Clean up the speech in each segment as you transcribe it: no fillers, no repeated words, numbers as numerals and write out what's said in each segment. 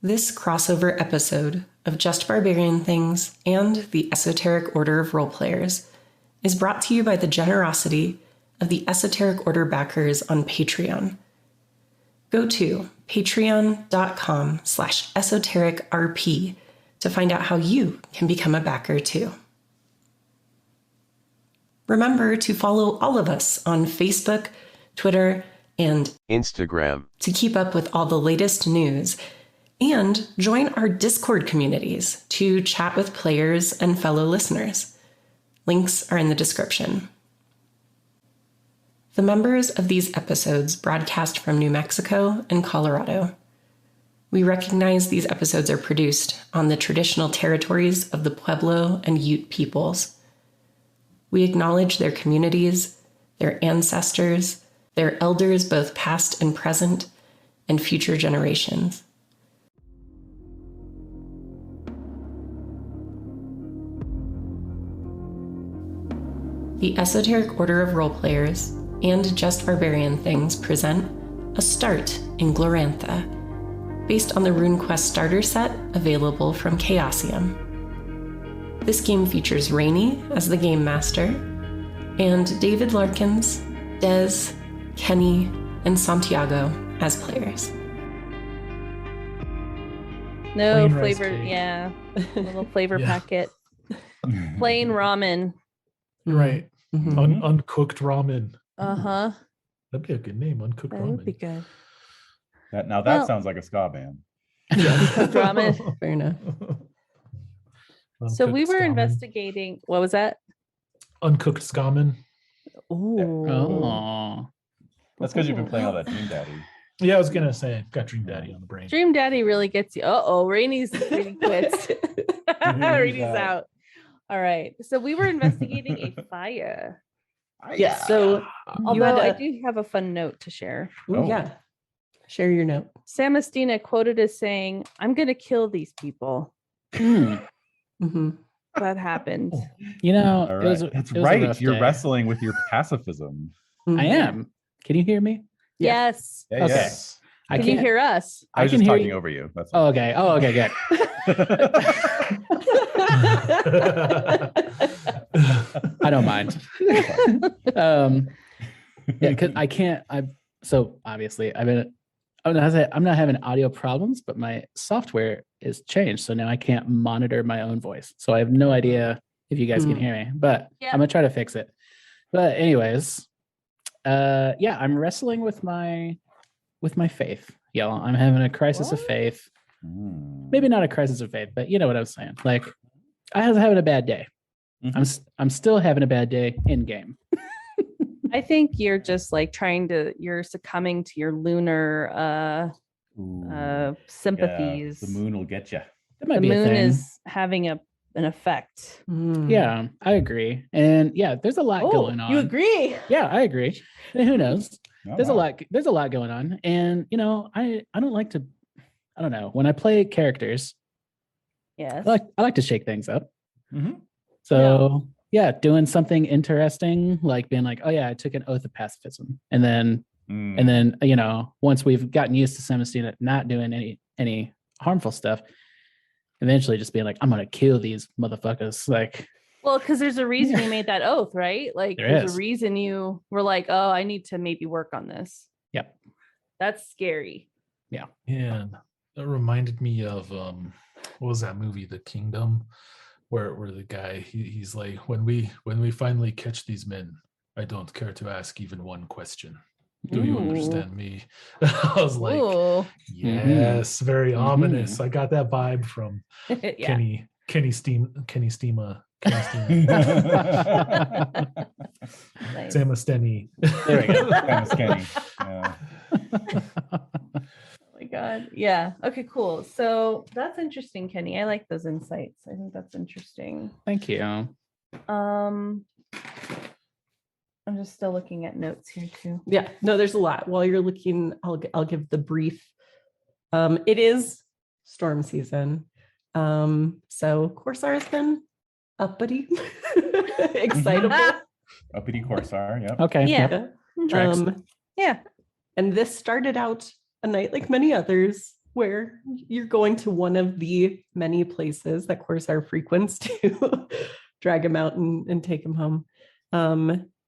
This crossover episode of Just Barbarian Things and the Esoteric Order of Roleplayers is brought to you by the generosity of the Esoteric Order backers on Patreon. Go to patreon.com/esotericrp to find out how you can become a backer too. Remember to follow all of us on Facebook, Twitter, and Instagram to keep up with all the latest news, and join our Discord communities to chat with players and fellow listeners. Links are in the description. The members of these episodes broadcast from New Mexico and Colorado. We recognize these episodes are produced on the traditional territories of the Pueblo and Ute peoples. We acknowledge their communities, their ancestors, their elders both past and present, and future generations. The Esoteric Order of Roleplayers and Just Barbarian Things present A Start in Glorantha, based on the Runequest starter set available from Chaosium. This game features Rainey as the game master, and David Larkins, Des, Kenny, and Santiago as players. No Plain rice flavor, cake. yeah. A little flavor Yeah. packet. Plain ramen. Right. Mhm. Uncooked ramen. Uh-huh. That'd be a good name, uncooked That ramen. would be good. That that Well- sounds like a ska band. Uncooked ramen. Fair enough. So we Uncooked were skamen. investigating. What was that? Uncooked skamen. Ooh. Oh, That's because you've been playing all that Dream Daddy. Yeah, I was gonna say, got Dream Daddy on the brain. Dream Daddy really gets you. Uh-oh, Rainey's quits. Rainey's out. out. All right. So we were investigating a fire. Yes, so you Although had I a- do have a fun note to share. Ooh, Oh. yeah. Share your note. Samastina quoted as saying, "I'm going to kill these people." Mm-hmm. That happened. you know, All it was, right. That's it was a right. rough You're day. wrestling with your pacifism. I am. Can you hear me? Yeah. Yes. Yeah, Okay. yes. I Can you can't hear us? I was can just hear talking you. over you. That's Oh, all. okay. Oh, okay, good. I don't mind. Yeah, because I can't. So obviously I'm not having audio problems, but my software is changed, so now I can't monitor my own voice. So I have no idea if you guys can hear me, but Yeah. I'm gonna try to fix it. But anyways, yeah, I'm wrestling with my faith, y'all. I'm having a crisis of What? faith. Mm. Maybe not a crisis of faith, but you know what I'm saying. Like, I was having a bad day. Mhm. I'm still having a bad day in game. I think you're just like you're succumbing to your lunar Ooh. sympathies. Yeah, the moon will get you. That might The be a moon thing. is having an effect. Yeah, I agree. And yeah, there's a lot going on. You agree? Yeah, I agree. And who knows? Oh, There's wow. a lot going on. And you know, I don't like to, I don't know, when I play characters, Yes. I like to shake things up. Mhm. So yeah, doing something interesting, like being like, oh yeah, I took an oath of pacifism. And then Mm. you know, once we've gotten used to Samastina not doing any harmful stuff, eventually just being like, I'm gonna kill these motherfuckers. Like, Well, because there's a reason you made that oath, right? Like There there's is. a reason you were like, oh, I need to maybe work on this. Yep. That's scary. Yeah, and that reminded me of what was that movie, The Kingdom, where the guy he's like, when we finally catch these men, I don't care to ask even one question. Do you Ooh. understand me? I was like, Ooh. yes, very Mhm. ominous. I got that vibe from Yeah. Kenny Steema. Nice. Samasteni. there we go. Kind of skinny. Yeah. Oh my God. Yeah. Okay, cool. So that's interesting, Kenny. I like those insights. I think that's interesting. Thank you. I'm just still looking at notes here too. Yeah, no, there's a lot. While you're looking, I'll give the brief. It is storm season. So Corsair has been uppity, excitable. Uppity Corsair. Yep. Okay. Yeah. Yep. Tracks. Yeah. And this started out a night like many others, where you're going to one of the many places that Corsair frequents to drag him out and take him home.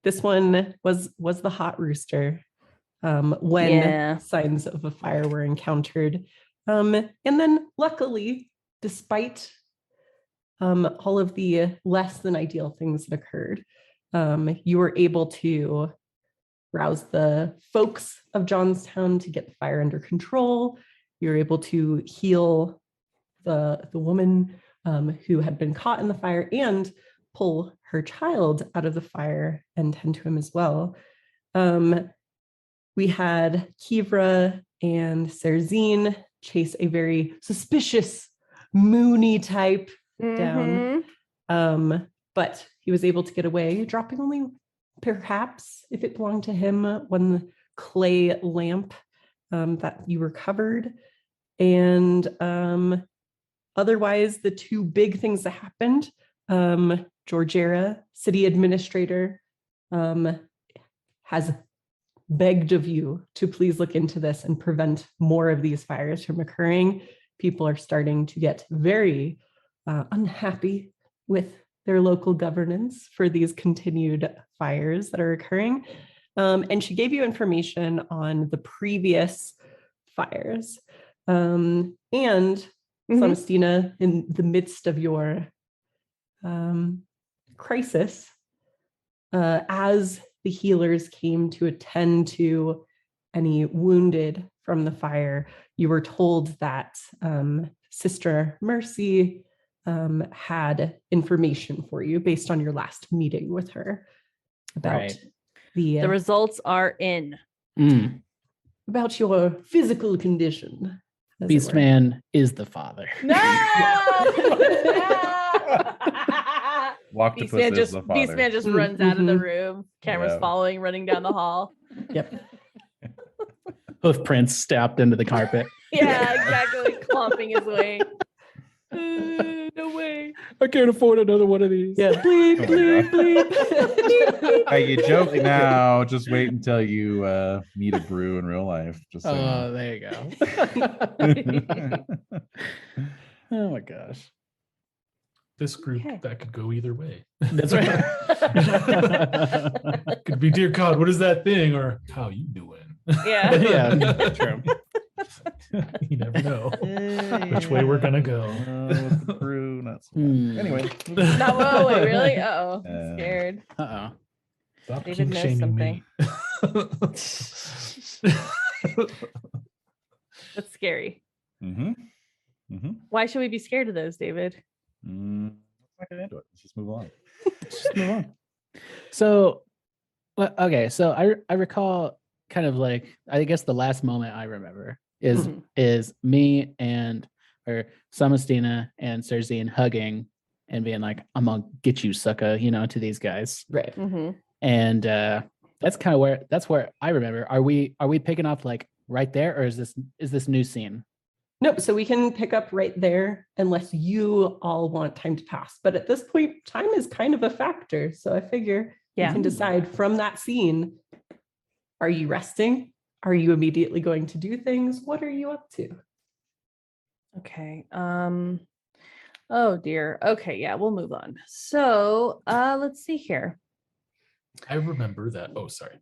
This one was the Hot Rooster when signs of a fire were encountered. And then luckily, despite all of the less than ideal things that occurred, you were able to rouse the folks of Jonstown to get the fire under control. You were able to heal the woman who had been caught in the fire and pull her child out of the fire and tend to him as well. We had Kivra and Serzine chase a very suspicious Moony type down. But he was able to get away, dropping only perhaps, if it belonged to him, one clay lamp that you recovered. And otherwise, the two big things that happened, Georgera, city administrator, has begged of you to please look into this and prevent more of these fires from occurring. People are starting to get very unhappy with their local governance for these continued fires that are occurring. And she gave you information on the previous fires. And Samastina, in the midst of your crisis, as the healers came to attend to any wounded from the fire, you were told that Sister Mercy had information for you based on your last meeting with her about the results are in. About your physical condition. Beastman is the father. No! Beastman just runs out of the room. Camera's following, running down the hall. Yep. Hoof prints stabbed into the carpet. Yeah, exactly. Clomping his way. No way. I can't afford another one of these. Yeah. Bleep, bleep, bleep. Hey, you joke now. Just wait until you meet a brew in real life. Just so there you go. Oh my gosh. This group that could go either way. That's right. Could be, dear God, what is that thing? Or how you doing? Yeah. Yeah, true. You never know which way we're gonna go. with the brew, not so much. Anyway. Not well, wait, really? Uh-oh. I'm scared. Stop David kink knows shaming something. me. That's scary. Mm-hmm. Why should we be scared of those, David? Let's not get into it. Let's just move on. So, okay. So I recall kind of like, I guess the last moment I remember is me and or Samastina and Serzine hugging and being like, I'm gonna get you, sucker, to these guys. Right. And that's kind of where I remember. Are we picking up like right there, or is this new scene? Nope. So we can pick up right there unless you all want time to pass. But at this point, time is kind of a factor. So I figure you can decide from that scene. Are you resting? Are you immediately going to do things? What are you up to? Okay. Oh dear. Okay, yeah, we'll move on. So let's see here. I remember that. Oh, sorry.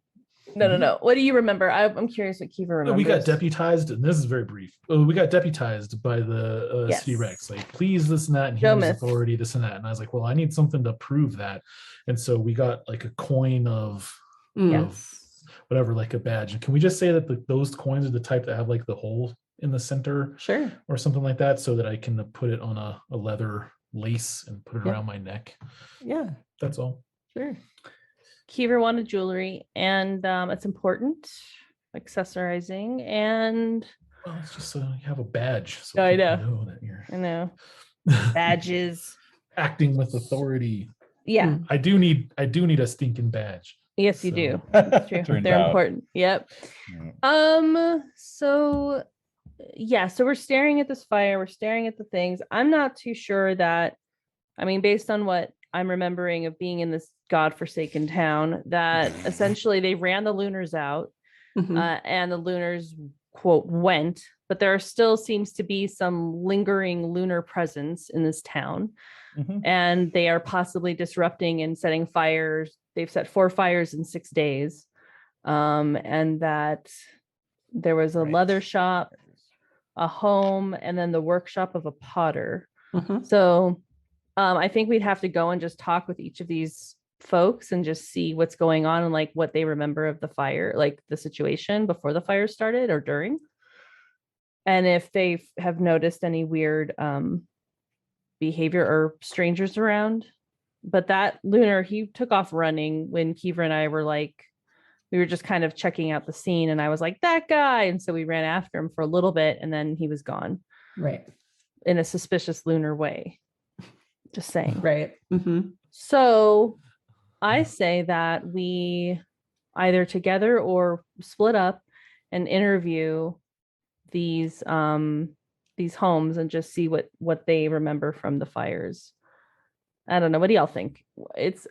No. What do you remember? I'm curious what Kiva remembers. We got deputized, and this is very brief. We got deputized by the City Rex. Like, please, this and that, and here's authority, this and that. And I was like, well, I need something to prove that. And so we got like a coin of whatever, like a badge. And can we just say that those coins are the type that have like the hole in the center? Sure. Or something like that, so that I can put it on a leather lace and put it around my neck. Yeah. That's all. Sure. Kiva wanted jewelry, and it's important, accessorizing, and well, it's just so you have a badge. So I know. That you're I know. Badges. Acting with authority. Yeah. I do need a stinking badge. Yes, you do. That's true. They're important. Yep. So we're staring at this fire. We're staring at the things. I'm not too sure that, based on what I'm remembering of being in this godforsaken town, that essentially they ran the Lunars out, and the Lunars, quote, went but there still seems to be some lingering lunar presence in this town. Mhm. And they are possibly disrupting and setting fires. They've set 4 fires in 6 days. And that there was a Right. leather shop, a home, and then the workshop of a potter. Mhm. So I think we'd have to go and just talk with each of these folks and just see what's going on and like what they remember of the fire, like the situation before the fire started or during. And if they have noticed any weird behavior or strangers around. But that lunar, he took off running when Kiva and I were like, we were just kind of checking out the scene, and I was like, that guy. And so we ran after him for a little bit, and then he was gone Right. in a suspicious lunar way. Just saying. Right. Mm-hmm. So I say that we either together or split up and interview these homes and just see what they remember from the fires. I don't know. What do y'all think?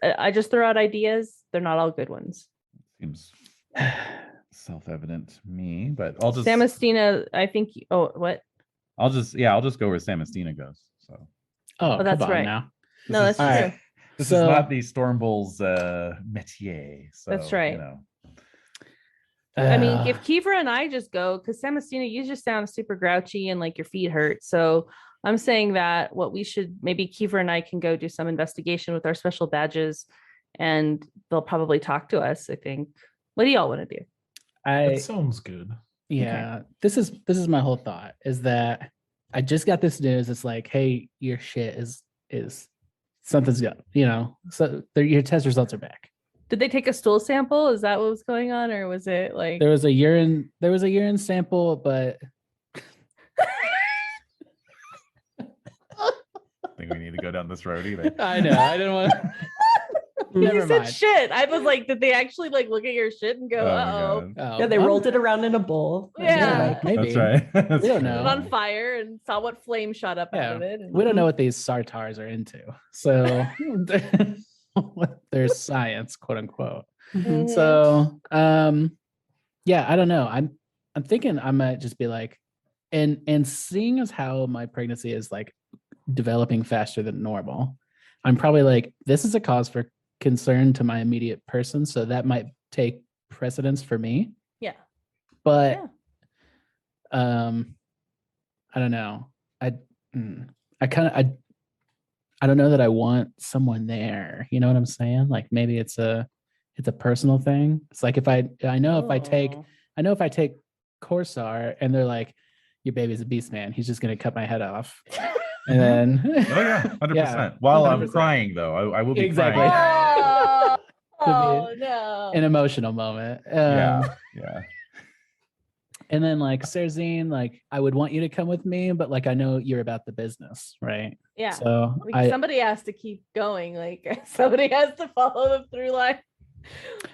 I just throw out ideas. They're not all good ones. Seems self-evident to me, but I'll just Samastina, I think. Oh, what? I'll just go where Samastina goes. So Oh, that's come on right. now. No, that's is- All true. right. this So- is not the Stormbulls métier. So That's right. You know. I mean, if Kiva and I just go, because Samastina, you just sound super grouchy and like your feet hurt. So I'm saying that what we should, maybe Kiva and I can go do some investigation with our special badges, and they'll probably talk to us, I think. What do y'all want to do? That sounds good. Yeah, this is my whole thought, is that I just got this news. It's like, hey, your shit is something's got, so your test results are back. Did they take a stool sample? Is that what was going on? Or was it like There was a urine sample, but I think we need to go down this road either. I know I didn't want. you Never said mind. shit? I was like, did they actually like look at your shit and go, Oh my uh-oh, God. Oh, Yeah, they rolled it around in a bowl. and Yeah. they're like, Maybe. That's right. That's We don't true. know. it on fire and saw what flame shot up out of it? And- We don't know what these sartars are into, so there's science, quote unquote. Mhm. So yeah, I don't know. I'm thinking I might just be like, and seeing as how my pregnancy is like developing faster than normal, I'm probably like, this is a cause for concern to my immediate person, so that might take precedence for me. Yeah. But Yeah. I don't know. I don't know that I want someone there. You know what I'm saying? Like maybe it's a personal thing. It's like if I know if I take Corsair and they're like, your baby's a beast man, he's just gonna cut my head off. And then Oh yeah, 100%. Yeah, While I'm 100%. crying though, I will be Exactly. crying. Oh no. an emotional moment. Yeah. And then like Serzine, like I would want you to come with me, but like I know you're about the business, right? Yeah. So Like, somebody has to keep going. Like somebody has to follow the through line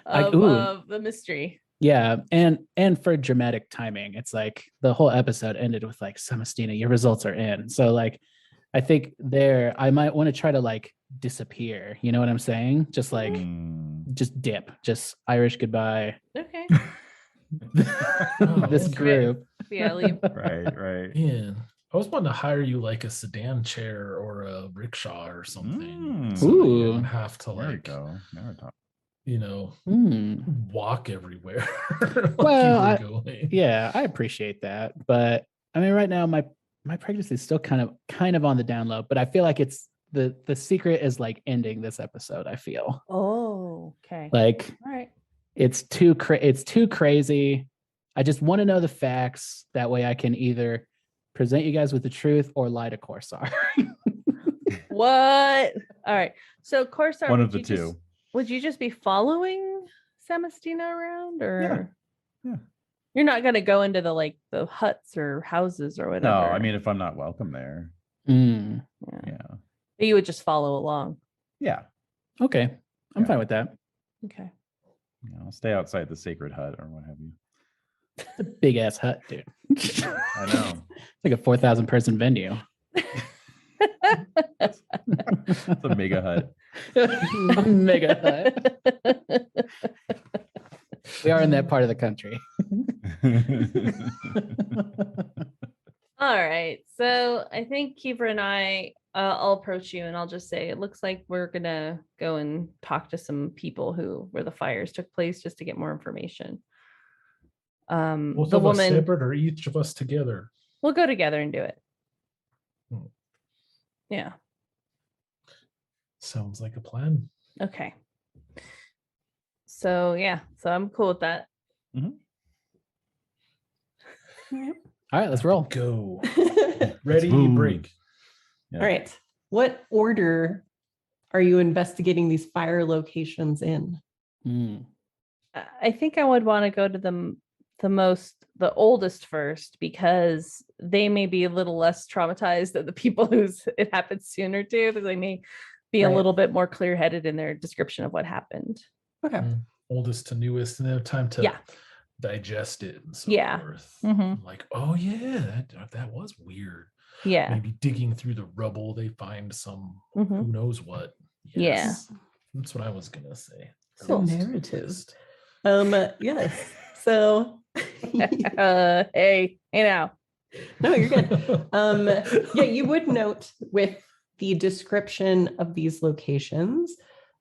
of the mystery. yeah, and for dramatic timing, it's like the whole episode ended with like, Samastina, your results are in. So like I think there I might want to try to like disappear. You know what I'm saying? Just like just dip, just Irish goodbye. Okay. This group. Yeah, leave. Right. Yeah. I was wanting to hire you like a sedan chair or a rickshaw or something. Mm. So that you Ooh. don't have to There we like, go. Now we're talking. Hmm. walk everywhere. like Well, you were going. Yeah, I appreciate that, but I mean, right now my pregnancy is still kind of on the down low, but I feel like it's the secret is like ending this episode. I feel Oh, okay. like All right. it's too crazy. I just want to know the facts. That way, I can either present you guys with the truth or lie to Corsair. What? All right. So Corsair, One of the two. Would you just be following Samastina around, or Yeah. you're not gonna go into the huts or houses or whatever? No, I mean if I'm not welcome there. Mm, Yeah. You would just follow along. Yeah. okay, I'm Yeah. fine with that. Okay. I'll stay outside the sacred hut or what have you. It's a big ass hut, dude. It's I know. like a 4,000 person venue. It's a mega hut. Mega hut. We are in that part of the country. All right. So I think Kiefer and I'll approach you and I'll just say, it looks like we're gonna go and talk to some people where the fires took place just to get more information. Both The of us woman, separate or each of us together? we'll go together and do it. Hmm. Yeah. Sounds like a plan. Okay. So yeah, so I'm cool with that. All right, let's roll. Go. All Ready, move. break. Yeah. right. What order are you investigating these fire locations in? I think I would want to go to the oldest first, because they may be a little less traumatized than the people whose it happened sooner to. They may be a Right. little bit more clear-headed in their description of what happened. Okay. Oldest to newest, and they have time to Yeah. digest it and so Yeah. forth. Mhm. Like, oh yeah, that was weird. Yeah. Maybe digging through the rubble, they find some Mhm. who knows what. Yeah. Yes. That's what I was gonna say. So Earliest to narrative. newest. Yes. So Hey now. no, you're good. Yeah, you would note with the description of these locations,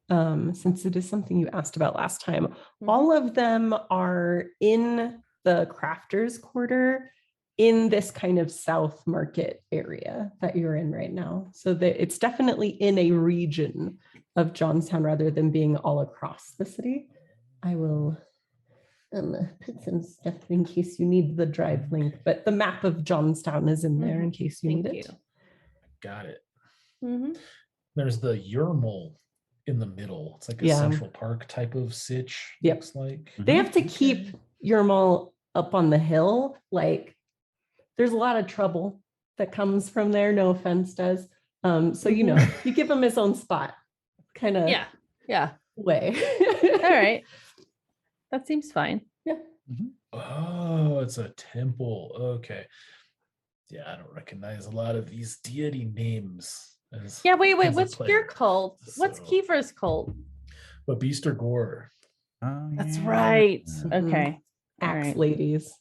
since it is something you asked about last time, all of them are in the crafters quarter in this kind of South Market area that you're in right now. So that it's definitely in a region of Jonstown rather than being all across the city. I will put some stuff in case you need the drive link, but the map of Jonstown is in there in case you Thank need you. it. Got it. Mhm. There's the Yermal in the middle. It's like a Yeah. Central Park type of sitch. Yep. Looks like. They have to keep Okay. your mall up on the hill. Like there's a lot of trouble that comes from there. No offense, Des. So you know, you give him his own spot, kind of Yeah. way. All right. That seems fine. Yeah. Oh, it's a temple. Okay. Yeah, I don't recognize a lot of these deity names. Yeah, wait. as a What's player. your cult? What's So- Kiefer's cult? But Beast or Gore. Oh, That's yeah. right. Yeah. Okay. All Axe right. ladies.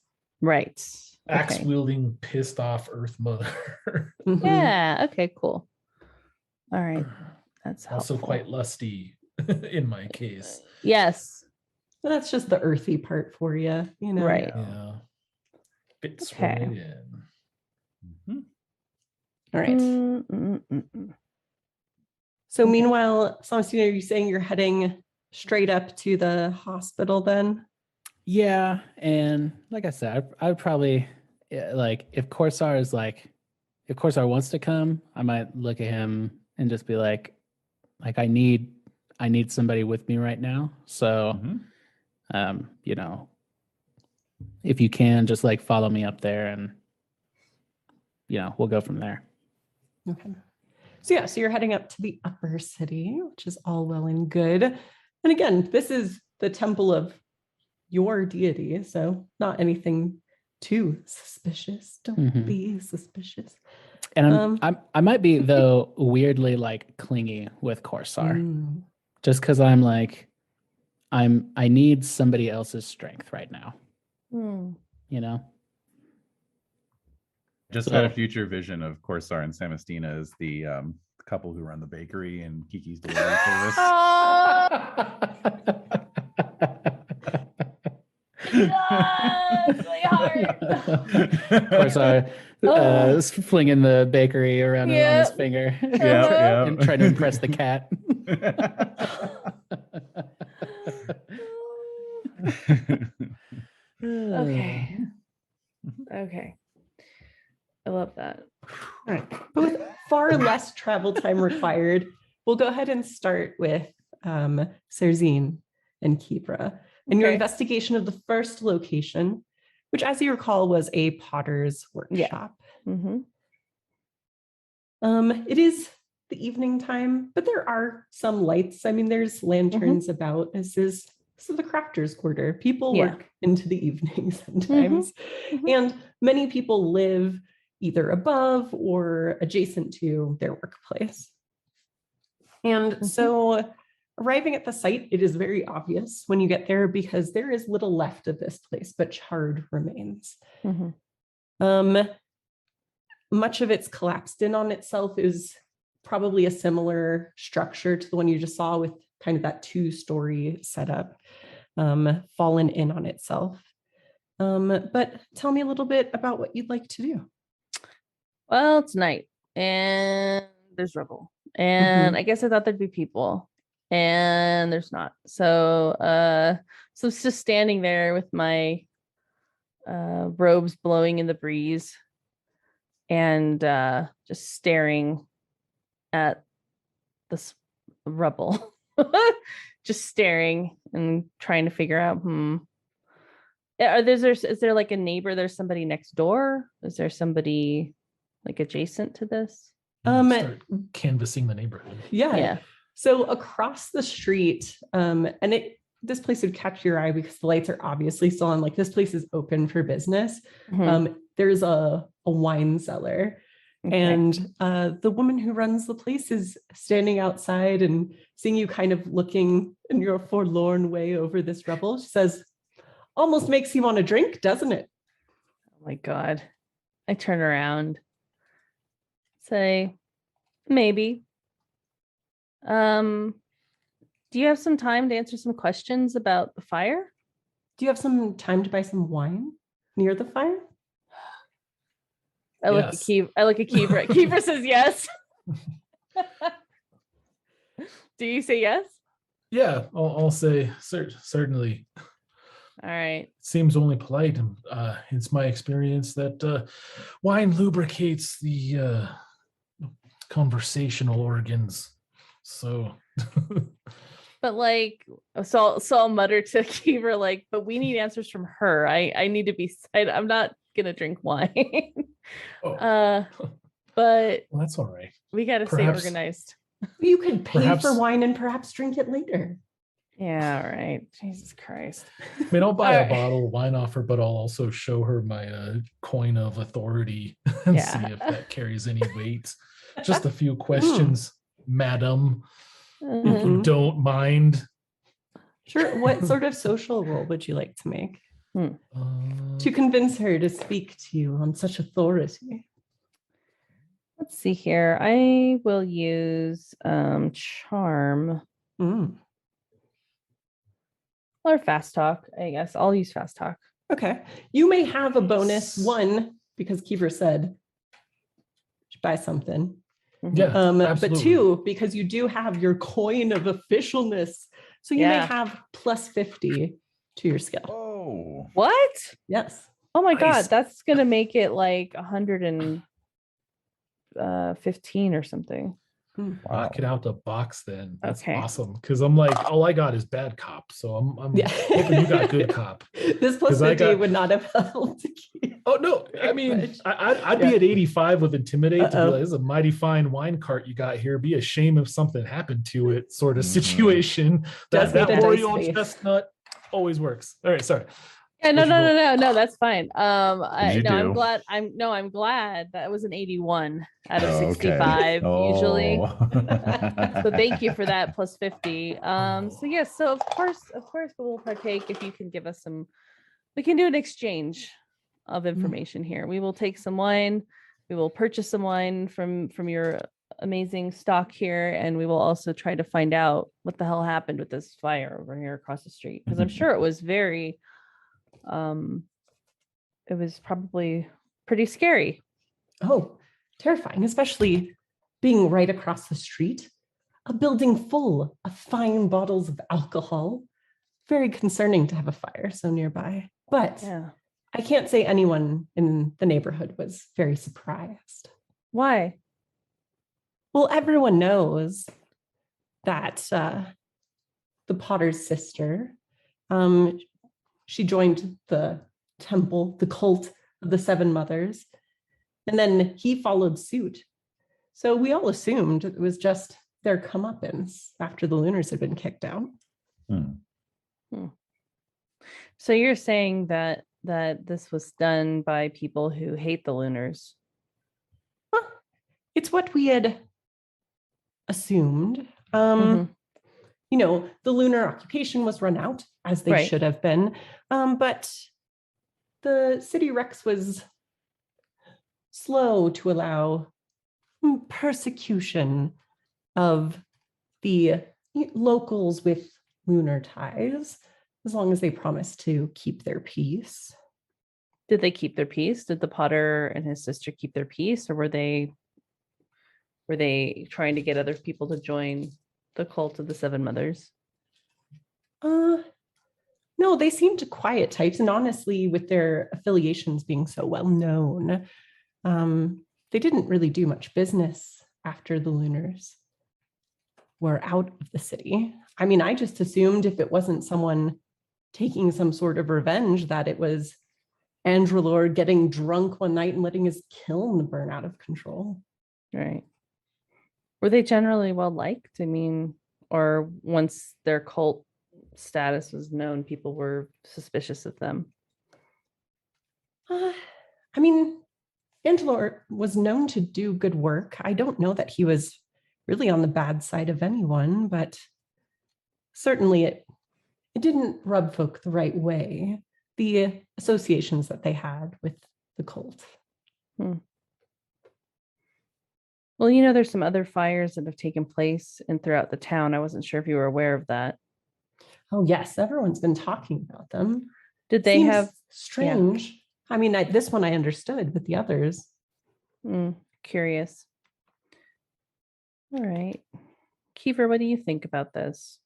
Right. Axe Okay. wielding, pissed off Earth Mother. Mhm. Yeah. Okay. Cool. All right. That's Also helpful. quite lusty in my case. Yes. That's just the earthy part for you, you know. Right. Yeah. Fits Okay. right in. Mhm. All right. So Okay. meanwhile, Samastina, are you saying you're heading straight up to the hospital then? Yeah, and like I said, I would probably like if Corsair wants to come, I might look at him and just be like I need somebody with me right now. So Mhm. you know, if you can just like follow me up there and we'll go from there. Okay. So yeah, so you're heading up to the upper city, which is all well and good. And again, this is the temple of your deity, so not anything too suspicious. Don't be suspicious. And I might be though weirdly like clingy with Corsair, just because I'm like I need somebody else's strength right now. You know. Just had a future vision of Corsair and Samastina as the couple who run the bakery and Kiki's delivery service. It's really hard. Corsair flinging the bakery around on his Yep. finger. Yeah. And trying to impress the cat. Okay. Okay. I love that. All right. But with far less travel time required, we'll go ahead and start with Serzine and Kibra. And your Okay. investigation of the first location, which as you recall was a potter's workshop. Mhm. It is the evening time, but there are some lights. I mean, there's lanterns about. This is the crafter's quarter. People Yeah. work into the evening sometimes. And many people live either above or adjacent to their workplace. And so arriving at the site, it is very obvious when you get there because there is little left of this place, but charred remains. much of it's collapsed in on itself, is probably a similar structure to the one you just saw, with kind of that 2-story setup, fallen in on itself. But tell me a little bit about what you'd like to do. Well, it's night and there's rubble. And I guess I thought there'd be people. And there's not. So it's just standing there with my robes blowing in the breeze and just staring at this rubble. Just staring and trying to figure out, is there like a neighbor? There's somebody next door? Is there somebody like adjacent to this? Start canvassing the neighborhood. Yeah. So across the street, and this place would catch your eye because the lights are obviously still on. Like, this place is open for business. There's a wine cellar. Okay. And the woman who runs the place is standing outside and seeing you kind of looking in your forlorn way over this rubble. She says, "Almost makes you want to drink, doesn't it?" Oh my God. I turn around. Say, maybe. Do you have some time to answer some questions about the fire? Do you have some time to buy some wine near the fire? I look at Kiefer. Kiefer says yes. Do you say yes? Yeah, I'll say certainly. All right. Seems only polite. It's my experience that wine lubricates the conversational organs. So. But like, so I'll mutter to Kiefer, like, but we need answers from her. I need to be. I'm not gonna drink wine. Oh. But well, that's all right. We got to stay organized. You could pay for wine and perhaps drink it later. Yeah, all right. Jesus Christ. I mean, I'll buy a bottle of wine off her, but I'll also show her my coin of authority and see if that carries any weight. Just a few questions, madam, if you don't mind. Sure. What sort of social role would you like to make to convince her to speak to you on such authority? Let's see here. I will use charm. Or fast talk, I guess. I'll use fast talk. Okay. You may have a bonus, one, because Kiefer said buy something. Yeah, but two, because you do have your coin of officialness. So you may have plus 50 to your skill. Oh. What? Yes. Oh my God. That's going to make it like 115 or something. Knock it out the box then. That's awesome. Because I'm like, all I got is bad cop. So I'm hoping you got good cop. This plus 50 would not have helped. Oh no. I mean, I'd be at 85 with intimidate to be like, this is a mighty fine wine cart you got here. Be a shame if something happened to it, sort of situation. That Royal chestnut always works. All right, sorry. Yeah, no, that's fine. I'm glad that was an 81 out of 65 usually. So thank you for that plus 50. So of course we'll partake if you can give us some. We can do an exchange of information here. We will take some wine. We will purchase some wine from your amazing stock here, and we will also try to find out what the hell happened with this fire over here across the street, because I'm sure it was very. It was probably pretty scary. Oh, terrifying, especially being right across the street, a building full of fine bottles of alcohol. Very concerning to have a fire so nearby. But I can't say anyone in the neighborhood was very surprised. Why? Well, everyone knows that the Potter's sister, she joined the temple, the cult of the Seven Mothers, and then he followed suit. So we all assumed it was just their comeuppance after the Lunars had been kicked out. So you're saying that this was done by people who hate the Lunars? Well, it's what we had assumed. You know, the lunar occupation was run out, as they should have been. But the city Rex was slow to allow persecution of the locals with lunar ties, as long as they promise to keep their peace. Did they keep their peace? Did the Potter and his sister keep their peace, or were they trying to get other people to join the cult of the Seven Mothers? No, they seemed quiet types, and honestly, with their affiliations being so well known, they didn't really do much business after the Lunars were out of the city. I mean, I just assumed if it wasn't someone taking some sort of revenge, that it was Andrelor getting drunk one night and letting his kiln burn out of control. Right. Were they generally well liked? I mean, or once their cult status was known, people were suspicious of them? I mean, Andrelor was known to do good work. I don't know that he was really on the bad side of anyone, but certainly it didn't rub folk the right way, the associations that they had with the cult. Well, there's some other fires that have taken place and throughout the town. I wasn't sure if you were aware of that. Oh, yes, everyone's been talking about them. Did they Seems have strange? Yeah. I mean, this one I understood, but the others. Curious. All right. Kiefer, what do you think about this?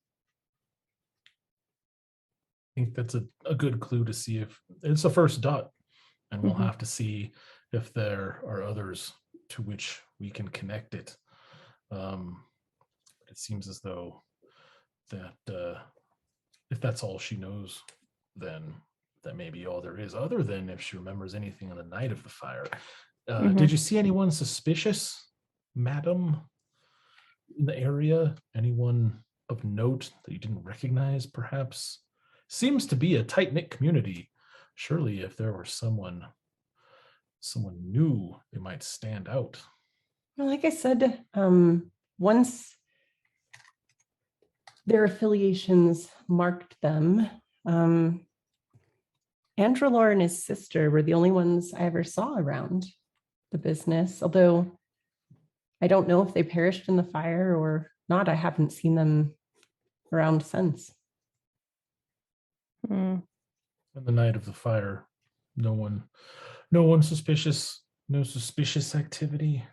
I think that's a good clue to see if it's the first dot, and we'll have to see if there are others to which we can connect it. It seems as though that if that's all she knows, then that may be all there is, other than if she remembers anything on the night of the fire. Did you see anyone suspicious, madam, in the area? Anyone of note that you didn't recognize, perhaps? Seems to be a tight-knit community. Surely if there were someone new, they might stand out. Well, like I said, once their affiliations marked them, Andrelor and his sister were the only ones I ever saw around the business, although I don't know if they perished in the fire or not. I haven't seen them around since. On the night of the fire, no one suspicious, no suspicious activity.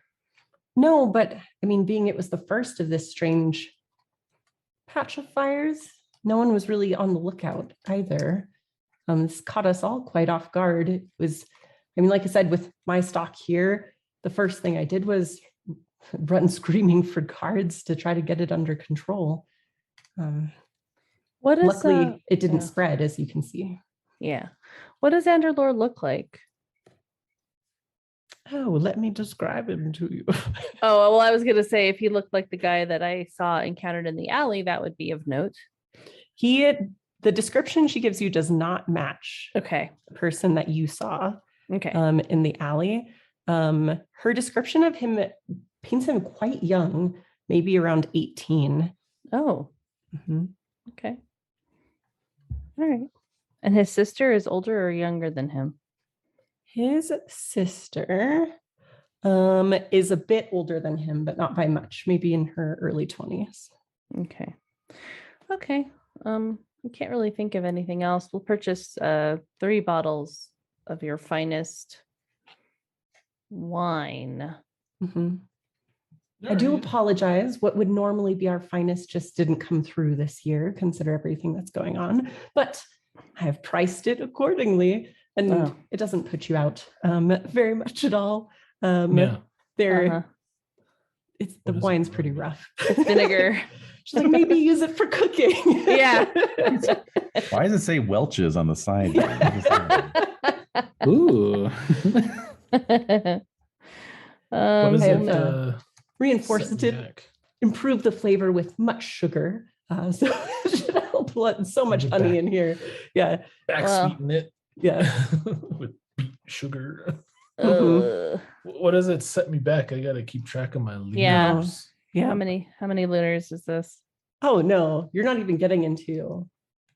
No, but I mean, being it was the first of this strange patch of fires, no one was really on the lookout either. This caught us all quite off guard. It was, I mean, like I said, with my stock here, the first thing I did was run screaming for guards to try to get it under control. Luckily, it didn't spread, as you can see. Yeah. What does Andrelor look like? Oh, let me describe him to you. Oh, well, I was going to say, if he looked like the guy that I saw encountered in the alley, that would be of note. The description she gives you does not match the person that you saw in the alley. Her description of him paints him quite young, maybe around 18. Oh, okay. All right. And his sister is older or younger than him? His sister is a bit older than him, but not by much, maybe in her early 20s. Okay. I can't really think of anything else. We'll purchase 3 bottles of your finest wine. I do apologize. What would normally be our finest just didn't come through this year, consider everything that's going on. But I have priced it accordingly, and it doesn't put you out very much at all. The wine's pretty rough. It's vinegar. She's like, maybe use it for cooking. Yeah. Why does it say Welch's on the side? Ooh. What is it? Reinforces it, improve the flavor with much sugar. So it should help let so much honey in here. Yeah. Back sweeten it. Yeah. With beet sugar. What does it set me back? I gotta keep track of my liters. Yeah. How many liters is this? Oh no, you're not even getting into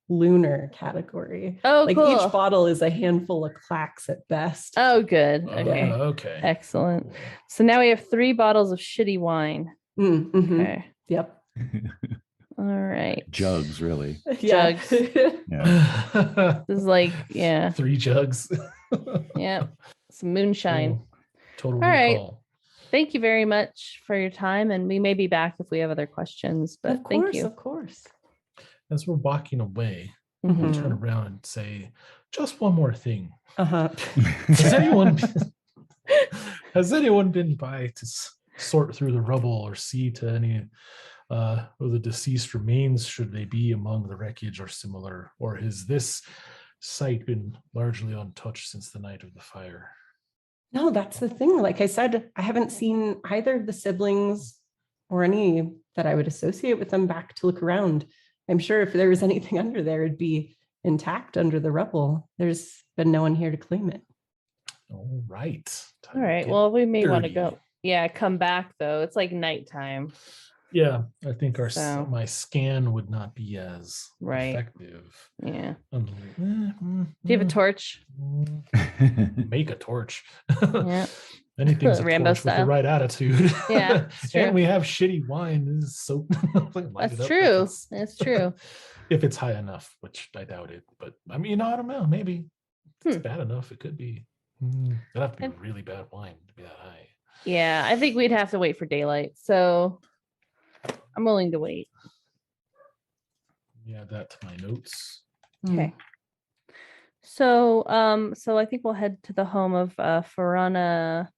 lunar category. Oh, like cool. each bottle is a handful of clacks at best. Oh, good. Okay. Okay. Excellent. So now we have 3 bottles of shitty wine. Mm-hmm. Okay. Yep. All right. Jugs, really. Yeah. Jugs. Yeah. This is like, yeah. 3 jugs. Yeah. Some moonshine. Total All right. recall. Thank you very much for your time. And we may be back if we have other questions, but Of course, thank you. of course. As we're walking away, Mhm. turn around and say, just one more thing. Uh-huh. Has anyone been by to sort through the rubble or see to any of the deceased remains, should they be among the wreckage or similar? Or has this site been largely untouched since the night of the fire? No, that's the thing. Like I said, I haven't seen either of the siblings or any that I would associate with them back to look around. I'm sure if there was anything under there, it'd be intact under the rubble. There's been no one here to claim it. All right. All right. Well, we may want to go. Yeah, come back though. It's like nighttime. Yeah, I think my scan would not be as effective. Yeah. Do Do you have a torch? Make a torch. Yeah. Anything's a Rambo torch with style. the right attitude. Yeah, it's true. And we have shitty wine. This is so That's true. That's true. If it's high enough, which I doubt it. But I mean, I don't know. Maybe if it's bad enough. It could be. It'd have to be really bad wine to be that high. Yeah, I think we'd have to wait for daylight. So I'm willing to wait. Yeah, that to my notes. Okay. So I think we'll head to the home of Farana.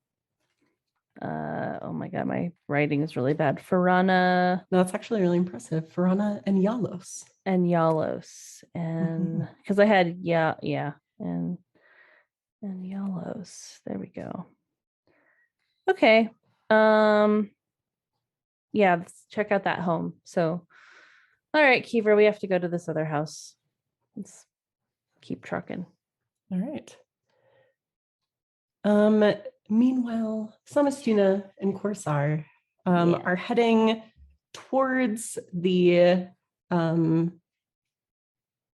Oh my god, my writing is really bad. Farana. No, that's actually really impressive. Farana and Yalos. And Yalos. And because I had and Yalos. There we go. Okay. Yeah, let's check out that home. So all right, Kiever, we have to go to this other house. Let's keep trucking. All right. Meanwhile, Samastina and Corsair are heading towards the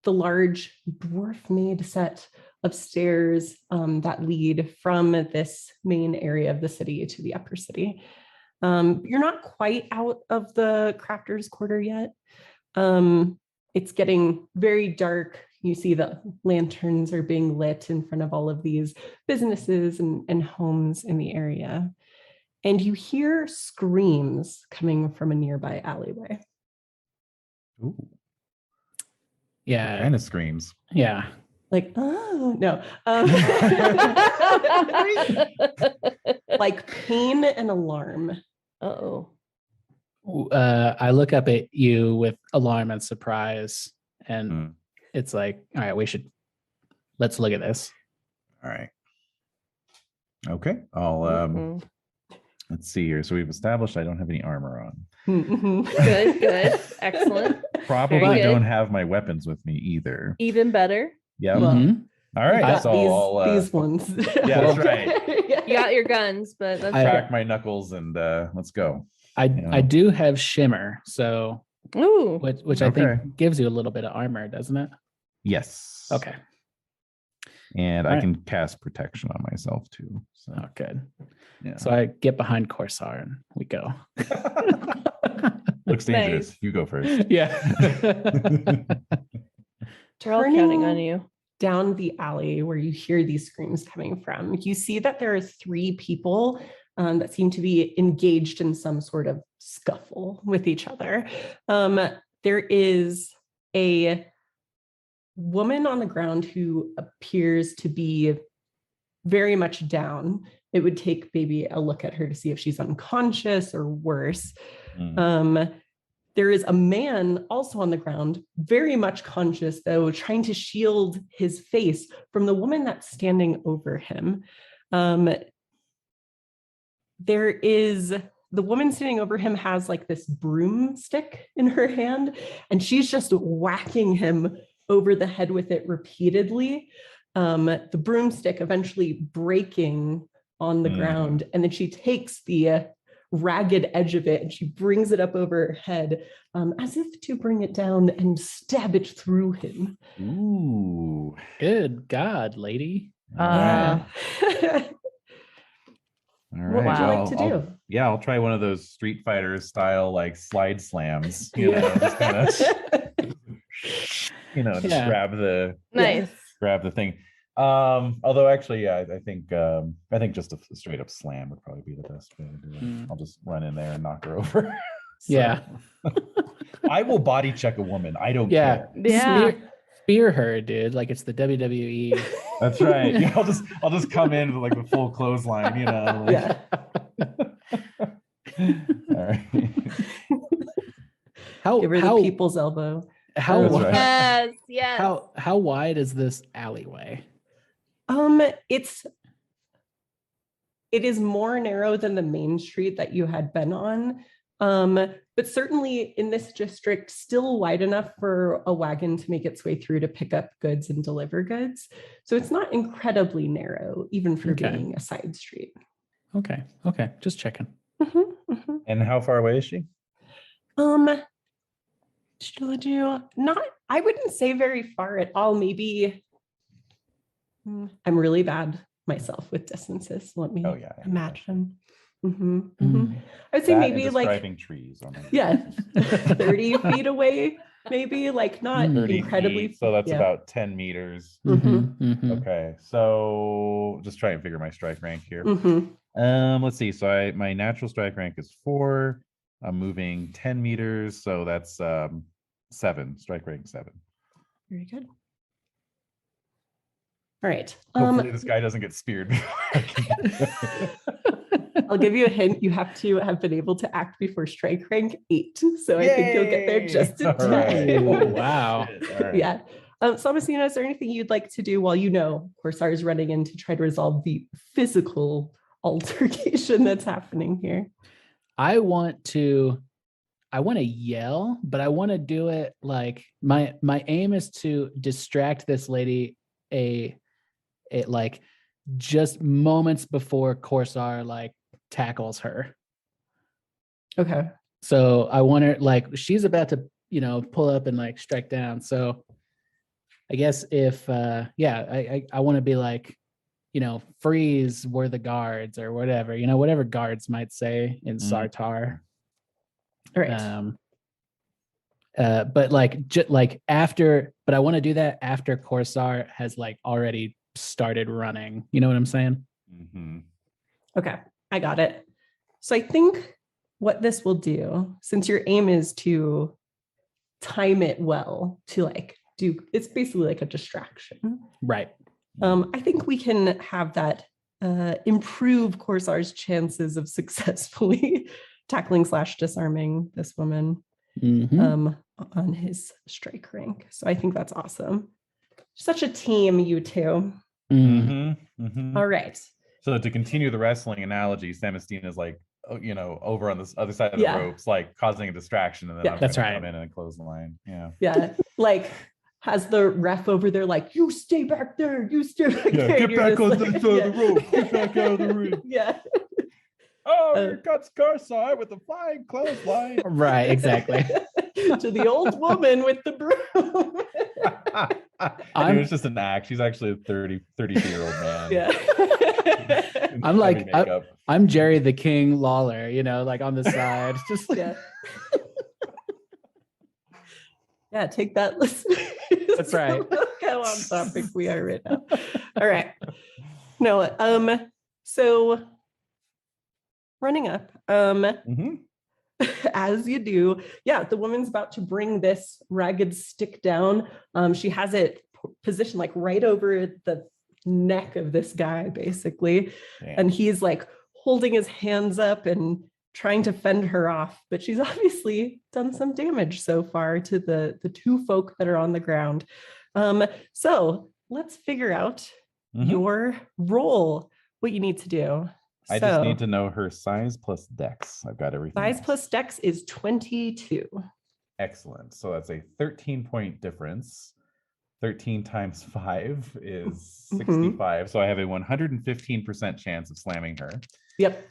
large dwarf-made set of stairs that lead from this main area of the city to the upper city. You're not quite out of the crafter's quarter yet. It's getting very dark. You see the lanterns are being lit in front of all of these businesses and homes in the area. And you hear screams coming from a nearby alleyway. Ooh. Yeah. What kind of screams? Yeah. Like, oh, no. Like pain and alarm. Uh-oh. I look up at you with alarm and surprise, and it's like, all right, let's look at this. All right. Okay. I'll let's see here. So we've established I don't have any armor on. Good. Excellent. Probably don't have my weapons with me either. Even better. Yeah. Mm-hmm. All right. So these ones. Yeah, that's right. You got your guns, but that's Crack my knuckles and let's go. I do have shimmer, so ooh, which I think gives you a little bit of armor, doesn't it? Yes. Okay. And I can cast protection on myself too. So good. Yeah. So I get behind Corsair and we go. Looks dangerous. Nice. You go first. Yeah. We're all counting on you. Down the alley where you hear these screams coming from, you see that there are 3 people that seem to be engaged in some sort of scuffle with each other. There is a woman on the ground who appears to be very much down. It would take maybe a look at her to see if she's unconscious or worse. There is a man also on the ground, very much conscious, though, trying to shield his face from the woman that's standing over him. There is the woman standing over him has like this broomstick in her hand, and she's just whacking him over the head with it repeatedly. The broomstick eventually breaking on the ground, and then she takes the ragged edge of it, and she brings it up over her head, as if to bring it down and stab it through him. Ooh. Good God, lady. All right. All What right. would you like to do? I'll try one of those Street Fighter style like slide slams. You know, just kind of, just grab the thing. Although actually, yeah, I think just a straight up slam would probably be the best way to do it. I'll just run in there and knock her over. Yeah. I will body check a woman. I don't Yeah. care. Yeah. Spear her, dude. Like it's the WWE. That's right. Yeah, I'll just come in with like the full clothesline, Yeah. All right. Give her the people's elbow. How That's right. Yes. how wide is this alleyway? It is more narrow than the main street that you had been on. But certainly in this district, still wide enough for a wagon to make its way through to pick up goods and deliver goods. So it's not incredibly narrow, even for being a side street. Okay. Just checking. And how far away is she? I wouldn't say very far at all. Maybe I'm really bad myself with distances. Let me imagine. I would say maybe like driving trees on it. 30 feet away, maybe, like not incredibly feet, so that's about 10 meters. Okay, so just try and figure my strike rank here. Let's see. So my natural strike rank is 4. I'm moving 10 meters, so that's 7. Strike rank 7. Very good. All right. Hopefully this guy doesn't get speared. I'll give you a hint. You have to have been able to act before strike rank 8. So I think you'll get there just in time. Wow. Right. Yeah. Samastina, is there anything you'd like to do while Corsar is running in to try to resolve the physical altercation that's happening here? I want to yell, but I want to do it like my aim is to distract this lady like just moments before Corsar like tackles her. Okay. So I want her, like, she's about to, pull up and like strike down. So I guess if I want to be like, freeze were the guards or whatever, whatever guards might say in Sartar. All right. But like after, but I want to do that after Corsar has like already started running. You know what I'm saying? Okay, I got it. So I think what this will do, since your aim is to time it well to like do, it's basically like a distraction. Right. I think we can have that improve Corsar's chances of successfully tackling / disarming this woman on his strike rank. So I think that's awesome. Such a team, you two. All right. So to continue the wrestling analogy, Samastina is like, over on this other side of the ropes, like causing a distraction, and then I'm that's gonna right. come in and close the line. Yeah. Like has the ref over there, like, you stay back there, you stay back there. Get back on the side of the rope. Get back out of the ring. Yeah. Oh, here comes Corsar with the flying clothesline. Right, exactly. To the old woman with the broom. It was just an act. She's actually a 32-year-old man. Yeah. I'm like, I'm Jerry the King Lawler, like on the side. Just yeah, take that, listeners. That's right. Look how on topic we are right now. All right. No, so running up, as you do, the woman's about to bring this ragged stick down. She has it positioned like right over the neck of this guy, basically. Damn. And he's like holding his hands up and trying to fend her off, but she's obviously done some damage so far to the two folk that are on the ground. So let's figure out your role, what you need to do. I just need to know her size plus dex. I've got everything. Size plus dex is 22. Excellent. So that's a 13-point difference. 13 times 5 is 65. So I have a 115% chance of slamming her. Yep.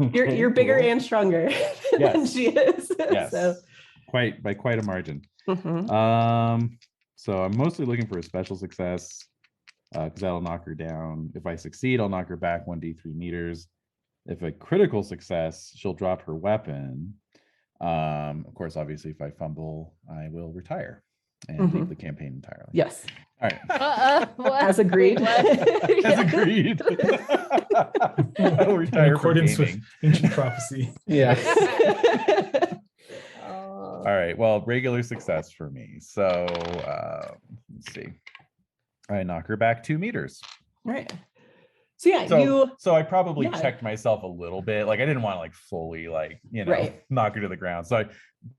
You're bigger cool. and stronger than Yes. she is. Yes. So. By quite a margin. Mhm. So I'm mostly looking for a special success because that'll knock her down. If I succeed, I'll knock her back 1d3 meters. If a critical success, she'll drop her weapon. Of course, obviously, if I fumble, I will retire and leave the campaign entirely. Yes. All right. As agreed. As agreed. I will In retire from accordance with gaming. ancient prophecy. Yeah. All right. Well, regular success for me. So let's see. I knock her back 2 meters. All right. So yeah, so I probably checked myself a little bit. Like I didn't want to like fully like, knock her to the ground. So I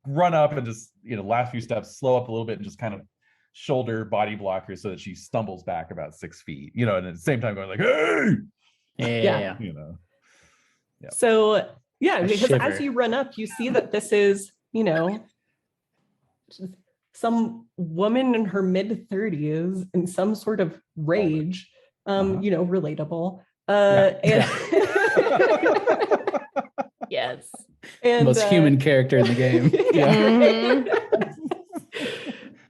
run up and just, last few steps, slow up a little bit and just kind of shoulder body block her so that she stumbles back about 6 feet, and at the same time going like, hey, Yeah. Yeah. So yeah, because shiver. as you run up, you see that this is, some woman in her mid-30s in some sort of rage, relatable. Yes. And most human character in the game.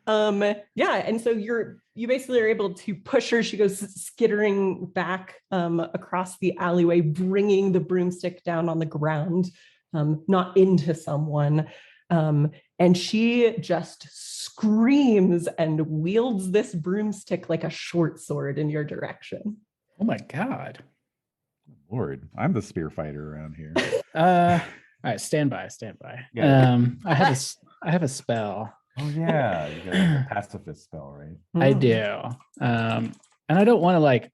And so you basically are able to push her. She goes skittering back across the alleyway, bringing the broomstick down on the ground, not into someone. And she just screams and wields this broomstick like a short sword in your direction. Oh my God. Lord, I'm the spear fighter around here. All right, stand by. Yeah. I have a spell. Oh yeah, you got a pacifist spell, right? I do. And I don't want to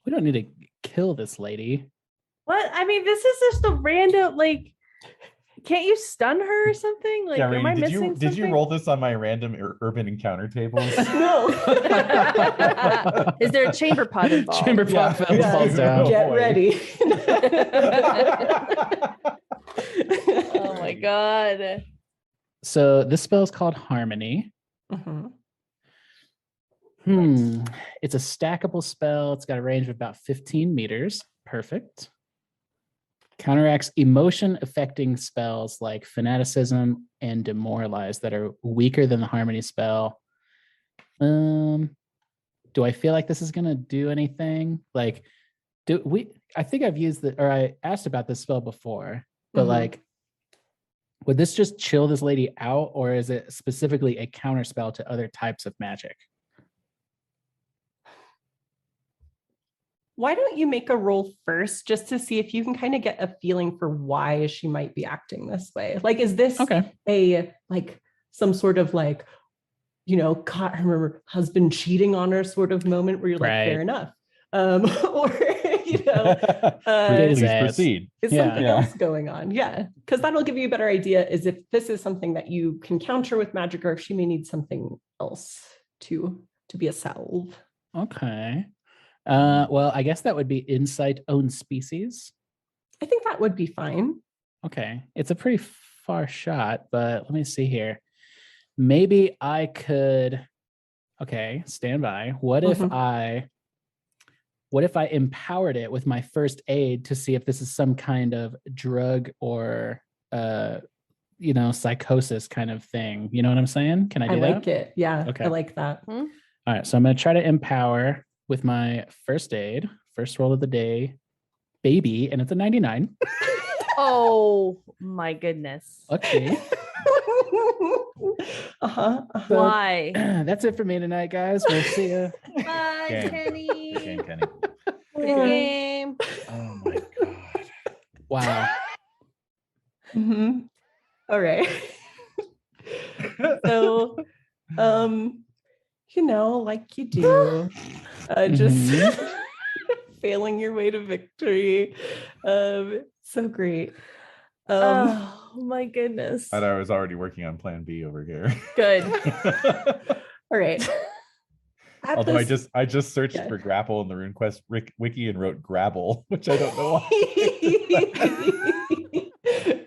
we don't need to kill this lady. What? I mean, this is just a random can't you stun her or something? Like, am I missing something? Did you roll this on my random urban encounter tables? No. Is there a chamber pot involved? Chamber pot falls down. Get ready. Oh my God. So this spell is called Harmony. It's a stackable spell. It's got a range of about 15 meters. Perfect. Counteracts emotion affecting spells like fanaticism and demoralize that are weaker than the Harmony spell. Do I feel like this is gonna do anything? I think I've used I asked about this spell before, but would this just chill this lady out, or is it specifically a counter spell to other types of magic? Why don't you make a roll first just to see if you can kind of get a feeling for why she might be acting this way? Is this some sort of caught her husband cheating on her sort of moment where you're fair enough? Or, please proceed. Is something else going on? Yeah, because that'll give you a better idea is if this is something that you can counter with magic or if she may need something else to be a salve. Okay. Well, I guess that would be insight own species. I think that would be fine. Okay. It's a pretty far shot, but let me see here. Maybe I could. Okay, stand by. What if I empowered it with my first aid to see if this is some kind of drug or psychosis kind of thing? You know what I'm saying? Can I do that? I like it. Yeah. Okay. I like that. All right. So I'm going to try to empower with my first aid, first roll of the day, baby, and it's a 99. Oh my goodness. Okay. Why? That's it for me tonight, guys. We'll see you. Bye, Kenny. Kenny. Good game. Oh my God. Wow. All right. So, like you do, just failing your way to victory. So great. Oh my goodness. I was already working on plan B over here. Good. All right. Although I just searched for grapple in the Runequest wiki and wrote grabble, which I don't know why.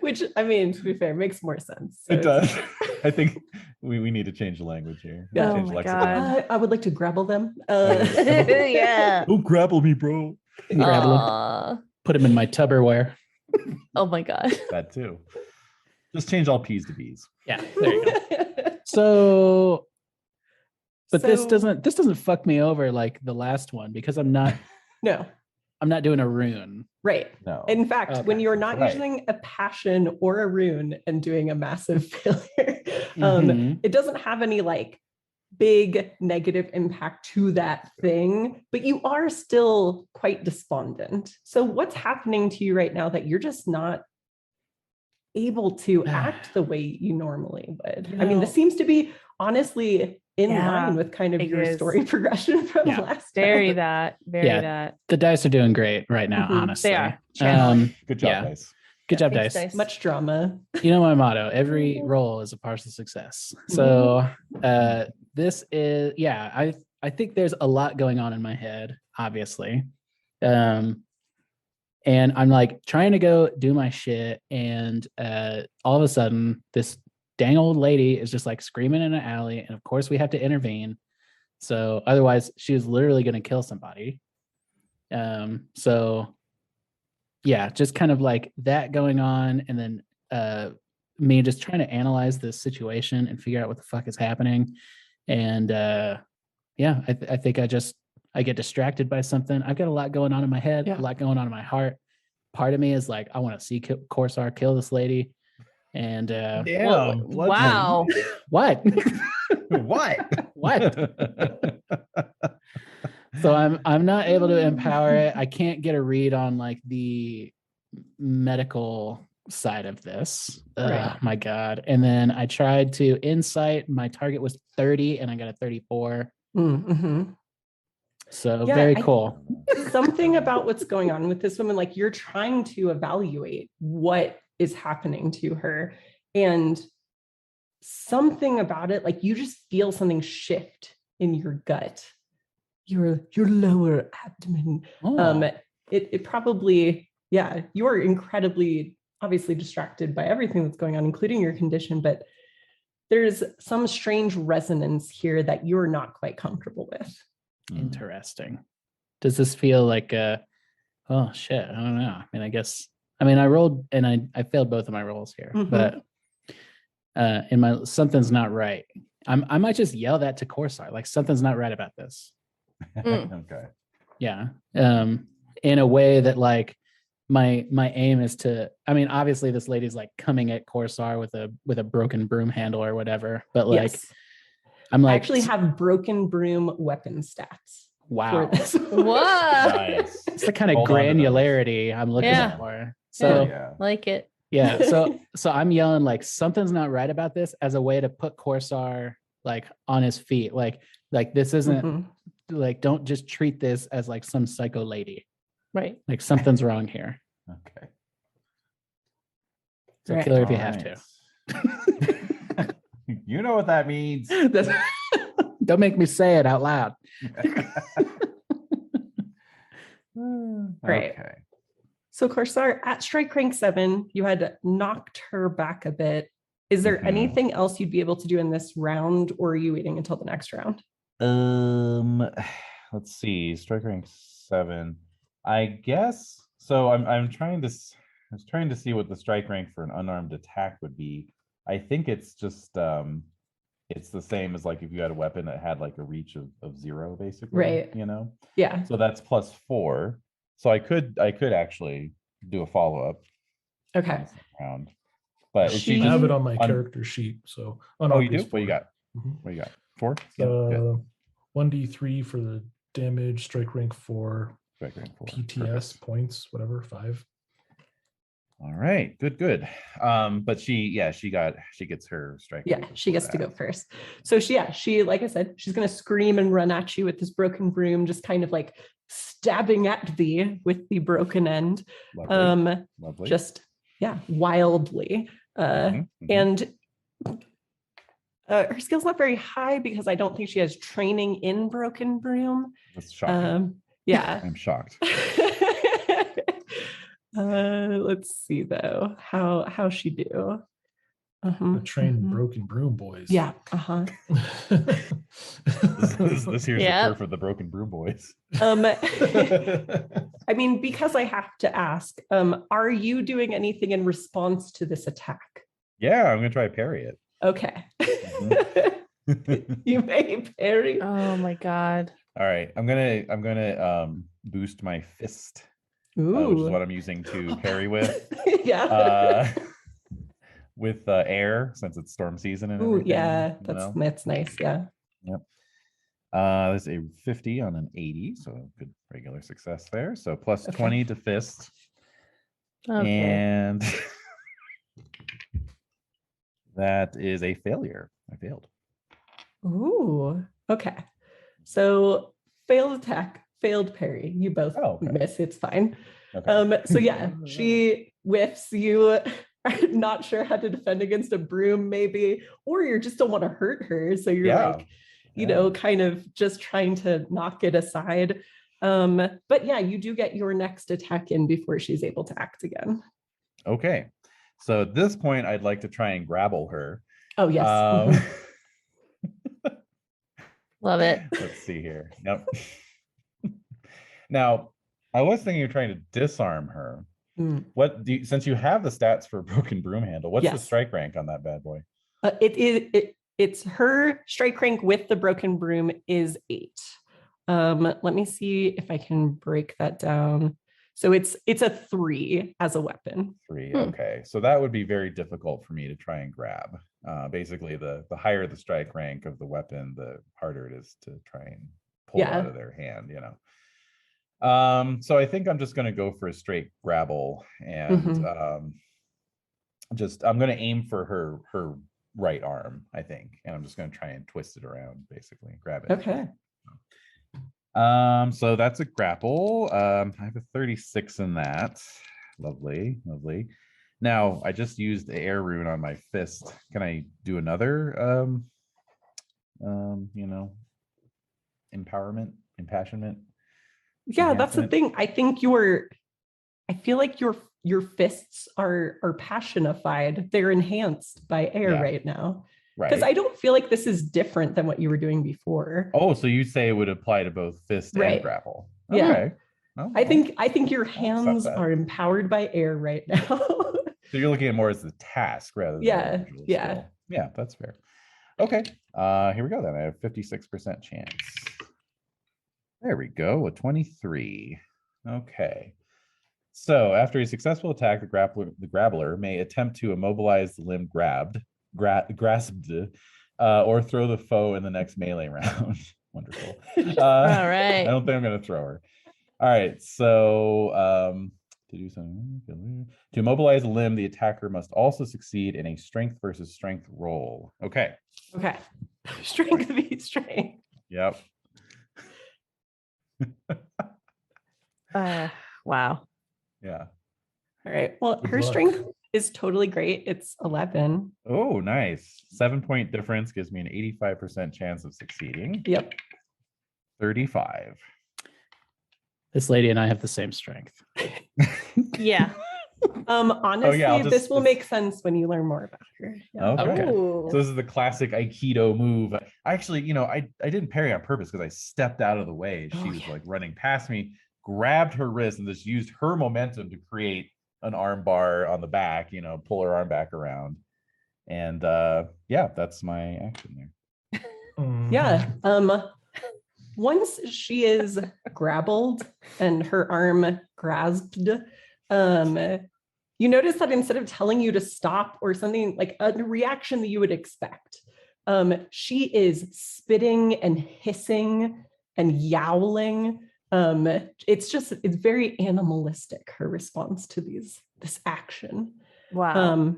Which, I mean, to be fair, makes more sense. So it does. I think we need to change the language here. Yeah. Change lexicon. I would like to grapple them. Yeah. Don't grapple me, bro. Grab them. Put them in my Tupperware. Oh my god. That too. Just change all P's to B's. Yeah, there you go. So, but this So- doesn't fuck me over like the last one because I'm not No, doing a rune. right. No. In fact, when Okay. you're not Right. using a passion or a rune and doing a massive failure, Mhm. it doesn't have any like big negative impact to that thing, but you are still quite despondent. So what's happening to you right now that you're just not able to act the way you normally would? You I mean, this know- seems to be honestly in Yeah, line with kind of it your is. story progression from Yeah. last Very time. that. Very Yeah. that. The dice are doing great right now, Mhm. honestly. They are. Good job, yeah. guys. Good job, Thanks, dice. dice. Much drama. You know my motto: every roll is a partial success. So this is I think there's a lot going on in my head, obviously. And I'm like trying to go do my shit, and all of a sudden this dang old lady is just like screaming in an alley, and of course we have to intervene. So otherwise she was literally going to kill somebody. So yeah, just kind of like that going on, and then me just trying to analyze this situation and figure out what the fuck is happening. And yeah, I think I get distracted by something. I've got a lot going on in my head, Yeah. a lot going on in my heart. Part of me is like, I want to see Corsair kill this lady. And Damn. Wow. what? What? What? So I'm not able to empower it. I can't get a read on like the medical side of this. Right. My God. And then I tried to insight. My target was 30 and I got a 34. Mm-hmm. So Yeah, very I- cool. Something about what's going on with this woman, like you're trying to evaluate what is happening to her, and something about it, like you just feel something shift in your gut, your lower abdomen. Oh, It probably, yeah, you are incredibly obviously distracted by everything that's going on, including your condition, but there's some strange resonance here that you're not quite comfortable with. interesting. Does this feel like oh shit, I don't know. I mean I rolled and I failed both of my rolls here, Mhm. but in my something's not right. I might just yell that to Corsair, like something's not right about this. Okay. Yeah. In a way that like my aim is to, I mean, obviously this lady's like coming at Corsair with a broken broom handle or whatever, but like Yes. I'm I like actually have broken broom weapon stats wow. for this. What? Nice. It's the kind of Hold on to those. granularity I'm looking Yeah. for. So Yeah. Like it. yeah, so I'm yelling like something's not right about this as a way to put Corsair like on his feet. Like this isn't Mhm. like don't just treat this as like some psycho lady. Right. Like something's wrong here. Okay. So Right. kill her if you have to. to. You know what that means. Don't make me say it out loud. Right. Okay. So Corsair, at strike rank 7, you had knocked her back a bit. Is there Mhm. anything else you'd be able to do in this round, or are you waiting until the next round? Let's see. Strike rank 7. I guess so. I'm trying to. I was trying to see what the strike rank for an unarmed attack would be. I think it's just it's the same as like if you had a weapon that had like a reach of 0, basically. Right. You know. Yeah. So that's +4. So I could actually do a follow-up Okay. round. But is she I have just it on my un- character sheet. So Oh, you do? What you got? Mhm. What you got? 4? Yeah, good. 1d3 for the damage, strike rank 4, Strike rank 4. PTS Perfect. points, whatever, 5. All right, good. But she gets her strike. Yeah, rank she before gets to that. go first. So she, like I said, she's going to scream and run at you with this broken broom, just kind of like stabbing at thee with the broken end. Lovely. Lovely. Just, yeah, wildly. Mhm, mhm. And her skill's not very high because I don't think she has training in broken broom. That's shocking. Yeah. I'm shocked. Let's see though how she do. The trained broken broom boys. Yeah. This here's the cure for the broken broom boys. I mean, because I have to ask, are you doing anything in response to this attack? Yeah, I'm gonna try to parry it. Okay. You may parry. Oh my god. All right, I'm gonna boost my fist, which is what I'm using to parry with. Yeah. With air, since it's storm season and everything. Yeah, that's nice. Yeah. Yep. There's a 50 on an 80, so good regular success there. So plus 20 to fist. Okay. And that is a failure. I failed. Ooh. Okay. So failed attack, failed parry. You both miss. It's fine. Okay. So yeah, she whiffs. You are not sure how to defend against a broom, maybe, or you just don't want to hurt her. So you're like, you know, kind of just trying to knock it aside. But yeah, you do get your next attack in before she's able to act again. Okay. So at this point, I'd like to try and grapple her. Oh, yes. Love it. Let's see here. Yep. Now, I was thinking you're trying to disarm her. What do you, since you have the stats for broken broom handle, what's the strike rank on that bad boy? It's her strike rank with the broken broom is 8. Let me see if I can break that down. So it's a 3 as a weapon. 3. Okay. So that would be very difficult for me to try and grab. Basically, the higher the strike rank of the weapon, the harder it is to try and pull it out of their hand, you know. So I think I'm just going to go for a straight grapple, and I'm going to aim for her right arm, I think, and I'm just going to try and twist it around, basically grab it. Okay. So that's a grapple. I have a 36 in that. Lovely. Now I just used the air rune on my fist. Can I do another you know, impassionment? Yeah, that's the thing. I feel like your fists are passionified. They're enhanced by air right now. Right. Because I don't feel like this is different than what you were doing before. Oh, so you say it would apply to both fist and grapple. Yeah. Okay. Oh, I think your hands are empowered by air right now. So you're looking at more as the task rather than the skill. Yeah, that's fair. Okay. Here we go then. I have 56% chance. There we go. A 23. Okay. So after a successful attack, the grappler may attempt to immobilize the limb grasped, or throw the foe in the next melee round. Wonderful. All right. I don't think I'm going to throw her. All right. So to do something, to immobilize a limb, the attacker must also succeed in a strength versus strength roll. Okay. Strength v strength. Yep. Wow. Yeah. All right. Well, her strength is totally great. It's 11. Oh, nice. 7-point difference gives me an 85% chance of succeeding. Yep. 35. This lady and I have the same strength. Yeah. Honestly, this will make sense when you learn more about her. Yeah. Okay. So this is the classic Aikido move. Actually, you know, I didn't parry on purpose because I stepped out of the way. She was like running past me, grabbed her wrist, and just used her momentum to create an arm bar on the back, you know, pull her arm back around. And yeah, that's my action there. Yeah. Once she is grappled and her arm grasped, you notice that instead of telling you to stop or something like a reaction that you would expect, she is spitting and hissing and yowling. It's very animalistic, her response to this action. Wow.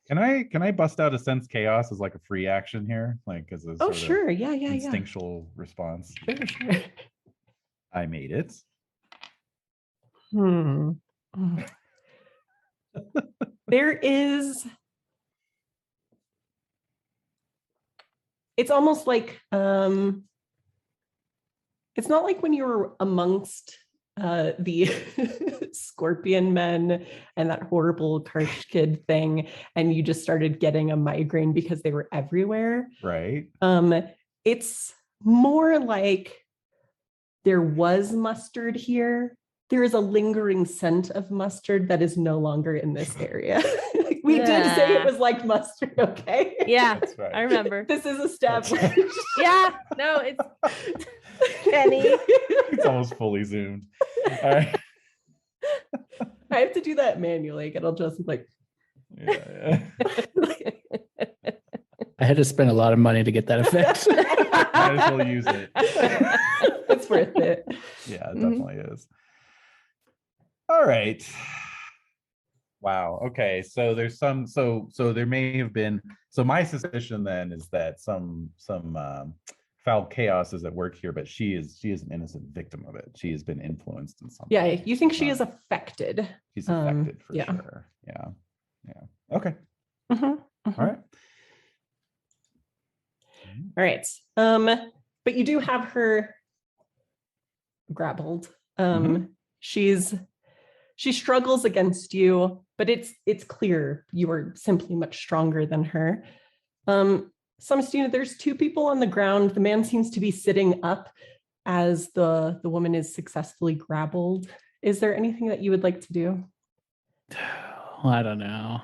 Can I bust out a sense chaos as like a free action here? Like as a sure. Yeah. Instinctual response. Sure. I made it. There is, it's almost like it's not like when you were amongst the scorpion men and that horrible Karsh kid thing, and you just started getting a migraine because they were everywhere. Right. It's more like there was mustard here. There is a lingering scent of mustard that is no longer in this area. We did say it was like mustard, okay? Yeah, That's right. I remember. This is established. Yeah, no, it's Penny. It's almost fully zoomed. All right. I have to do that manually. It'll just like. Yeah. I had to spend a lot of money to get that effect. Might as well use it. It's worth it. Yeah, it definitely is. All right. Wow. Okay. So there's some. So there may have been. So my suspicion then is that some foul chaos is at work here, but she is an innocent victim of it. She has been influenced in some Yeah, way. you think she is affected? She's affected for yeah. sure. Yeah. Yeah. Okay. Mhm, All mhm. right. All right. But you do have her grappled. She struggles against you, but it's clear you are simply much stronger than her. Samastina, there's two people on the ground. The man seems to be sitting up as the woman is successfully grappled. Is there anything that you would like to do? I don't know.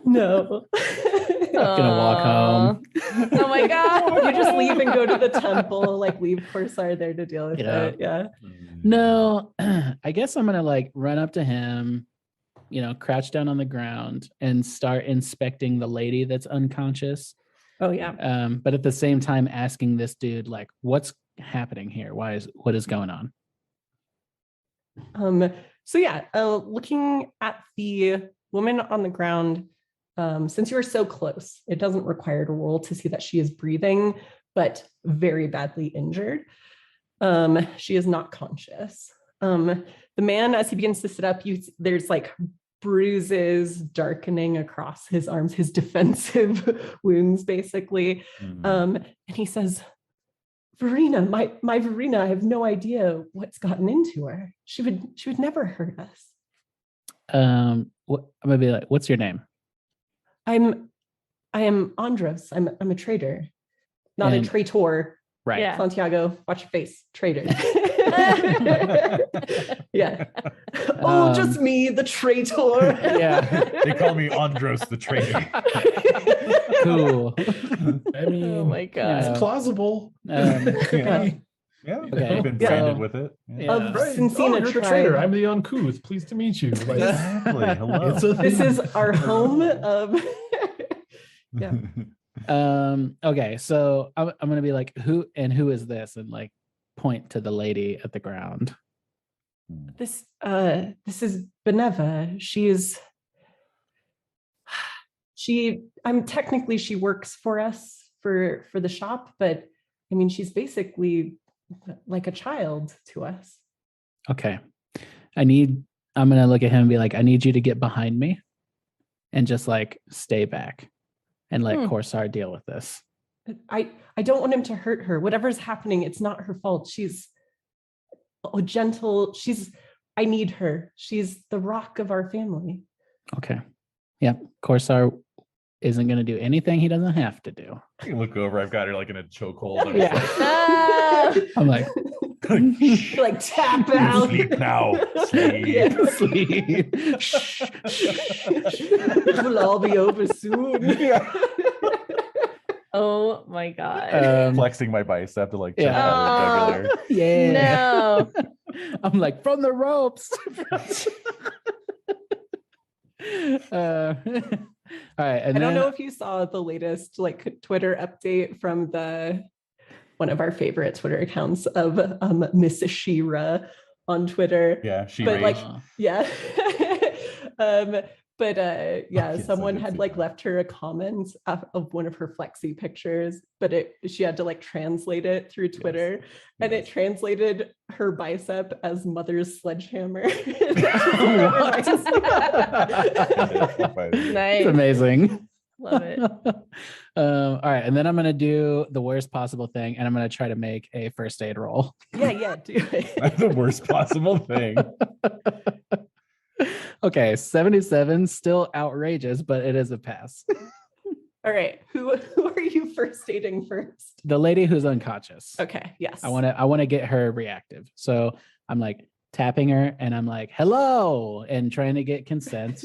No. I'm gonna walk home. Oh my god. You just leave and go to the temple, like leave Corsar there to deal with Yeah. it. Yeah. No, I guess I'm gonna like run up to him, crouch down on the ground and start inspecting the lady that's unconscious. Oh yeah. But at the same time asking this dude, like, what's happening here? What is going on? So yeah, looking at the woman on the ground, since you are so close, it doesn't require a roll to see that she is breathing, but very badly injured. She is not conscious. The man, as he begins to sit up, there's like bruises darkening across his arms, his defensive wounds, basically. And he says, Verena, my Verena, I have no idea what's gotten into her. She would never hurt us. I'm gonna be like, what's your name? I am Andros. I'm a traitor, not a traitor. Right. Yeah. Santiago, watch your face, traitor. Yeah. Oh, just me, the traitor. Yeah. They call me Andros the traitor. Cool. I mean, Oh my god. it's plausible. Okay. Yeah. Okay. You've been Yeah. branded with it. Yeah. Of Right. Cincina You're the tribe. traitor. I'm the uncouth. Pleased to meet you. Like, Exactly. Hello. it's a This thing. is our home of. Yeah. Okay, so I'm gonna be like, who is this, and like point to the lady at the ground. This is Beneva. She works for us for the shop, but I mean she's basically like a child to us. Okay, I'm gonna look at him and be like, I need you to get behind me and just like stay back and let Corsar deal with this. I don't want him to hurt her. Whatever's happening, it's not her fault. She's gentle. I need her. She's the rock of our family. Okay. Yep. Corsar isn't going to do anything he doesn't have to do. I can look over. I've got her like in a chokehold. Yeah. I'm like, Like tap out. Sleep now. Sleep. Yeah. sleep. It will all be over soon. Oh my god. Flexing my bicep to like check Yeah. out her jugular. Yeah. No. I'm like, from the ropes. All right. And I don't then know if you saw the latest like Twitter update from one of our favorite Twitter accounts of Miss Shira on Twitter. Yeah, she But, like, raged. Yeah. Yes, Someone I did had see like that. left her a comment of one of her flexi pictures, but she had to like translate it through Twitter, and it translated her bicep as mother's sledgehammer. It's Nice. amazing. Love it. All right, and then I'm gonna do the worst possible thing, and I'm gonna try to make a first aid roll. Yeah, do it. That's the worst possible thing. Okay, 77, still outrageous, but it is a pass. All right, who are you first aiding first? The lady who's unconscious. Okay, yes. I want to get her reactive. So I'm like tapping her, and I'm like, "Hello," and trying to get consent.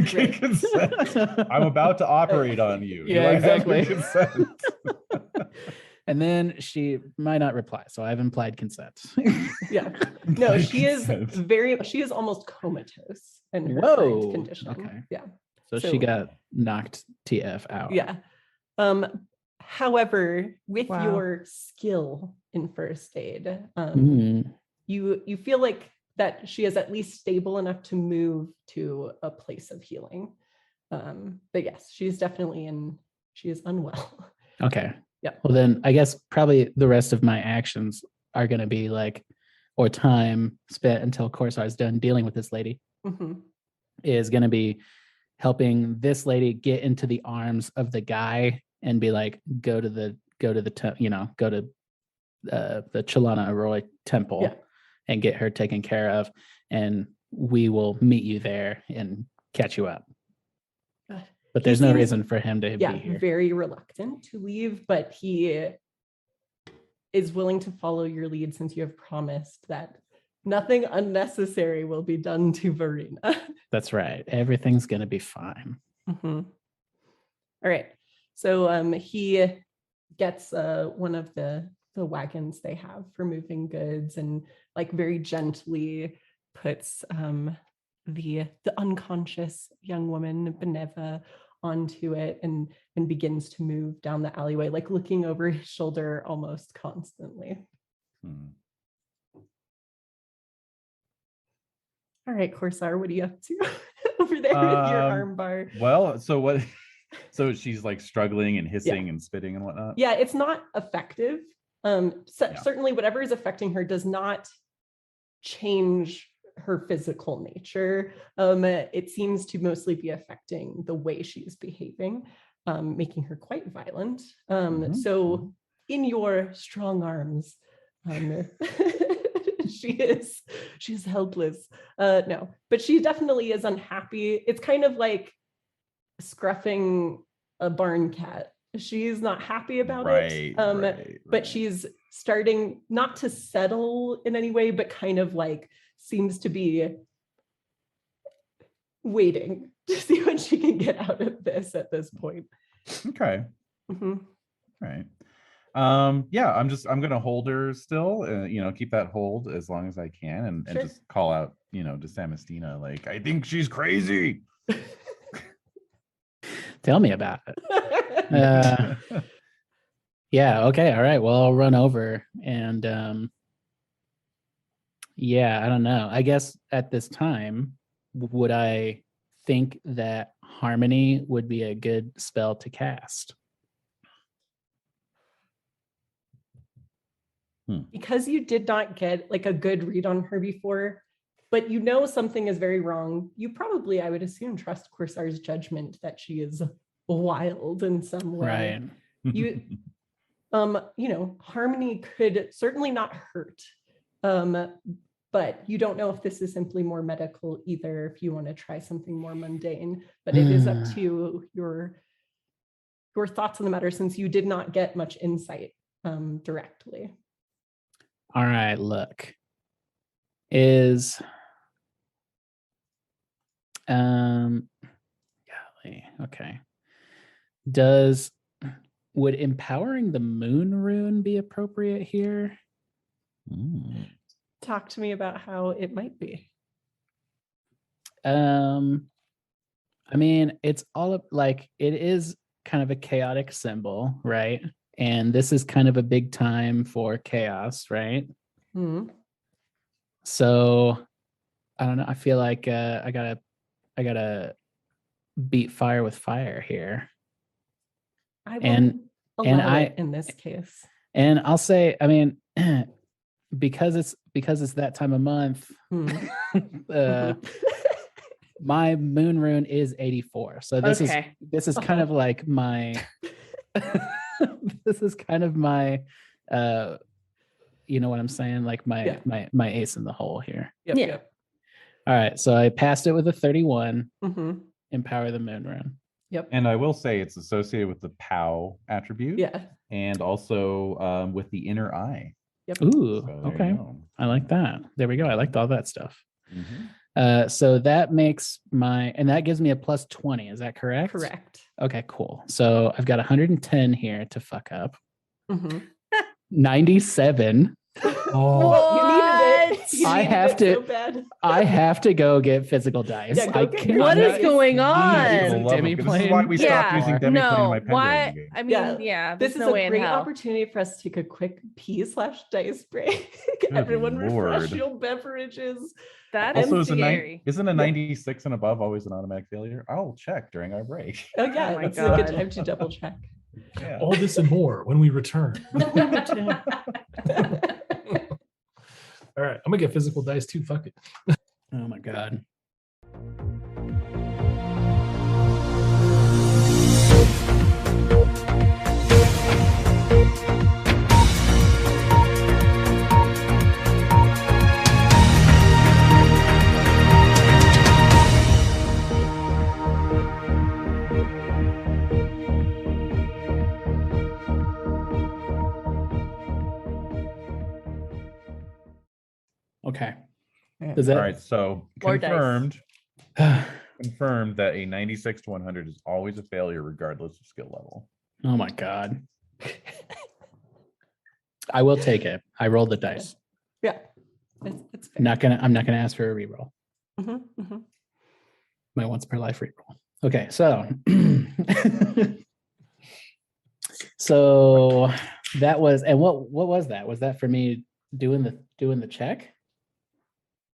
Get consent. I'm about to operate on you. Yeah, exactly. Consent? And then she might not reply, so I've implied consent. Yeah. No, she is almost comatose in her current condition. Okay. Yeah. So she got knocked TF out. Yeah. However, with your skill in first aid, you feel like that she is at least stable enough to move to a place of healing. But yes, she is unwell. Okay. Yeah. Well, then I guess probably the rest of my actions are going to be like, or time spent until Corsar's done dealing with this lady, is going to be helping this lady get into the arms of the guy and be like, go to the Chalana Arroy temple and get her taken care of, and we will meet you there and catch you up. But there's no reason for him to be here. Very reluctant to leave, but he is willing to follow your lead since you have promised that nothing unnecessary will be done to Verena. That's right. Everything's going to be fine. All right. So he gets one of the wagons they have for moving goods and like very gently puts the unconscious young woman Beneva onto it and begins to move down the alleyway, like looking over his shoulder almost constantly. All right, Corsar, what are you up to over there with your arm bar? Well, so she's like struggling and hissing and spitting and whatnot. Yeah, it's not effective. Certainly whatever is affecting her does not change her physical nature. It seems to mostly be affecting the way she's behaving, making her quite violent. So in your strong arms, she's helpless. No, but she definitely is unhappy. It's kind of like scruffing a barn cat. She's not happy about it. But she's starting not to settle in any way, but kind of like seems to be waiting to see what she can get out of this at this point. Okay. All right. Yeah, I'm gonna hold her still, keep that hold as long as I can, and just call out, to Samastina, like, I think she's crazy. Tell me about it. Yeah, okay, all right. Well, I'll run over and I don't know. I guess at this time, would I think that Harmony would be a good spell to cast? Because you did not get like a good read on her before, but something is very wrong. You probably, I would assume, trust Corsar's judgment that she is wild in some way. Right. Harmony could certainly not hurt. But you don't know if this is simply more medical either, if you want to try something more mundane. But it is up to your thoughts on the matter, since you did not get much insight directly. All right, look. Golly, okay. Would empowering the moon rune be appropriate here? Talk to me about how it might be. I mean, it's all like, it is kind of a chaotic symbol, right? And this is kind of a big time for chaos, right? So I don't know. I feel like I gotta beat fire with fire here. I will allow it in this case. And I'll say, I mean, because it's that time of month, my moon rune is 84. So this Okay. is kind of like my this is kind of my you know what I'm saying? Like my ace in the hole here. Yep, Yeah. Yep. All right. So I passed it with a 31. Mm-hmm. Empower the moon rune. Yep. And I will say it's associated with the POW attribute. Yeah. And also with the inner eye. Yep. Ooh, So there okay. you go. I like that. There we go. I liked all that stuff. Mhm. So that makes and that gives me a plus 20. Is that correct? Correct. Okay, cool. So I've got 110 here to fuck up. Mm-hmm. 97. Well, you needed it. You I needed have it to- so bad. I have to go get physical dice. Yeah, go I get can't- What I'm is not- going For on? the love of- Demi This is why we Yeah. stopped using demi in No, my pen why? game. I mean, Yeah. there's This is no way a in great hell. opportunity for us to take a quick pee/dice break. Everyone refresh Lord. your beverages. That's Also, scary. isn't a 96 and above always an automatic failure? I'll check during our break. Oh yeah, my that's a good God. time to double check. Yeah. All this and more when we return. All right, I'm gonna get physical dice too. Fuck it. Oh my god. Okay. Does All that right, so More dice. confirmed that a 96 to 100 is always a failure regardless of skill level. Oh my god. I will take it. I rolled the dice. Yeah, it's fair. I'm not gonna ask for a reroll. Mm-hmm. My once per life reroll. Okay, so so that was, and what was that? Was that for me doing the check?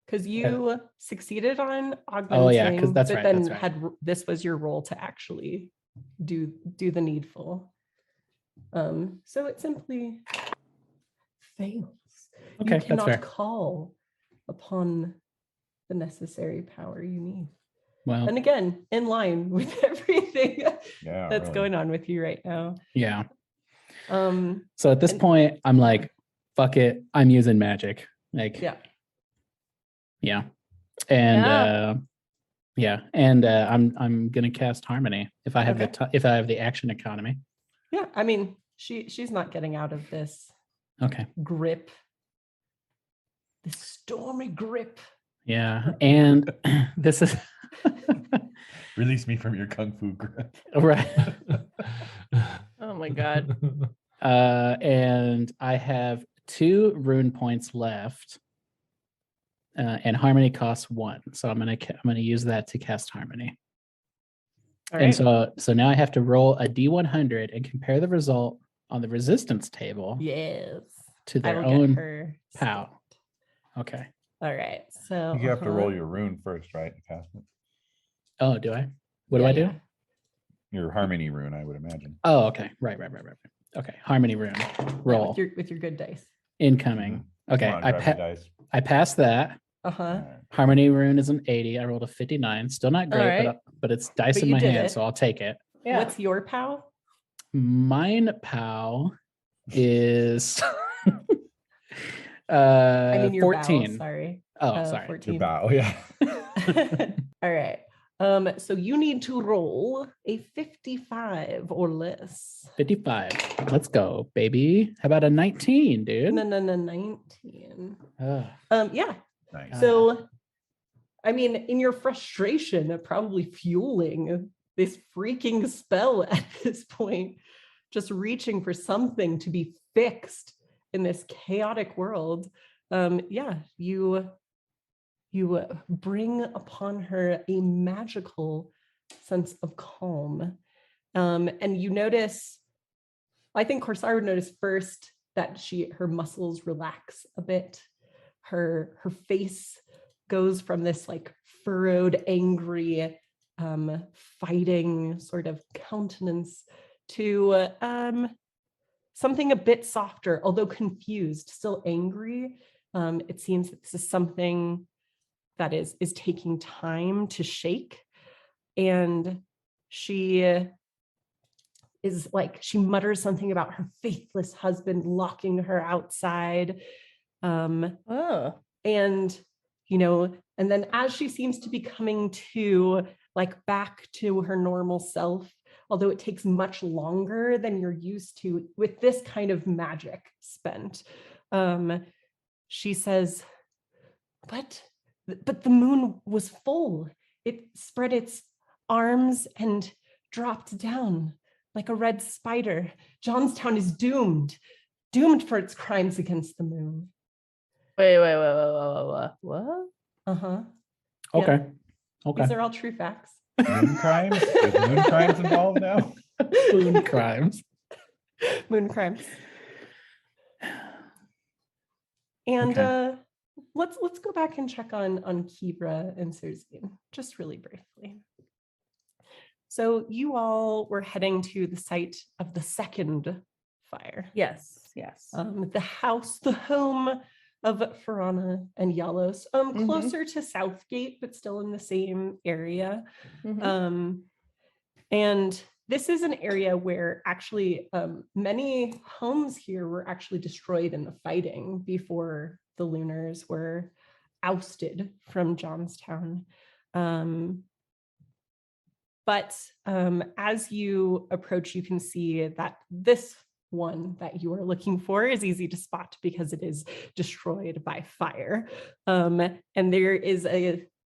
Because you succeeded on augmenting. Oh, yeah, 'cause that's but right, then that's right. this was your role to actually do the needful. So it simply fails. Okay, You that's cannot fair. call upon the necessary power you need. Well, And again, in line with everything Yeah, that's really. going on with you right now. yeah. Um, So at this And- point, I'm like, fuck it. I'm using magic. Like, yeah. yeah. And Yeah. I'm gonna cast harmony if I have if I have the action economy. Yeah. I mean, she's not getting out of this Okay. grip. This stormy grip. Yeah. And this is Release me from your kung fu grip. right. Oh my god. And I have 2 rune points left. And harmony costs 1. So I'm gonna use that to cast harmony. All And right. so now I have to roll a D100 and compare the result on the resistance table Yes. to I their will own get her. POW. Okay. All right. So You have to roll your rune first, right? To cast it. Oh, do I? What do I do? Your harmony rune, I would imagine. Oh, okay. Right. Okay. Harmony rune. Roll. With your good dice. Incoming. Okay. Come on, grab your dice. I passed that. Uh-huh. All right. Harmony rune is an 80. I rolled a 59. Still not great, Right. but it's dice But in you my did hand, it. so I'll take it. Yeah. What's your POW? Mine POW is I mean your 14. Bow, sorry. Oh, sorry. 14. Your bow, yeah. All right. So you need to roll a 55 or less. 55. Let's go, baby. How about a 19, dude? No, 19. Ugh. Yeah. Nice. So, I mean, in your frustration of probably fueling this freaking spell at this point, just reaching for something to be fixed in this chaotic world, you bring upon her a magical sense of calm. And you notice, I think Corsair would notice first that her muscles relax a bit. Her face goes from this like furrowed, angry, fighting sort of countenance to something a bit softer, although confused, still angry. It seems that this is something that is taking time to shake. And she is like, she mutters something about her faithless husband locking her outside. And, you know, and then as she seems to be coming to like back to her normal self, although it takes much longer than you're used to with this kind of magic spent, she says, but the moon was full. It spread its arms and dropped down like a red spider. Jonstown is doomed for its crimes against the moon. Wait, what? Uh-huh. Okay. Yeah. Okay. These are all true facts. Moon crimes? Is moon crimes involved now? Moon crimes. Moon crimes. And Okay. let's go back and check on Kibra and Serzine, just really briefly. So you all were heading to the site of the second fire. Yes. The house, the home of Farana and Yalos, closer to Southgate, but still in the same area. And this is an area where actually many homes here were actually destroyed in the fighting before the Lunars were ousted from Jonstown. But as you approach, you can see that this one that you are looking for is easy to spot because it is destroyed by fire. And there is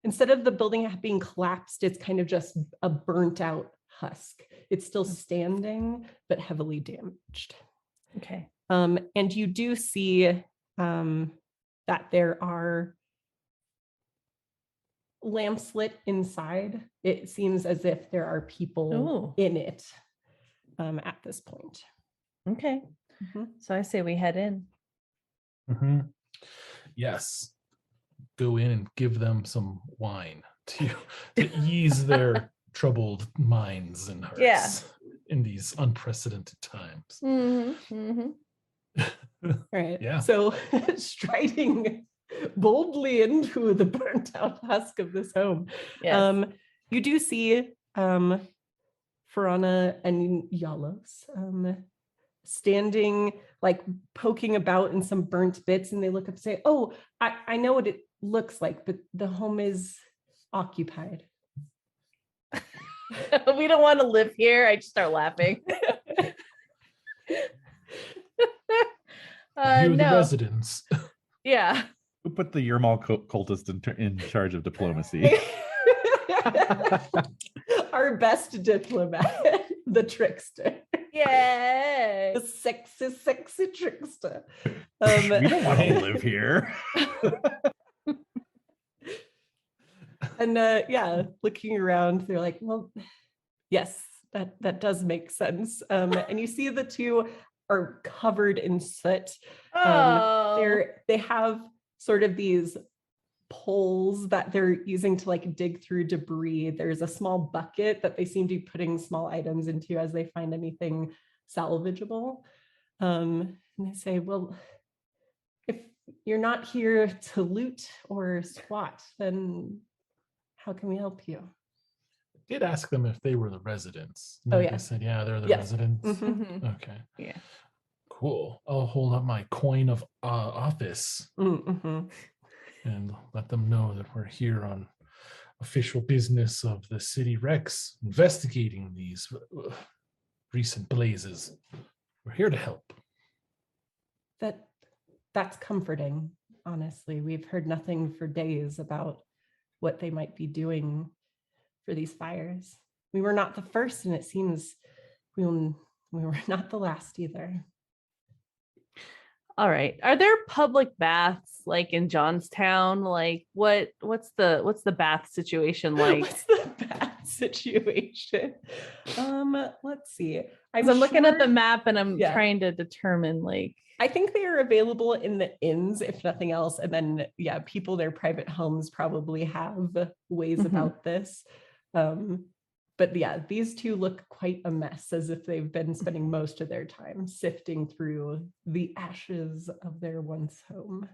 instead of the building being collapsed, it's kind of just a burnt out husk. It's still standing, but heavily damaged. Okay. And you do see that there are lamps lit inside. It seems as if there are people in it at this point. Okay. So I say we head in. Yes. Go in and give them some wine to ease their troubled minds and hearts in these unprecedented times. Right. Yeah. So striding boldly into the burnt out husk of this home. Yes. You do see Farana and Yalos standing, like poking about in some burnt bits, and they look up and say, oh, I know what it looks like, but the home is occupied. We don't want to live here. I just start laughing. You're the residents. Yeah. Who put the Yermal cultist in charge of diplomacy? Our best diplomat, the trickster. Yay. The sexy trickster. We don't want to live here. And looking around, they're like, well, yes, that does make sense. And you see the two are covered in soot. They have sort of these poles that they're using to like dig through debris. There's a small bucket that they seem to be putting small items into as they find anything salvageable. And they say, well, if you're not here to loot or squat, then how can we help you? I did ask them if they were the residents. They said, yeah, they're the Yes. residents. Okay. Yeah. Cool. I'll hold up my coin of office and let them know that we're here on official business of the city Rex, investigating these recent blazes. We're here to help. That's comforting, honestly. We've heard nothing for days about what they might be doing for these fires. We were not the first, and it seems we were not the last either. All right. Are there public baths like in Jonstown? Like what's the bath situation like? What's the bath situation? Let's see. I'm looking at the map and I'm trying to determine like I think they are available in the inns, if nothing else. And then people, their private homes probably have ways about this. But these two look quite a mess, as if they've been spending most of their time sifting through the ashes of their once home.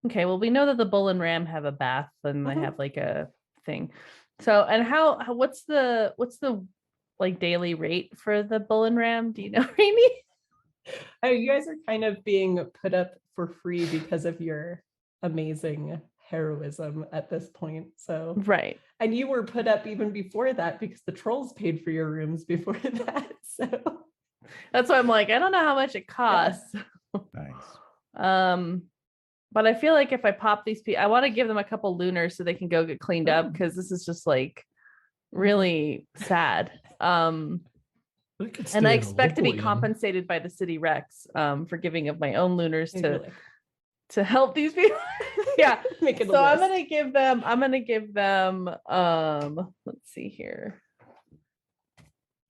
Okay, well, we know that the bull and ram have a bath and they Mhm. have like a thing. So, and what's the like daily rate for the bull and ram? Do you know, Rainy? Oh, you guys are kind of being put up for free because of your amazing heroism at this point. So, Right. and you were put up even before that because the trolls paid for your rooms before that. So That's why I'm like, I don't know how much it costs. Nice. But I feel like if I pop these people, I want to give them a couple lunars so they can go get cleaned up, because this is just like really sad. And I expect to be compensated by the city Rex for giving of my own lunars to help these people. Yeah. Make it So I'm gonna give them let's see here.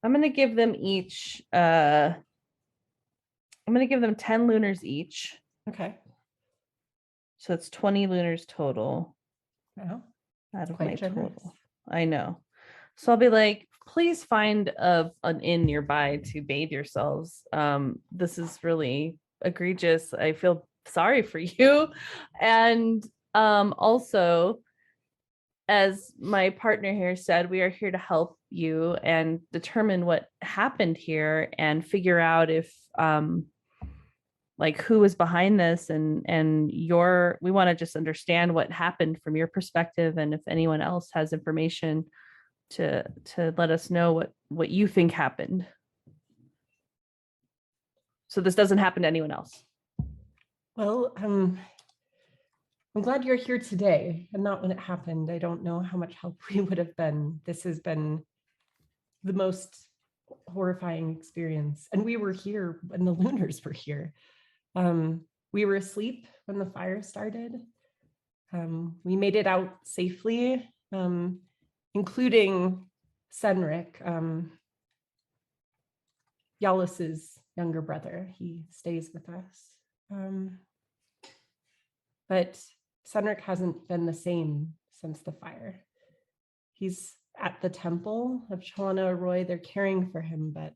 I'm gonna give them each I'm gonna give them 10 lunars each. Okay. So it's 20 lunars total. Wow. Out of Quite my generous. total. I know. So I'll be like, please find an inn nearby to bathe yourselves. This is really egregious. I feel sorry for you. And also, as my partner here said, we are here to help you and determine what happened here and figure out if like who is behind this, and we want to just understand what happened from your perspective, and if anyone else has information to let us know what you think happened, so this doesn't happen to anyone else. Well, I'm glad you're here today and not when it happened. I don't know how much help we would have been. This has been the most horrifying experience. And we were here when the Lunars were here. We were asleep when the fire started. We made it out safely, including Senric, Yalus's younger brother. He stays with us. But Senric hasn't been the same since the fire. He's at the temple of Chalana Roy. They're caring for him, but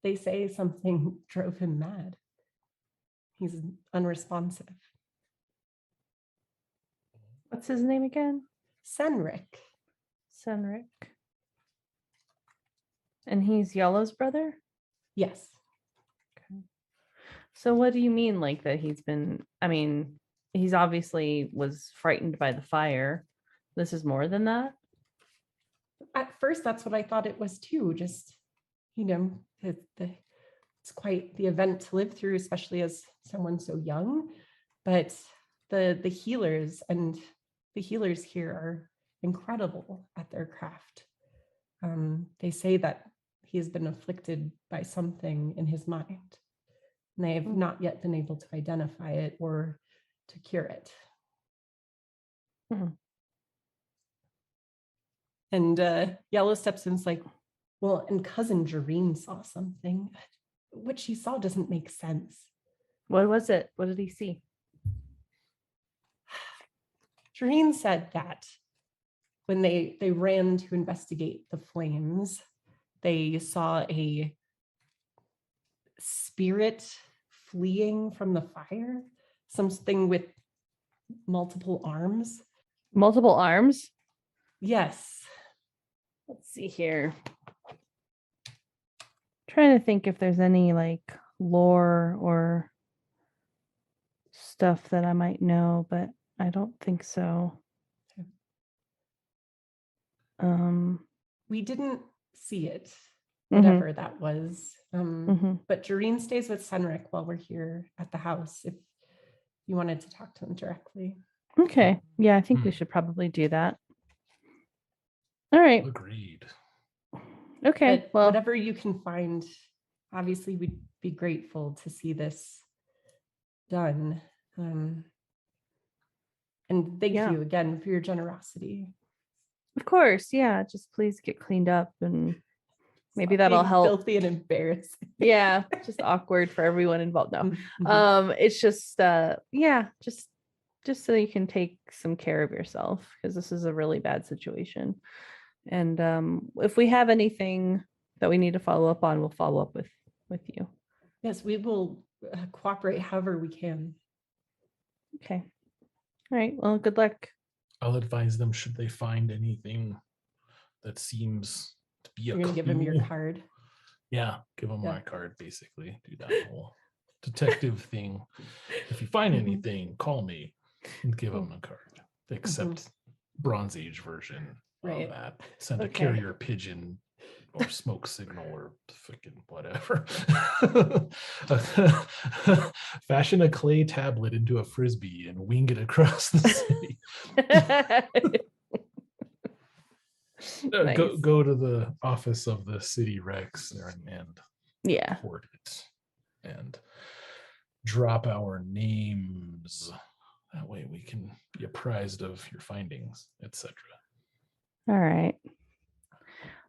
they say something drove him mad. He's unresponsive. What's his name again? Senric. And he's Yellow's brother? Yes. Okay. So what do you mean, like that he's obviously was frightened by the fire. This is more than that? At first, that's what I thought it was too. Just, it's quite the event to live through, especially as someone so young. But the healers here are incredible at their craft. They say that he has been afflicted by something in his mind, and they have not yet been able to identify it or to cure it. And Yellow steps in, like, well, and cousin Jareen saw something. What she saw doesn't make sense. What was it? What did he see? Jareen said that when they ran to investigate the flames, they saw a spirit fleeing from the fire, something with multiple arms. Multiple arms? Yes. Let's see here. Trying to think if there's any like lore or stuff that I might know, but I don't think so. We didn't see it, whatever that was. But Jareen stays with Senric while we're here at the house, if you wanted to talk to him directly. Okay. Yeah, I think we should probably do that. All right. Agreed. Okay. But well, whatever you can find, obviously we'd be grateful to see this done. And thank you again for your generosity. Of course. Yeah. Just please get cleaned up, and maybe that'll help. Filthy and embarrassing. Yeah. Just awkward for everyone involved. No. It's just just so you can take some care of yourself, because this is a really bad situation. And if we have anything that we need to follow up on, we'll follow up with you. Yes, we will cooperate however we can. Okay. All right. Well, good luck. I'll advise them should they find anything that seems to be a You're gonna give him your clue. card. Yeah, give them Yeah. my card, basically. Do that whole detective thing. If you find Mhm. anything, call me and give them a card. Except Bronze Age version Right. of that. Send a Okay. carrier pigeon or smoke signal or freaking whatever. Fashion a clay tablet into a frisbee and wing it across the city. Nice. Go to the office of the city Rex there and Yeah. report it and drop our names. That way we can be apprised of your findings, etc. All right.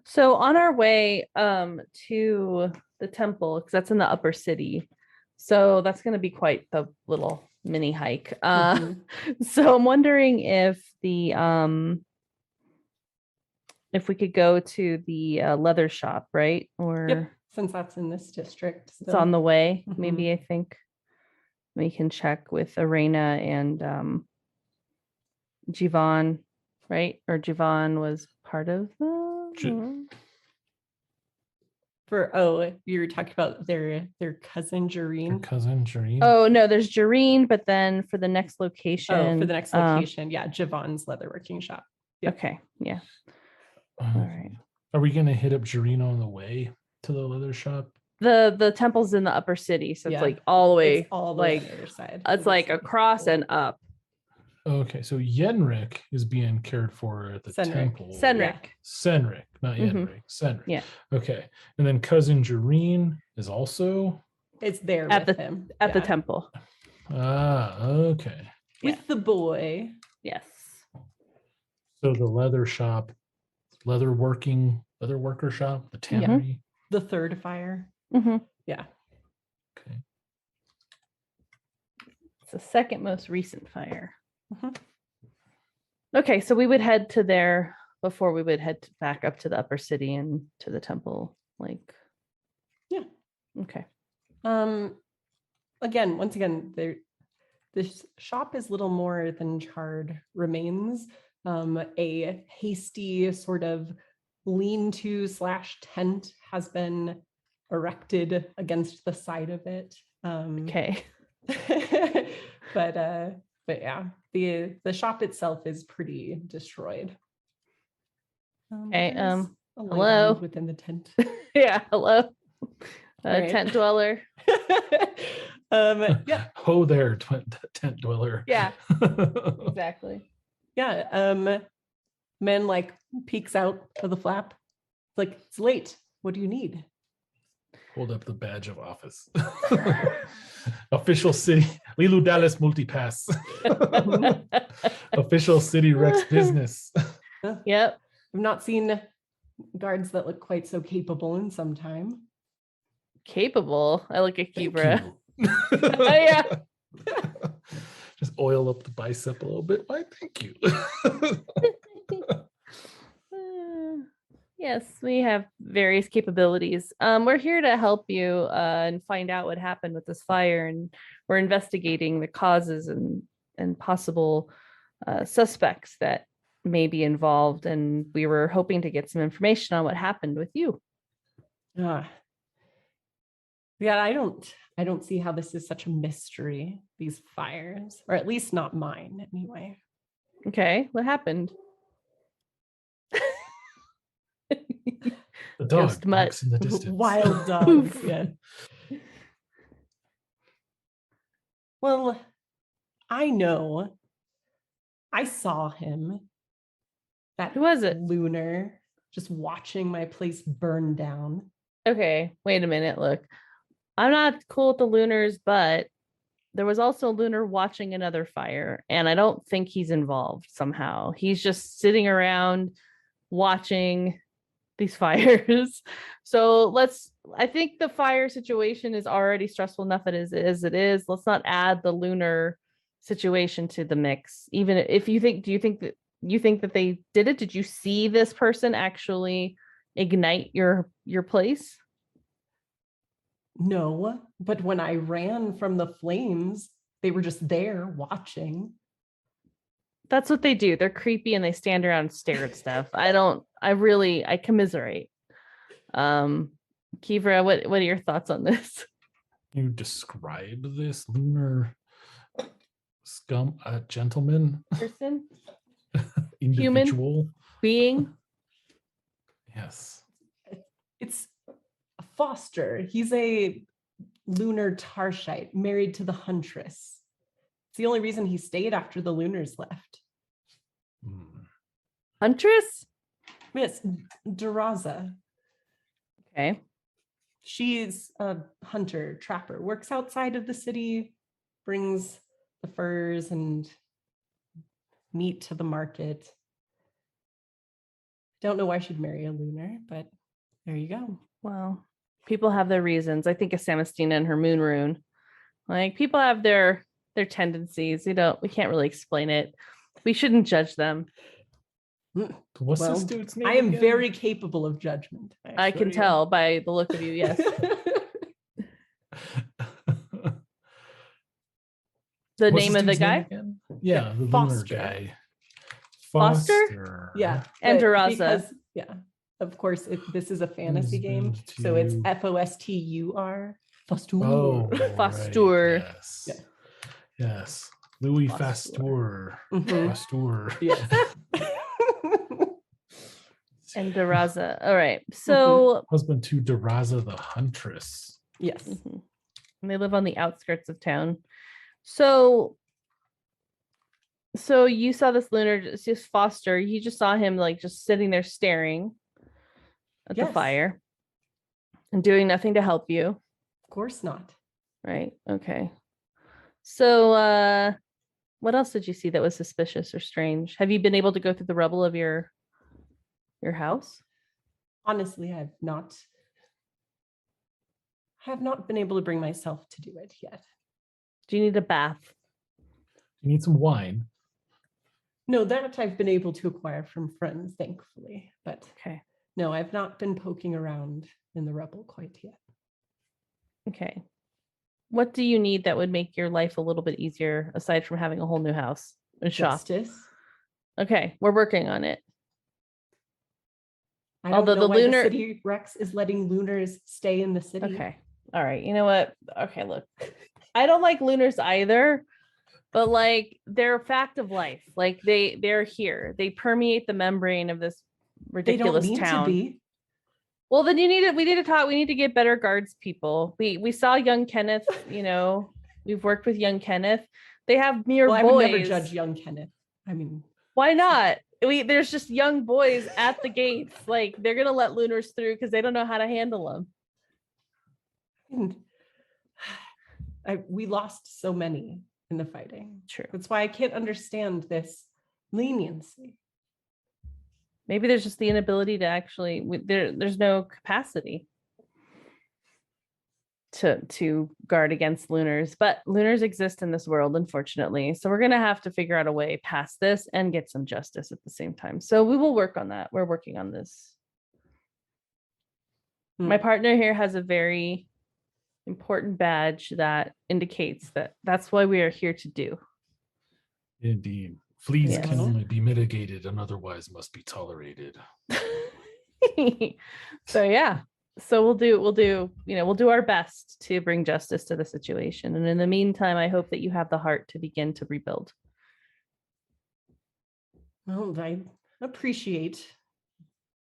So on our way to the temple, because that's in the upper city. So that's going to be quite the little mini hike. So I'm wondering if we could go to the leather shop, right? Or Yep, since that's in this district. it's on the way. Mhm. Maybe I think we can check with Arena and Jivan, right? Or Jivan was part of the you were talking about their cousin Your Jareen. cousin Jareen. Oh no, there's Jareen, but then for the next location. Oh, for the next location, yeah, Javon's leatherworking shop. Yep. Okay, yeah. All right. Are we gonna hit up Jareen on the way to the leather shop? The temple's in the upper city, so Yeah. it's like all the way, It's all the way like on the other side. it's like across and up. Okay, so Yenrik is being cared for at the Senrik. temple. Senrik. Senrik, not Mhm. Yenrik. Senrik. Yeah. Okay, and then cousin Jareen is also. It's there At with the- him. At the Yeah. temple. Okay. With the boy. Yes. So the leather shop, leather worker shop, the tannery. The third fire. hmm Yeah. Okay. It's the second most recent fire. Mhm. Okay, so we would head to there before we would head back up to the upper city and to the temple. Like, Yeah. Okay. Once again, this shop is little more than charred remains. A hasty sort of lean-to / tent has been erected against the side of it. Okay. But yeah, the shop itself is pretty destroyed. Okay, there's a light hello? on within the tent. Yeah. Hello. Right. Tent dweller. Yeah, Ho there, tent dweller. Yeah. Exactly. yeah. Men like peeks out of the flap. It's like, it's late. What do you need? Hold up the badge of office. Official city, Lilu Dallas Multipass. Official city Rex business. Yep. I've not seen guards that look quite so capable in some time. Capable. I like a Thank Kibra. you. Oh, yeah. Just oil up the bicep a little bit. Why, thank you. Yes, we have various capabilities. We're here to help you and find out what happened with this fire, and we're investigating the causes and possible suspects that may be involved. And we were hoping to get some information on what happened with you. Yeah, I don't see how this is such a mystery, these fires, or at least not mine anyway. Okay, what happened? The dog Ghost mutt. barks in the distance. Wild dogs, yeah. Well, I know. I saw him. That Who was it? Lunar, just watching my place burn down. Okay, wait a minute. Look, I'm not cool with the Lunars, but there was also a Lunar watching another fire, and I don't think he's involved somehow. He's just sitting around watching these fires. So I think the fire situation is already stressful enough as it is. Let's not add the Lunar situation to the mix. Even if do you think that they did it? Did you see this person actually ignite your place? No, but when I ran from the flames, they were just there watching. That's what they do. They're creepy and they stand around and stare at stuff. I commiserate. Kivra, what are your thoughts on this? You describe this lunar scum, gentleman, Person? individual, Being? Yes. It's a Foster. He's a lunar Tarshite married to the Huntress. It's the only reason he stayed after the Lunars left. Huntress? Yes, Duraza. Okay. She's a hunter, trapper, works outside of the city, brings the furs and meat to the market. Don't know why she'd marry a lunar, but there you go. Well, people have their reasons. I think of Samastina and her moon rune. Like, people have their tendencies. We can't really explain it. We shouldn't judge them. What's this dude's name? I am again? very capable of judgment. I can tell by the look of you, yes. The What's name this of the dude's guy? name again? Yeah, the lunar Foster. guy. Foster? Yeah. And but Duraza. because, yeah, of course, this is a fantasy game. So it's Fostur. Fostur. Oh, Fostur. right, yes. Yeah. Yes. Louis Fostur. Fastur. Mhm. Fastur. Yes. And Duraza. All right. So Husband to Duraza the Huntress. Yes. mhm. And they live on the outskirts of town. So you saw this lunar, just Foster. You just saw him like just sitting there staring at the Yes. fire and doing nothing to help you. Of course not. Right. Okay. So what else did you see that was suspicious or strange? Have you been able to go through the rubble of your house? Honestly, I have not been able to bring myself to do it yet. Do you need a bath? You need some wine. No, that I've been able to acquire from friends, thankfully. But Okay. no, I've not been poking around in the rubble quite yet. Okay. What do you need that would make your life a little bit easier aside from having a whole new house and shop? Justice. Okay, we're working on it. I don't Although know the why lunar- the city Rex is letting lunars stay in the city. Okay. All right. You know what? Okay, look. I don't like lunars either, but like they're a fact of life. Like they're here. They permeate the membrane of this They don't ridiculous need town. to be. Well, then we need to talk. We need to get better guards people. We saw young Kenneth, we've worked with young Kenneth. They have mere Well, I boys. would never judge young Kenneth. I mean, Why not? There's just young boys at the gates. Like they're gonna let lunars through because they don't know how to handle them. we lost so many in the fighting. True. That's why I can't understand this leniency. Maybe there's just the inability to actually. There's no capacity to guard against lunars, but lunars exist in this world, unfortunately. So we're gonna have to figure out a way past this and get some justice at the same time. So we will work on that. We're working on this. My partner here has a very important badge that indicates that that's why we are here to do. Indeed. Fleas Yes. can only be mitigated and otherwise must be tolerated. So yeah. So we'll do our best to bring justice to the situation. And in the meantime, I hope that you have the heart to begin to rebuild. Well, I appreciate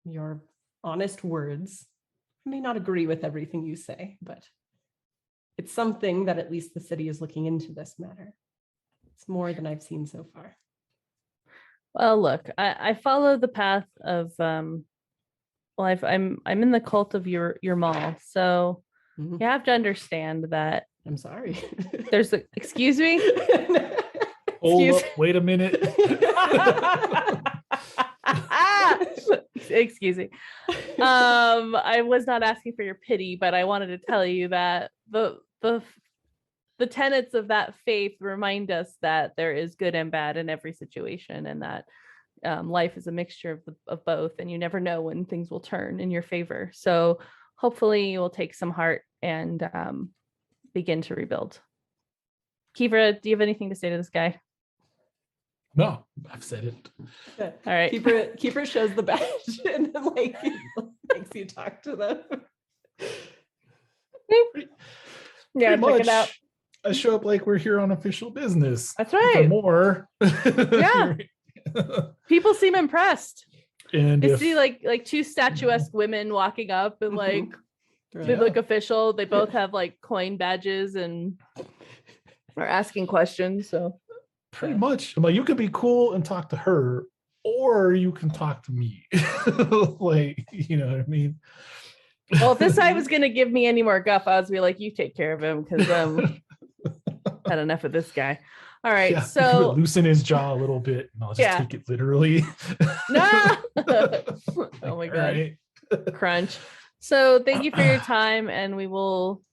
your honest words. I may not agree with everything you say, but it's something that at least the city is looking into this matter. It's more than I've seen so far. Well, look, I follow the path of I'm in the cult of your mall. So Mhm. you have to understand that I'm sorry. there's excuse me. Hold Excuse- up, wait a minute. Excuse me. I was not asking for your pity, but I wanted to tell you that the tenets of that faith remind us that there is good and bad in every situation, and that life is a mixture of both, and you never know when things will turn in your favor. So hopefully you will take some heart and begin to rebuild. Kivra, do you have anything to say to this guy? No, I've said it. Yeah. All right. Kiefer shows the badge and then like makes you talk to them. Yeah, Pretty check it out. much, I show up like we're here on official business. That's right. More. Yeah. People seem impressed. And I see like two statuesque women walking up and like they look official. They both have like coin badges and are asking questions. So pretty much, I'm like, you could be cool and talk to her, or you can talk to me. Like, you know what I mean? well, if this guy was gonna give me any more guff, I was be like, you take care of him because had enough of this guy. All right, Yeah, so loosen his jaw a little bit, and I'll just take it literally. No. Oh my god, Right. Crunch. So thank you for your time, and we will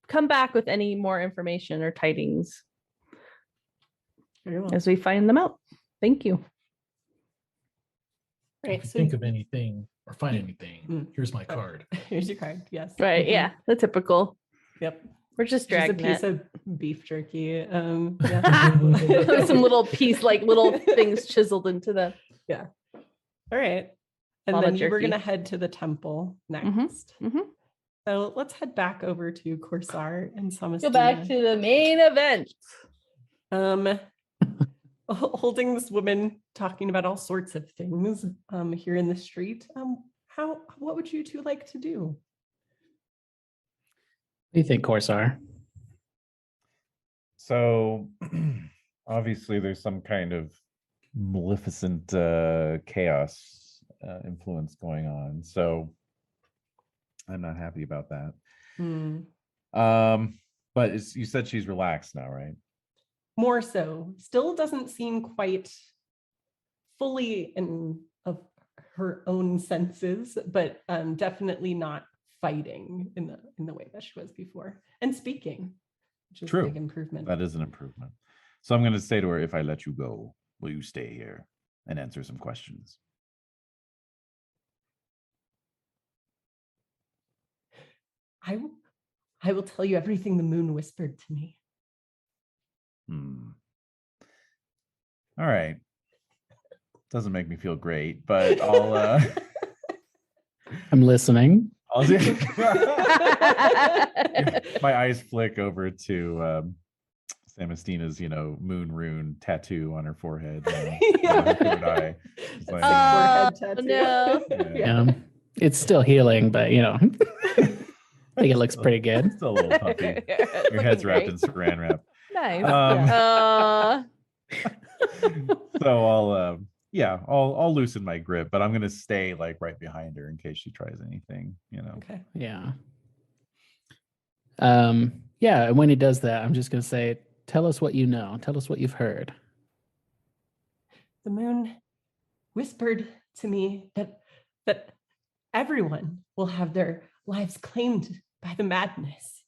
come back with any more information or tidings as we find them out. Thank you. Right. If you think of anything or find anything, here's my card. Here's your card. Yes. Right. Yeah. The typical. Yep. We're just Just dragging a piece it. of beef jerky. Some little piece, like little things chiseled into the. Yeah. All right. And Mama then we're jerky. going to head to the temple next. So let's head back over to Corsar and Samastina. Go back to the main event. Holding this woman talking about all sorts of things here in the street. What would you two like to do? What do you think, Corsar? So obviously there's some kind of maleficent chaos influence going on. So I'm not happy about that. But you said she's relaxed now, right? More so. Still doesn't seem quite fully of her own senses, but definitely not fighting in the way that she was before, and speaking, which is True. a big improvement. That is an improvement. So I'm going to say to her, if I let you go, will you stay here and answer some questions? I will tell you everything the moon whispered to me. All right. Doesn't make me feel great, but I'll I'm listening. My eyes flick over to Samastina's, moon rune tattoo on her forehead. Her third eye. It's like, Forehead tattoo. No. yeah. It's still healing, but I think it looks pretty good. Still a little puffy. Your head's wrapped in saran wrap. Nice. So I'll loosen my grip, but I'm gonna stay like right behind her in case she tries anything, Okay. Yeah. And when he does that, I'm just gonna say, tell us what you know. Tell us what you've heard. The moon whispered to me that everyone will have their lives claimed by the madness,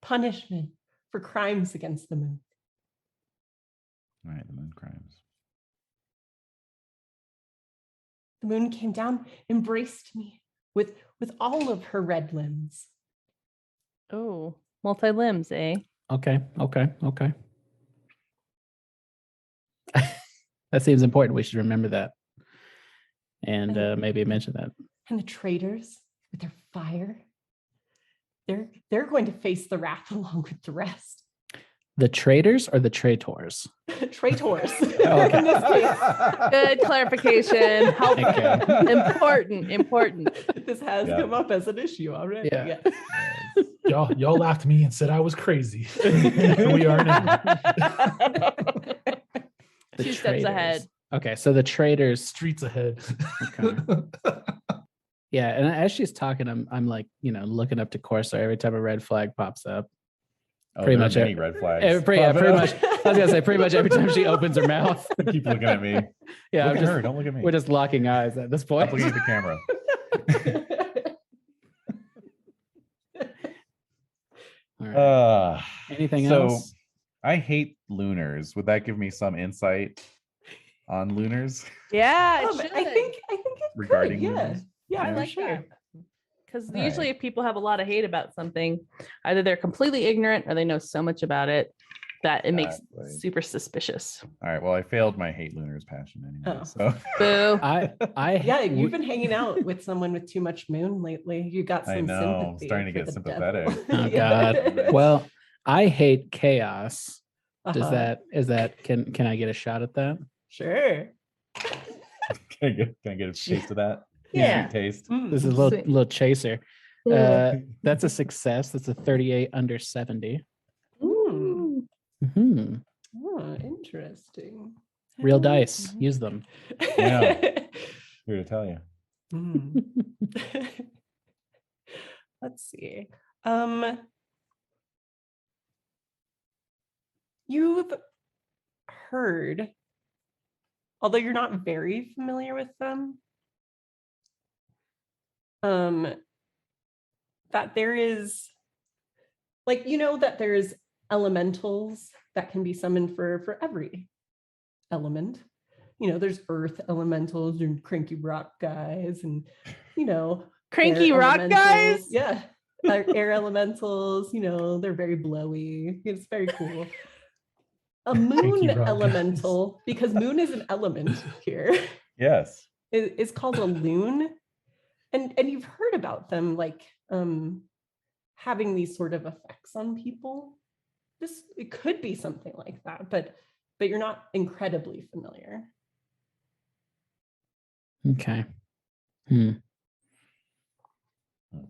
punishment for crimes against the moon. All right, the moon crimes. The moon came down, embraced me with all of her red limbs. Oh, multi-limbs, eh? Okay. That seems important. We should remember that. And maybe mention that. And the traitors with their fire, they're going to face the wrath along with the rest. The traitors or the traitors? Traitors. Okay. In this case. Good clarification. Helpful. Okay. Important. This has come up as an issue already. Yeah. Y'all laughed at me and said I was crazy. Here we are now. The 2 steps traitors. ahead. Okay, so the traitors. Streets ahead. Okay. Yeah, and as she's talking, I'm like, looking up to Corsar every time a red flag pops up. Pretty much any red flags. Pretty much. I was gonna say pretty much every time she opens her mouth. Keep looking at me. Yeah, Look at her. Don't look at me. We're just locking eyes at this point. Stop looking at the camera. All right. Anything else? I hate lunars. Would that give me some insight on lunars? Yeah, it I should. think it Regarding could, yeah. lunars? Yeah, I for like sure. that. because All usually right. if people have a lot of hate about something, either they're completely ignorant or they know so much about it that it makes Exactly. super suspicious. All right. Well, I failed my hate Lunar's passion anyway. Oh. So Boo. Yeah, you've been hanging out with someone with too much moon lately. You got some I know. I'm sympathy. starting to for get the devil. sympathetic. Oh God. Well, I hate chaos. Does Uh-huh. can I get a shot at that? Sure. Can I get a taste of that? Yeah. Sweet taste. This is a Sweet. little chaser. Ugh. That's a success. That's a 38 under 70. Mm. Mhm. Oh, interesting. Real dice. Use them. Yeah. Here to tell you. Mm. Let's see. You've heard, although you're not very familiar with them, that there is, like, that there's elementals that can be summoned for every element. There's earth elementals and cranky rock guys, and Cranky air rock elementals. guys? Yeah. Air elementals, they're very blowy. It's very cool. A moon rock guys. elemental, because moon is an element here, Yes. is called a loon. And you've heard about them, like having these sort of effects on people. It could be something like that, but you're not incredibly familiar. Okay.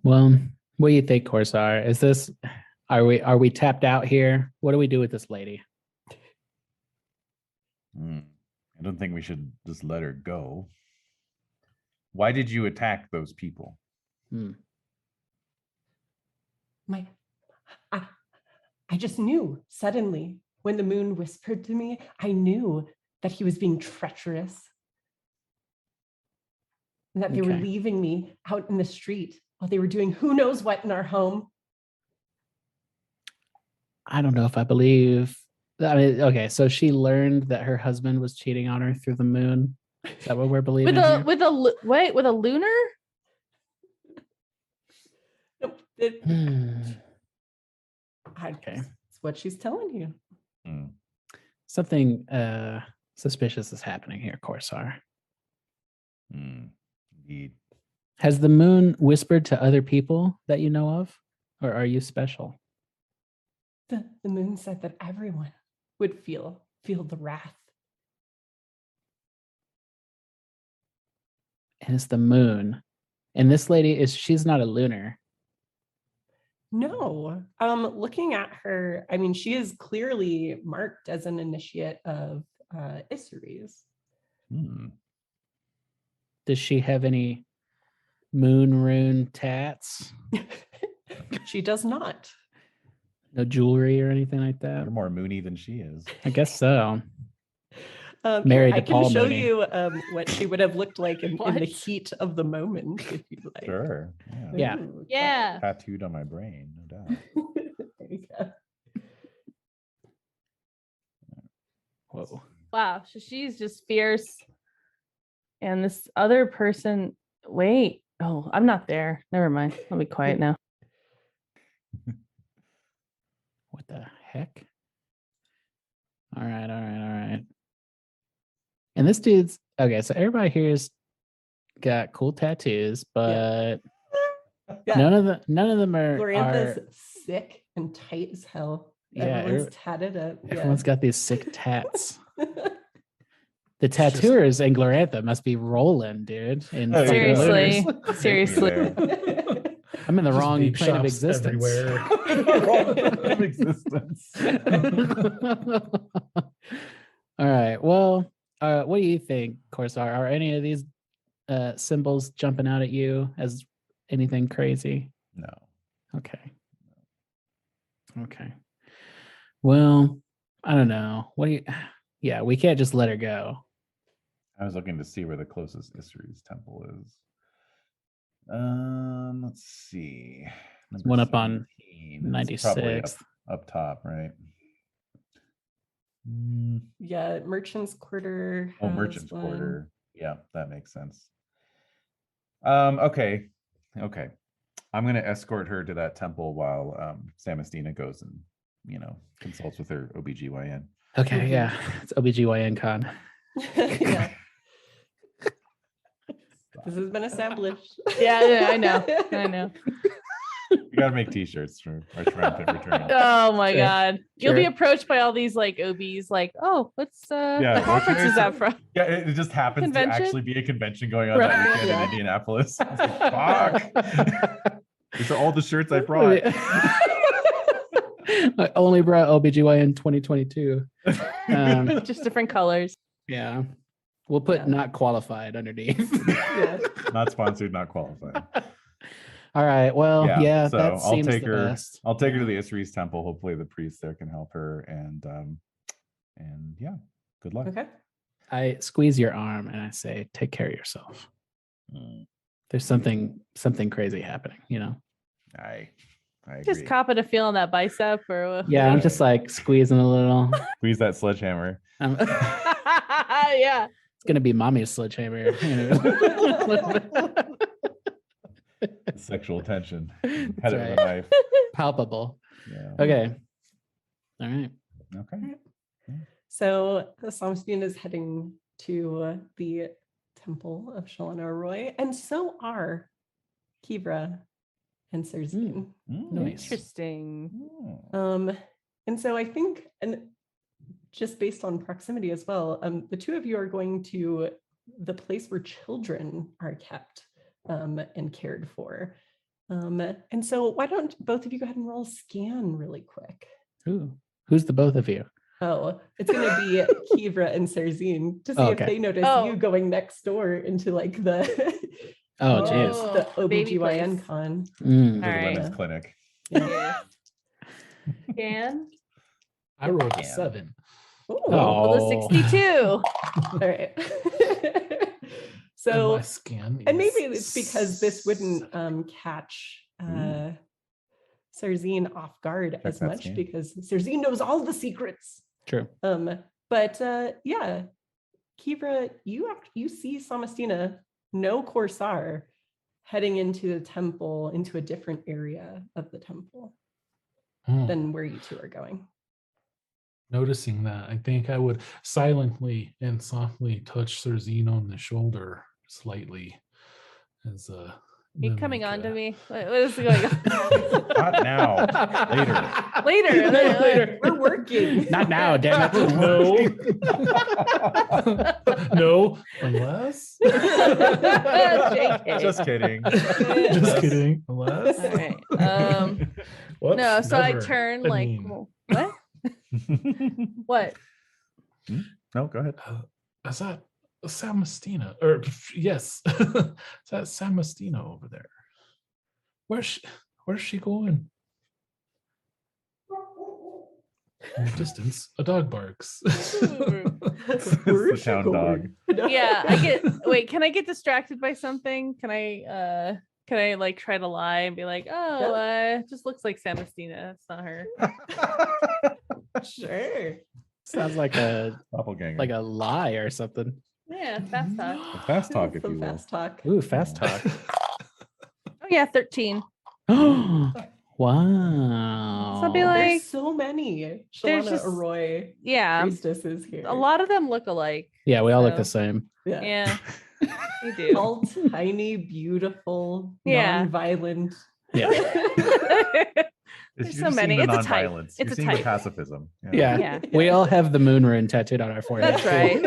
Well, what do you think, Corsair? Are we tapped out here? What do we do with this lady? I don't think we should just let her go. Why did you attack those people? I just knew suddenly when the moon whispered to me, I knew that he was being treacherous and that they were leaving me out in the street while they were doing who knows what in our home. I don't know if I believe. I mean, okay, so she learned that her husband was cheating on her through the moon. Is that what we're believing? With a lunar? Nope. Okay. It's what she's telling you. Something suspicious is happening here, Corsair. Indeed. Has the moon whispered to other people that you know of, or are you special? The moon said that everyone would feel the wrath. And it's the moon. And this lady she's not a lunar. No. Looking at her, I mean, she is clearly marked as an initiate of Isseries. Does she have any moon rune tats? She does not. No jewelry or anything like that? You're more moony than she is. I guess so. Married I to can Paul show Mooney. you what she would have looked like in the heat of the moment, if you like. Sure. Yeah. Ooh, Yeah. Tattooed on my brain, no doubt. There you go. Whoa. Wow. So she's just fierce. And this other person, wait. Oh, I'm not there. Never mind. I'll be quiet now. What the heck? All right. And this dude's okay. So everybody here's got cool tattoos, but Yeah. none of them are. Glorantha's sick and tight as hell. Yeah, Everyone's tatted up. Everyone's got these sick tats. The It's just- tattooers in Glorantha must be rolling, dude. In fucking Seriously. lunars. Seriously. I'm in the Just wrong vape plane of shops existence. Of existence. All right. Well, what do you think, Corsair? Are any of these symbols jumping out at you as anything crazy? No. Okay. Well, I don't know. Yeah, we can't just let her go. I was looking to see where the closest Isseries temple is. Let's see. Number One up on 17. It's probably 96th. up top, right? Yeah, Merchant's Quarter. Oh, has Merchant's one. Quarter. Yeah, that makes sense. Okay. I'm gonna escort her to that temple while Samastina goes and consults with her OBGYN. Okay, yeah. It's OBGYN con. Yeah. This has been established. Yeah, I know. We gotta make t-shirts for our triumphant return. Oh my Sure. god. You'll be Sure. approached by all these like OBs like, oh, what's Yeah, what conference is that from? Yeah, it just happens Convention? to actually be a convention going on Right. that weekend Yeah. in Indianapolis. It's like, fuck. These are all the shirts I brought. I only brought OBGYN 2022. Just different colors. Yeah. We'll put Yeah. not qualified underneath. Yeah. Not sponsored, not qualified. All right. Well, yeah, so that I'll seems take the her. best. I'll take her to the Isri's temple. Hopefully, the priest there can help her. And yeah, good luck. Okay. I squeeze your arm and I say, take care of yourself. Mm, There's something crazy happening, I agree. Just cop it a feel on that bicep or Yeah, I'm just like squeezing a little. Squeeze that sledgehammer. It's yeah. gonna be mommy's sledgehammer. Sexual tension. That's Head of right. the knife. Palpable. Yeah. Okay. All right. Okay. So Samastina is heading to the Temple of Shalana Roy, and so are Kivra and Serzine. Nice. Interesting. And so I think, and just based on proximity as well, the two of you are going to the place where children are kept and cared for. And so why don't both of you go ahead and roll a scan really quick? Ooh. Who's the both of you? Oh, it's going to be Kivra and Serzine to see if okay. they notice you going next door into like the Oh, geez. the baby place. OBGYN con. Mm. To All the right. women's clinic. Yeah. Scan. I rolled a Yeah. 7. Ooh. Roll a 62. All right. And So, my scan and maybe is it's because this wouldn't catch Serzine off guard as that much scan. because Serzine knows all the secrets. True. But yeah, Kivra, you see Samastina, no Corsar, heading into the temple, into a different area of the temple than where you two are going. Noticing that, I think I would silently and softly touch Serzine on the shoulder slightly as You then, coming like, on to me? What is going on? Not now. Later. Later. We're working. Not now, damn it. No. No, unless. JK. Just kidding. Just kidding. Unless. All right. Whoops, No, so I never. turn I like, mean, well, what? What? No, go ahead. is that Samastina? Or yes, is that Samastina over there? Where's she going? In the distance, a dog barks. It's the town dog. Yeah, can I get distracted by something? Can I like try to lie and be like, oh, it just looks like Samastina. It's not her. Sure. Sounds like a Doppelganger. lie or something. Yeah, fast talk. Fast talk, if Some you will. fast talk. Ooh, fast talk. Oh yeah, 13. Wow. So I'll be like, There's so many There's Shalana just- Arroy yeah, priestesses here. a lot of them look alike. Yeah, we all look So- the same. Yeah. Yeah, you do. All tiny, beautiful, Yeah. non-violent. Yeah. There's You're so just many. seeing the It's a type. nonviolence. It's You're a seeing the type. pacifism. Yeah. Yeah. We all have the moon rune tattooed on our forehead. That's right.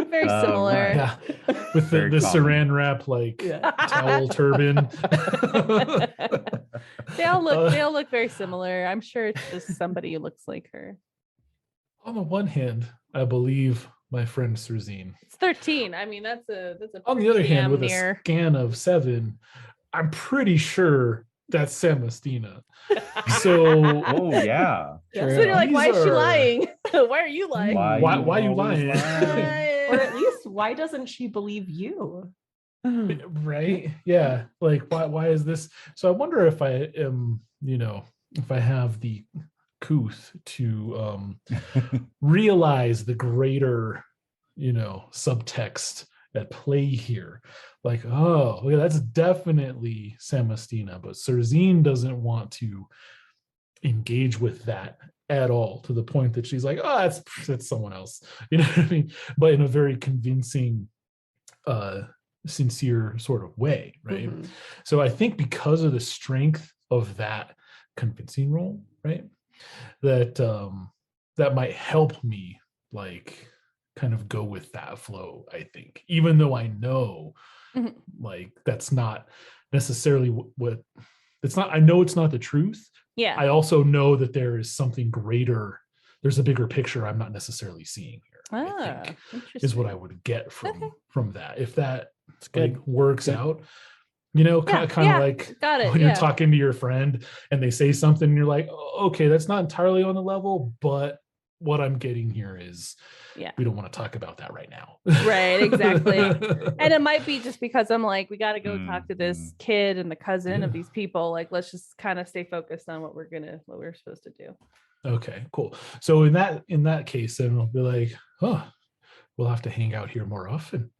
Very similar. right. Yeah, with the Very common. saran wrap like Yeah. towel turban. They all look very similar. I'm sure it's just somebody who looks like her. On the one hand, I believe my friend Serzine. It's 13. I mean, that's a On the other pretty hand, damn with near. a scan of 7, I'm pretty sure that's Samastina. So Oh yeah. Yeah. So you're like, why is she These are- lying? Why are you lying? Why you always lying? Or at least, why doesn't she believe you? Right? Yeah. Like why is this? So I wonder if I am, if I have the couth to realize the greater, subtext at play here. Like, oh, yeah, that's definitely Samastina, but Cerzine doesn't want to engage with that at all, to the point that she's like, oh, that's someone else. You know what I mean? But in a very convincing, sincere sort of way, right? Mhm. So I think because of the strength of that convincing role, right, that that might help me like kind of go with that flow, I think, even though I know Mhm. like that's not necessarily what it's not. I know it's not the truth. Yeah. I also know that there is something greater. There's a bigger picture I'm not necessarily seeing here, I think, is what I would get from that. If that like works out, you know, kind of like got it. when you're talking to your friend and they say something and you're like, oh, okay, that's not entirely on the level, but what I'm getting here is we don't want to talk about that right now. Right, exactly. And it might be just because I'm like, we got to go talk to this kid and the cousin of these people. Like, let's just kind of stay focused on what we're supposed to do. Okay, cool. So in that case, then we'll be like, oh, we'll have to hang out here more often.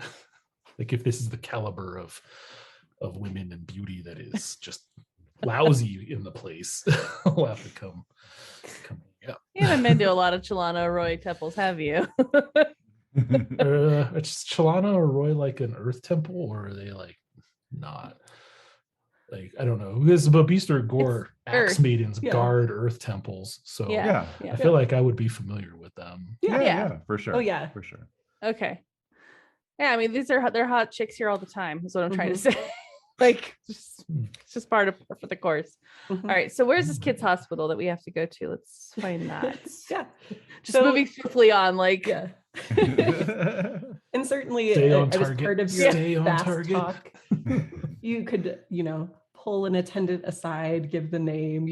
Like if this is the caliber of women and beauty that is just lousy in the place, we'll have to come. You haven't been to a lot of Chelana Roy temples, have you? Is Chelana or Roy like an earth temple, or are they like not? Like, I don't know. Because Babista or Gore axe maidens guard earth temples. So I feel like I would be familiar with them. Yeah, for sure. Oh yeah, for sure. Okay. Yeah, I mean, they're hot chicks here all the time, is what I'm trying to say. Like, it's just part of for the course. All right, so where's this kid's hospital that we have to go to? Let's find that. Just moving swiftly on, like. And certainly stay on as target. part of your Stay on fast target. talk, you could, pull an attendant aside, give the name,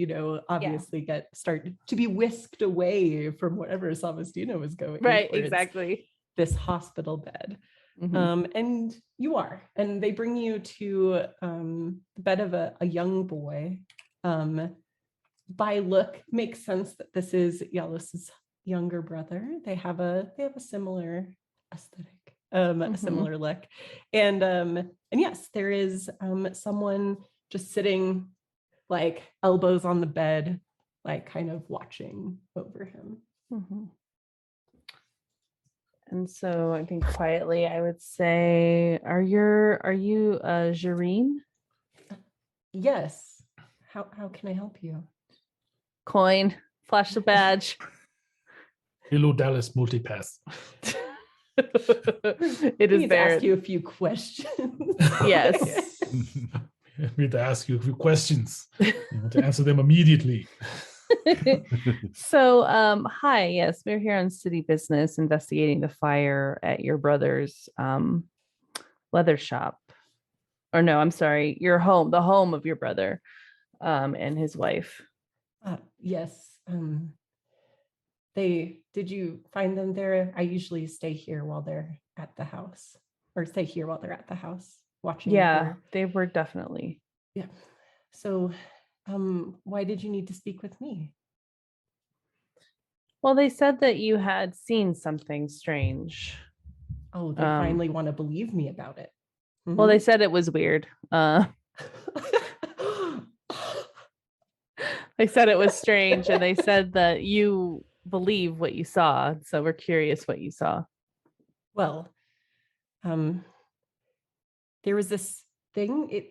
obviously start to be whisked away from whatever Samastina was going. Right, exactly. This hospital bed. And you are, and they bring you to the bed of a young boy. By look, makes sense that this is Yalos's younger brother. They have a similar aesthetic, a similar look, and yes, there is someone just sitting, like elbows on the bed, like kind of watching over him. And so I think quietly I would say, are you Jareen? Yes. How can I help you? Coin, flash the badge. Hello, Dallas Multipass. It is there. Ask you a few questions. Yes. I need to ask you a few questions. You want to answer them immediately. So, hi, yes, we're here on city business investigating the fire at your brother's leather shop. Or no, I'm sorry, your home, the home of your brother and his wife. Yes. Did you find them there? I usually stay here while they're at the house, or stay here while they're at the house watching. Yeah, they were definitely. Yeah. So why did you need to speak with me? Well, they said that you had seen something strange. Oh, they finally want to believe me about it. Well, they said it was weird. They said it was strange, and they said that you believe what you saw. So we're curious what you saw. Well, there was this thing.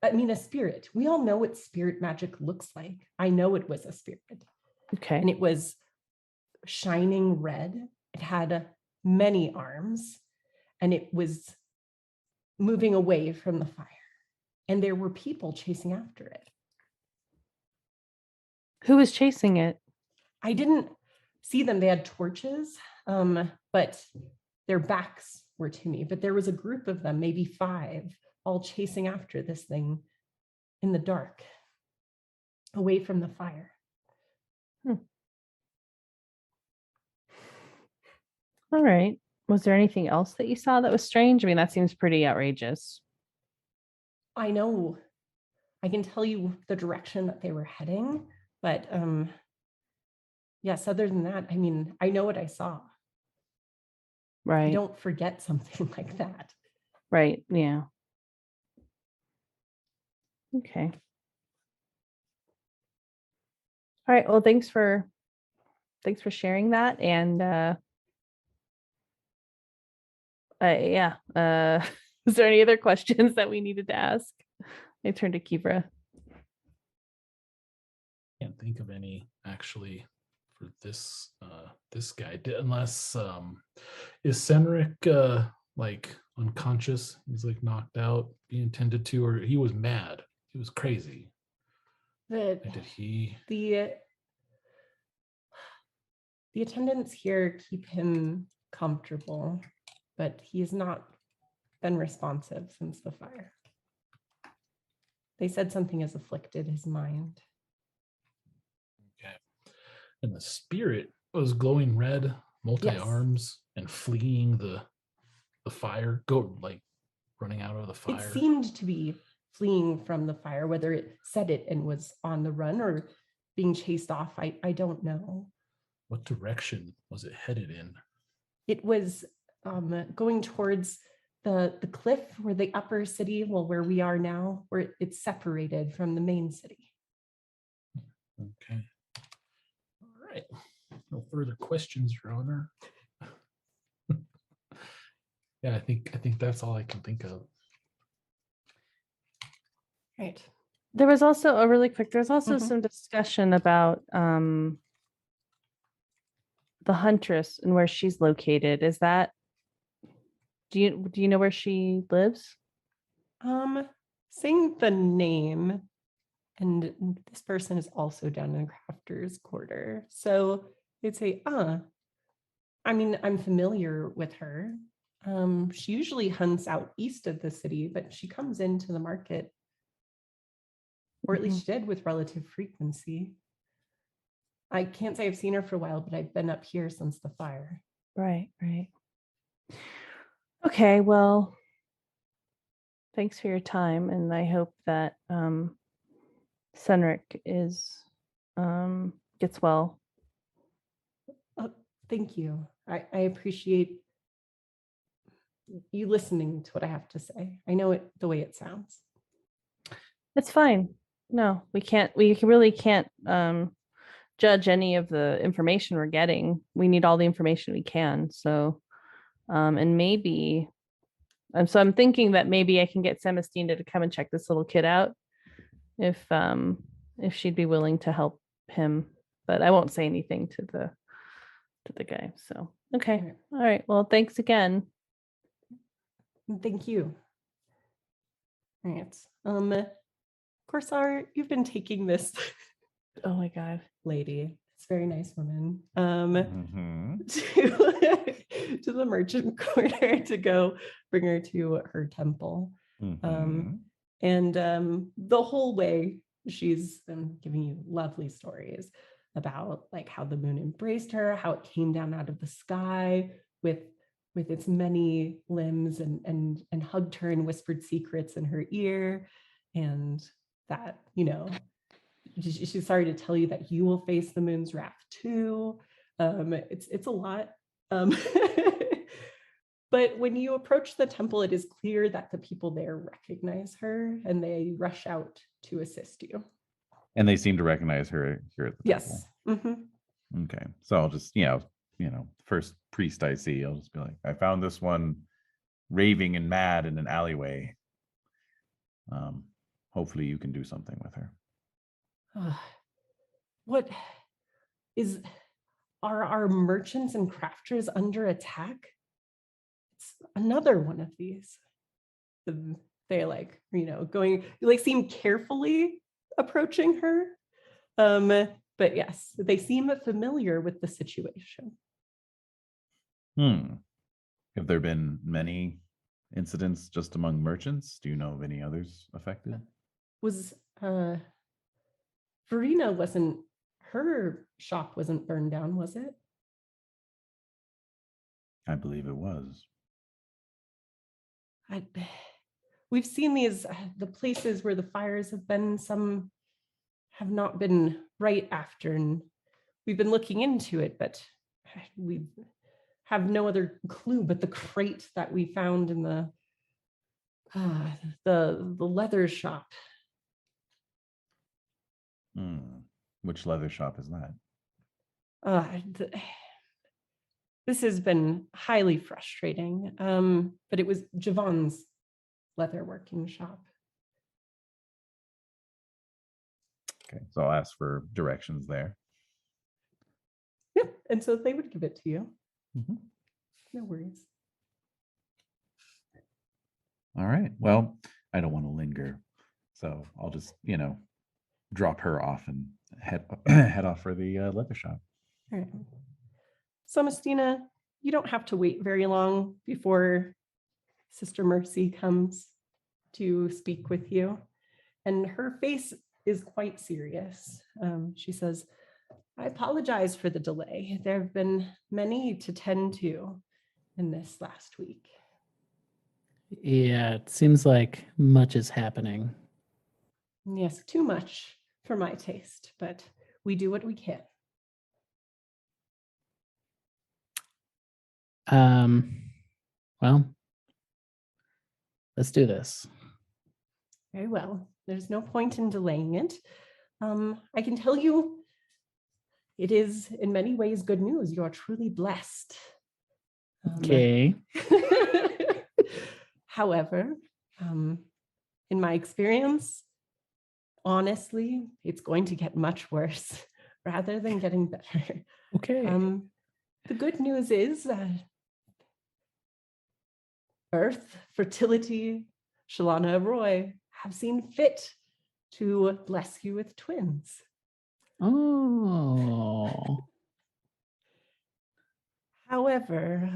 A spirit. We all know what spirit magic looks like. I know it was a spirit. Okay. And it was shining red. It had many arms, and it was moving away from the fire. And there were people chasing after it. Who was chasing it? I didn't see them. They had torches, but their backs were to me. But there was a group of them, maybe 5, all chasing after this thing in the dark, away from the fire. All right. Was there anything else that you saw that was strange? I mean, that seems pretty outrageous. I know. I can tell you the direction that they were heading, but yes, other than that, I know what I saw. Right. You don't forget something like that. Right. Yeah. Okay. All right. Well, thanks for sharing that. And yeah. Is there any other questions that we needed to ask? I turn to Kivra. Can't think of any actually for this guy, unless is Senric like unconscious? He's like knocked out, being tended to, or he was mad. He was crazy. The Did he? the attendants here keep him comfortable, but he has not been responsive since the fire. They said something has afflicted his mind. Okay. And the spirit was glowing red, multi-arms, and fleeing the fire, running out of the fire. It seemed to be fleeing from the fire, whether it said it and was on the run or being chased off, I don't know. What direction was it headed in? It was going towards the cliff where the upper city, where we are now, where it's separated from the main city. Okay. All right. No further questions, Your Honor. Yeah, I think that's all I can think of. Right. There was also some discussion about the Huntress and where she's located. Is that, do you know where she lives? Saying the name, and this person is also down in Crafter's Quarter. So they'd say, I mean, I'm familiar with her. She usually hunts out east of the city, but she comes into the market, or at least she did, with relative frequency. I can't say I've seen her for a while, but I've been up here since the fire. Right. Okay, well, thanks for your time, and I hope that Senric gets well. Thank you. I appreciate you listening to what I have to say. I know it the way it sounds. It's fine. No, we really can't judge any of the information we're getting. We need all the information we can. So, and maybe, so I'm thinking that maybe I can get Samastina to come and check this little kid out if she'd be willing to help him, but I won't say anything to the guy. So, okay. All right. Well, thanks again. Thank you. All right. Corsar, you've been taking this Oh my God. lady, this very nice woman, Mm-hmm. to the merchant quarter to go bring her to her temple. Mm-hmm. And the whole way she's giving you lovely stories about like how the moon embraced her, how it came down out of the sky with its many limbs and hugged her and whispered secrets in her ear, and that, she's sorry to tell you that you will face the moon's wrath too. It's a lot. But when you approach the temple, it is clear that the people there recognize her and they rush out to assist you. And they seem to recognize her here at the Yes. temple. Mm-hmm. Okay. So I'll just, first priest I see, I'll just be like, I found this one raving and mad in an alleyway. Hopefully you can do something with her. What are our merchants and crafters under attack? It's another one of these. They seem carefully approaching her. But yes, they seem familiar with the situation. Have there been many incidents just among merchants? Do you know of any others affected? Was Verena her shop wasn't burned down, was it? I believe it was. We've seen the places where the fires have been, some have not been right after, and we've been looking into it, but we have no other clue but the crate that we found in the The leather shop. Which leather shop is that? This has been highly frustrating, but it was Javon's leatherworking shop. Okay, so I'll ask for directions there. Yeah, and so they would give it to you. Mm-hmm. No worries. All right. Well, I don't want to linger, so I'll just, drop her off and head off for the leather shop. All right. Samastina, you don't have to wait very long before Sister Mercy comes to speak with you, and her face is quite serious. She says, "I apologize for the delay. There have been many to tend to in this last week." Yeah, it seems like much is happening. Yes, too much for my taste, but we do what we can. Well, let's do this. Very well. There's no point in delaying it. I can tell you it is in many ways good news. You are truly blessed. Okay. However, in my experience, honestly, it's going to get much worse rather than getting better. Okay. The good news is Earth, Fertility, Shalana Roy have seen fit to bless you with twins. Oh. However,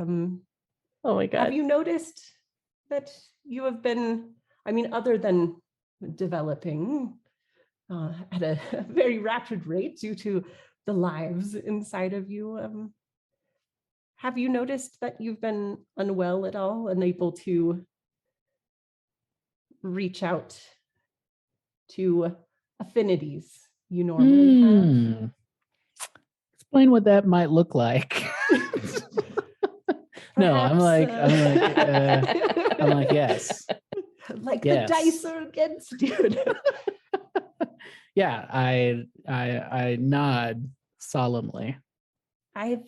Oh my God. have you noticed that you have been, other than developing at a very rapid rate due to the lives inside of you, have you noticed that you've been unwell at all, unable to reach out to affinities you normally have? Explain what that might look like. No, I'm like, yes. Like yes. The dice are against you. Yeah, I nod solemnly. I've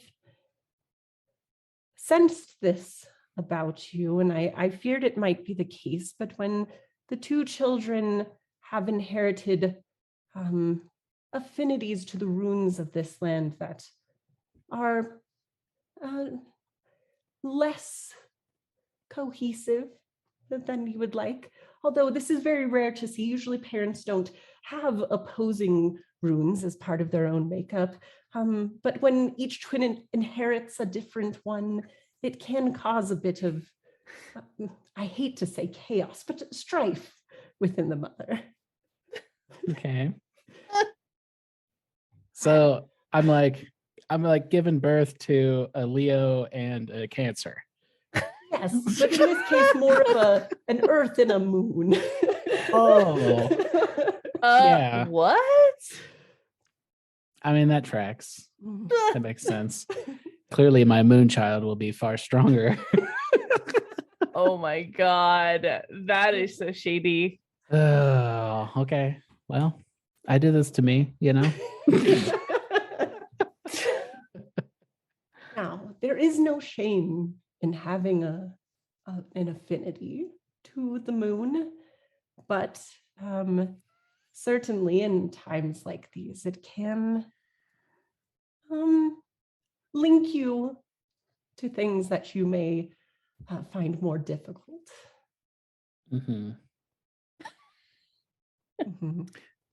sensed this about you, and I feared it might be the case, but when the two children have inherited affinities to the runes of this land that are less cohesive than you would like, although this is very rare to see. Usually parents don't have opposing runes as part of their own makeup, but when each twin inherits a different one, it can cause a bit of, I hate to say chaos, but strife within the mother. Okay. So I'm like giving birth to a Leo and a Cancer. Yes, but in this case, more of an Earth and a Moon. Oh. Yeah. What? That tracks. That makes sense. Clearly, my moon child will be far stronger. Oh my God. That is so shady. Oh, okay. Well, I did this to me, Now, there is no shame in having an affinity to the moon, but certainly in times like these, it can link you to things that you may find more difficult. Mm-hmm.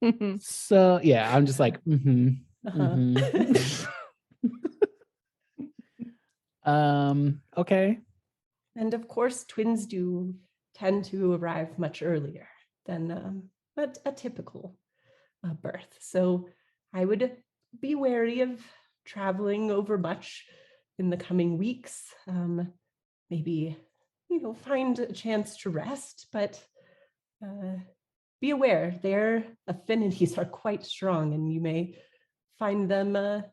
Mm-hmm. So yeah, I'm just like, okay. And of course, twins do tend to arrive much earlier than a typical birth. So I would be wary of traveling over much in the coming weeks. Maybe, find a chance to rest, but be aware their affinities are quite strong, and you may find them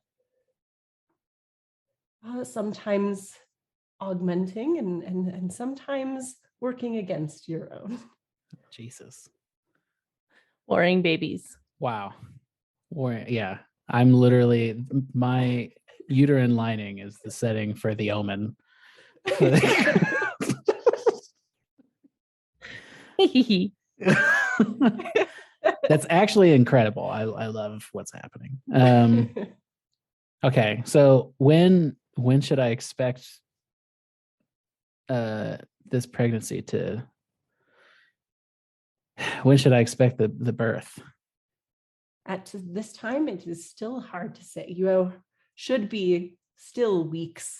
sometimes augmenting and sometimes working against your own. Jesus. Warring babies. Wow. Yeah. I'm literally, my uterine lining is the setting for the omen. That's actually incredible. I love what's happening. Okay, so when should I expect this pregnancy to? When should I expect the birth? At this time, it is still hard to say. You should be still weeks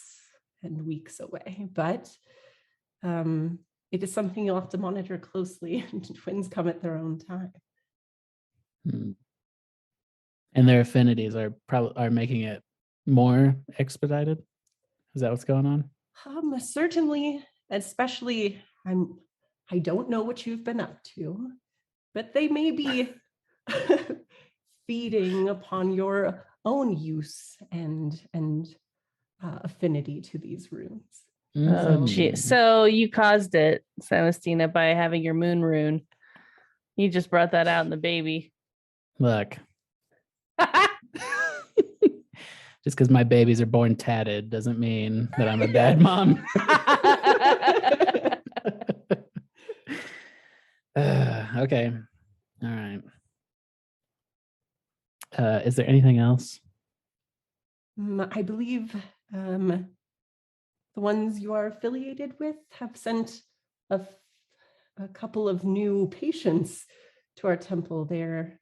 and weeks away, but it is something you'll have to monitor closely. Twins come at their own time. And their affinities are making it more expedited. Is that what's going on? Certainly, especially I don't know what you've been up to, but they may be feeding upon your own use and affinity to these runes. Oh, gee. So you caused it, Samastina, by having your moon rune. You just brought that out in the baby. Look. Just because my babies are born tatted doesn't mean that I'm a bad mom. Okay. All right. Is there anything else? I believe the ones you are affiliated with have sent a couple of new patients to our temple. They're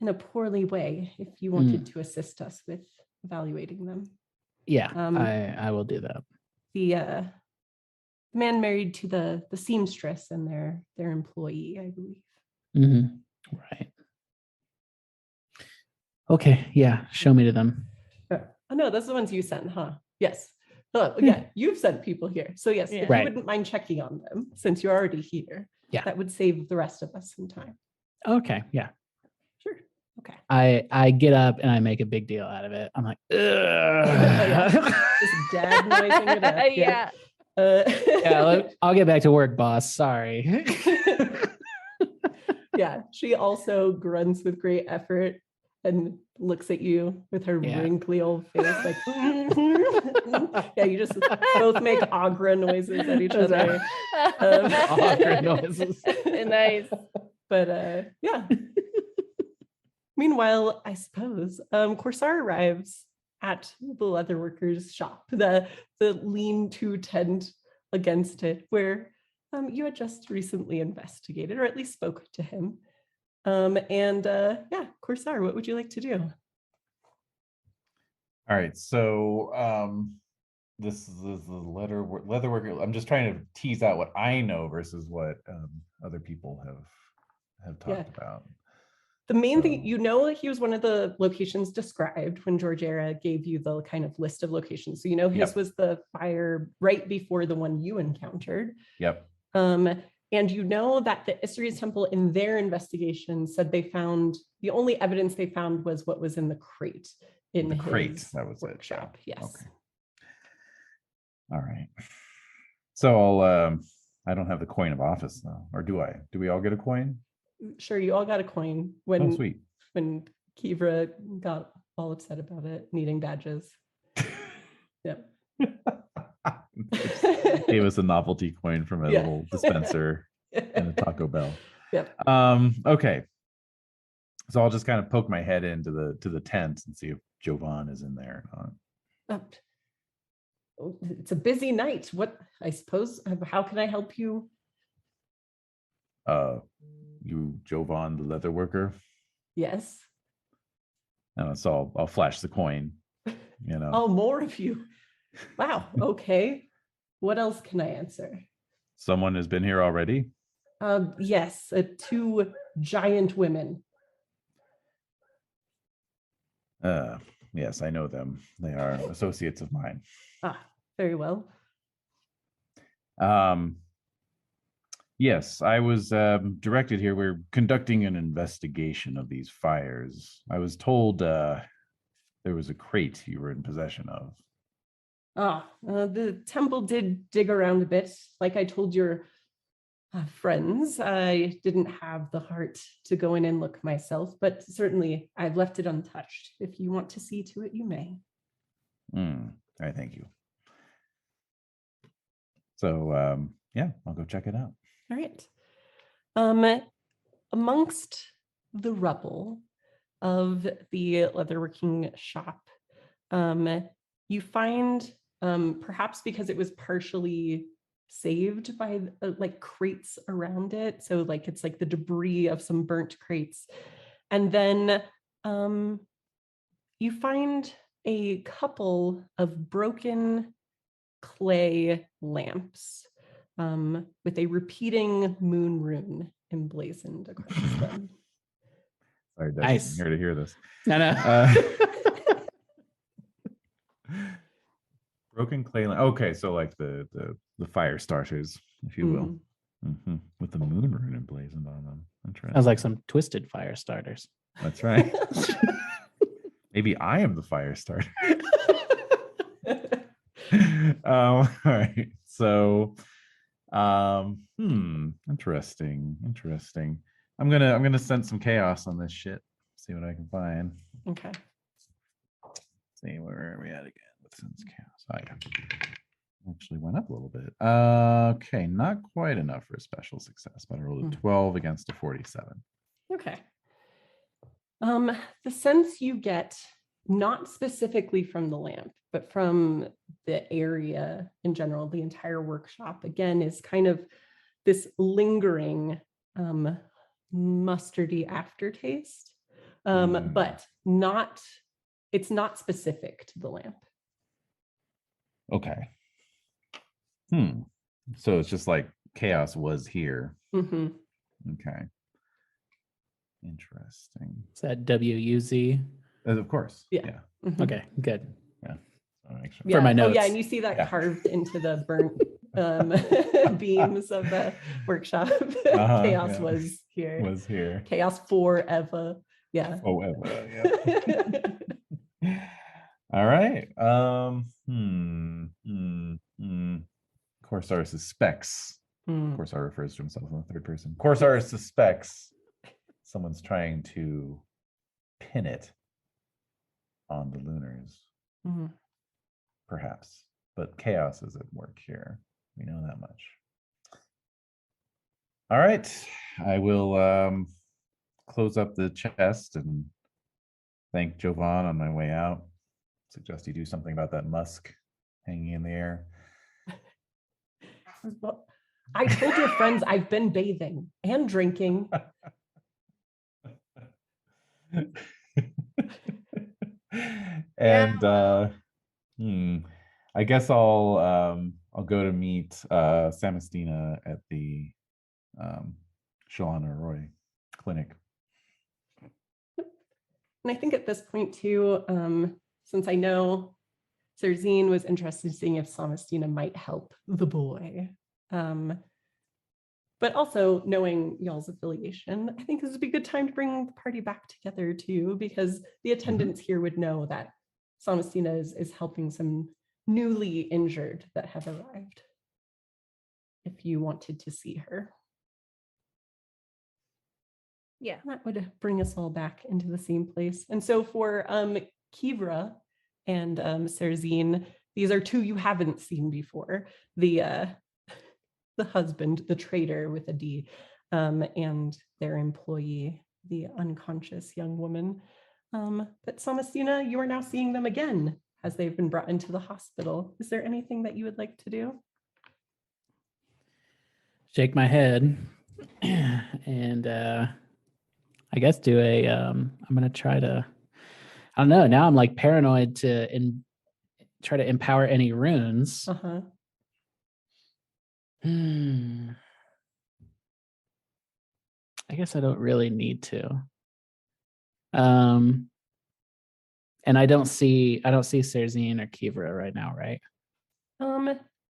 in a poorly way. If you wanted to assist us with evaluating them. Yeah, I will do that. The man married to the seamstress and their employee, I believe. Mm-hmm. Right. Okay, yeah, show me to them. Oh no, those are the ones you sent, huh? Yes. Oh, yeah, you've sent people here. So yes, if you wouldn't mind checking on them, since you're already here, that would save the rest of us some time. Okay, yeah. Sure. Okay. I get up and I make a big deal out of it. I'm like, ugh. Just dad noising it up. Yeah. I'll get back to work, boss. Sorry. Yeah, she also grunts with great effort and looks at you with her wrinkly old face, like, yeah, you just both make agra noises at each other. Agra noises. Nice. But yeah. Meanwhile, I suppose Corsar arrives at the leatherworker's shop, the lean-to tent against it, where you had just recently investigated, or at least spoke to him. Yeah, Corsar, what would you like to do? All right, so this is the leatherworker. I'm just trying to tease out what I know versus what other people have talked about. The main thing, he was one of the locations described when Georgiera gave you the kind of list of locations. So his was the fire right before the one you encountered. Yep. And that the Isri's Temple in their investigation said they found, the only evidence they found was what was in the crate in his that was workshop. It. Yes. Okay. All right. So I don't have the coin of office though, or do I? Do we all get a coin? Sure, you all got a coin sweet. When Kivra got all upset about it, needing badges. Yep. Gave us a novelty coin from a little dispenser in a Taco Bell. Yep. Okay. So I'll just kind of poke my head into the tent and see if Jovan is in there or not. It's a busy night. What, I suppose, how can I help you? You Jovan, the leather worker? Yes. So I'll flash the coin, Oh, more of you. Wow. Okay. What else can I answer? Someone has been here already? Yes, 2 giant women. Yes, I know them. They are associates of mine. Ah, very well. Yes, I was directed here. We're conducting an investigation of these fires. I was told there was a crate you were in possession of. The temple did dig around a bit. Like I told your friends. I didn't have the heart to go in and look myself, but certainly I've left it untouched. If you want to see to it, you may. All right, thank you. So yeah, I'll go check it out. All right. Amongst the rubble of the leatherworking shop, you find, perhaps because it was partially saved by like crates around it, so like it's like the debris of some burnt crates, and then you find a couple of broken clay lamps with a repeating moon rune emblazoned across them. Sorry, Dustin, Nice. I'm here to hear this. No. Broken clay. Okay, so like the fire starters, if you will, with the moon rune emblazoned on them. Interesting. Sounds like some twisted fire starters. That's right. Maybe I am the fire starter. All right. So, interesting. I'm gonna send some chaos on this shit. See what I can find. Okay. See where are we at again? With sense chaos. Oh, yeah. Actually went up a little bit. Okay, not quite enough for a special success, but I rolled a 12 against a 47. Okay. The sense you get, not specifically from the lamp, but from the area in general, the entire workshop, again, is kind of this lingering mustardy aftertaste, but it's not specific to the lamp. Okay. So it's just like chaos was here. Okay. Interesting. Is that WUZ? Of course. Yeah. Okay, good. Yeah. Make sure. For my notes. Oh, yeah, and you see that carved into the burnt beams of the workshop. Chaos was here. Chaos forever. Yeah. Forever. Yeah. All right. Corsair suspects. Corsair refers to himself in the third person. Corsair suspects someone's trying to pin it on the lunars. Perhaps. But chaos is at work here. We know that much. All right. I will close up the chest and thank Jovan on my way out. Suggest you do something about that musk hanging in the air. I told your friends I've been bathing and drinking. And I guess I'll go to meet Samastina at the Shalana Roy clinic. And I think at this point too, since I know Serzine was interested in seeing if Samastina might help the boy, but also knowing y'all's affiliation, I think this would be a good time to bring the party back together too, because the attendants here would know that Samastina is helping some newly injured that have arrived, if you wanted to see her. Yeah. That would bring us all back into the same place. And so for Kivra and Serzine, these are two you haven't seen before. The husband, the traitor with a D, and their employee, the unconscious young woman. But Samastina, you are now seeing them again as they've been brought into the hospital. Is there anything that you would like to do? Shake my head and I guess do a I'm gonna try to, I don't know, now I'm like paranoid to try to empower any runes. I guess I don't really need to. And I don't see Serzine or Kivra right now, right?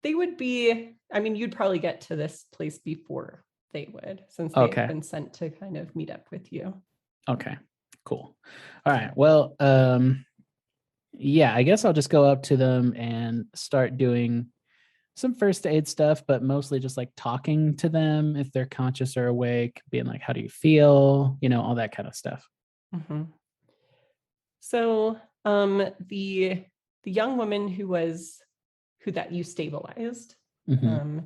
They would be, I mean, you'd probably get to this place before they would, since they've been sent to kind of meet up with you. Okay, cool. All right. Well, yeah, I guess I'll just go up to them and start doing some first aid stuff, but mostly just like talking to them if they're conscious or awake, being like, how do you feel? All that kind of stuff. Mm-hmm. So the young woman who that you stabilized, Mm-hmm.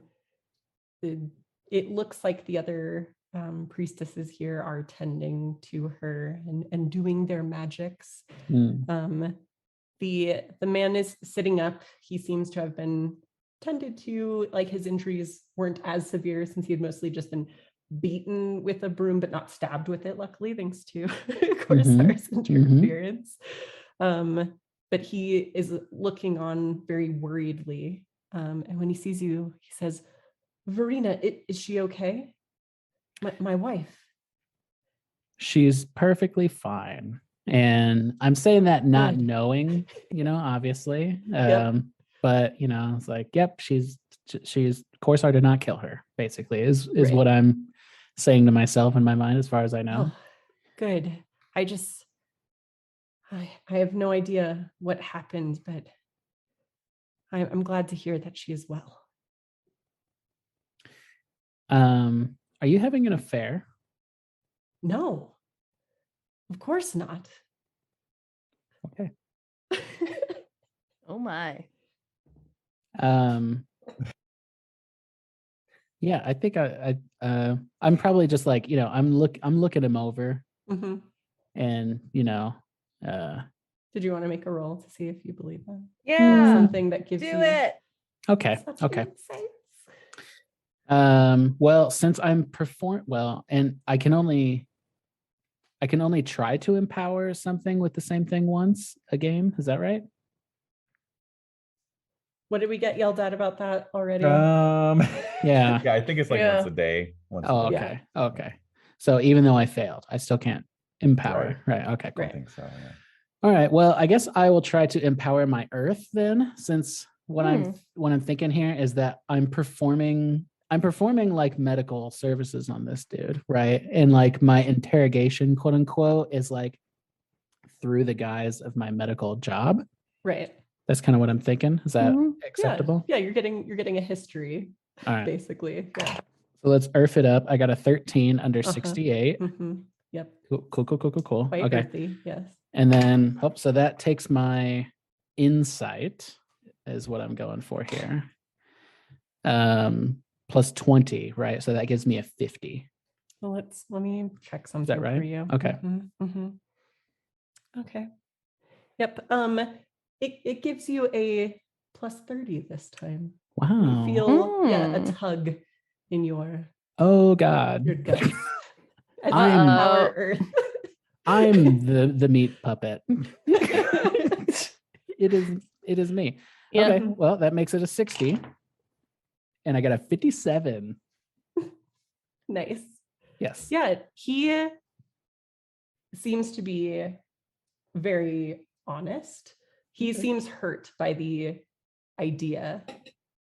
It looks like the other priestesses here are tending to her and doing their magics. Mm. The man is sitting up. He seems to have been tended to, like his injuries weren't as severe since he had mostly just been beaten with a broom, but not stabbed with it, luckily, thanks to Corsar's interference. But he is looking on very worriedly. And when he sees you, he says, Verena, is she okay? My wife. She's perfectly fine. And I'm saying that not Good. knowing, obviously. Yep. But it's like, yep, she's Corsar did not kill her, basically, is Right. what I'm saying to myself in my mind, as far as I know. Oh, good. I have no idea what happened, but I'm glad to hear that she is well. Are you having an affair? No, of course not. Okay. Oh my. Yeah, I think I'm probably just like, I'm looking him over, Mm-hmm. and Did you want to make a roll to see if you believe that? Yeah. Something that gives Do you it. okay. such Okay. insights. Well, since and I can only try to empower something with the same thing once a game. Is that right? What did we get yelled at about that already? Yeah. Yeah, I think it's like Yeah. once a day. Oh, okay. Okay. So even though I failed, I still can't empower. Right. Okay, cool. I think so. Yeah. All right. Well, I guess I will try to empower my earth then, since what I'm thinking here is that I'm performing like medical services on this dude, right? And like my interrogation, quote unquote, is like through the guise of my medical job. Right. That's kind of what I'm thinking. Is that acceptable? Yeah, you're getting a history, all right, basically. Yeah. So let's earth it up. I got a 13 under 68. Mm-hmm. Yep. Cool. Quite okay. earthy, yes. And then, so that takes my insight, is what I'm going for here. Plus 20, right? So that gives me a 50. Well, let me check something Is that right? for you. Okay. Okay. Yep. It gives you a plus 30 this time. Wow. You feel a tug in your God. Your guts. As I'm Power Earth. I'm the meat puppet. It is me. Yeah. Okay. Well, that makes it a 60. And I got a 57. Nice. Yes. Yeah, he seems to be very honest. He seems hurt by the idea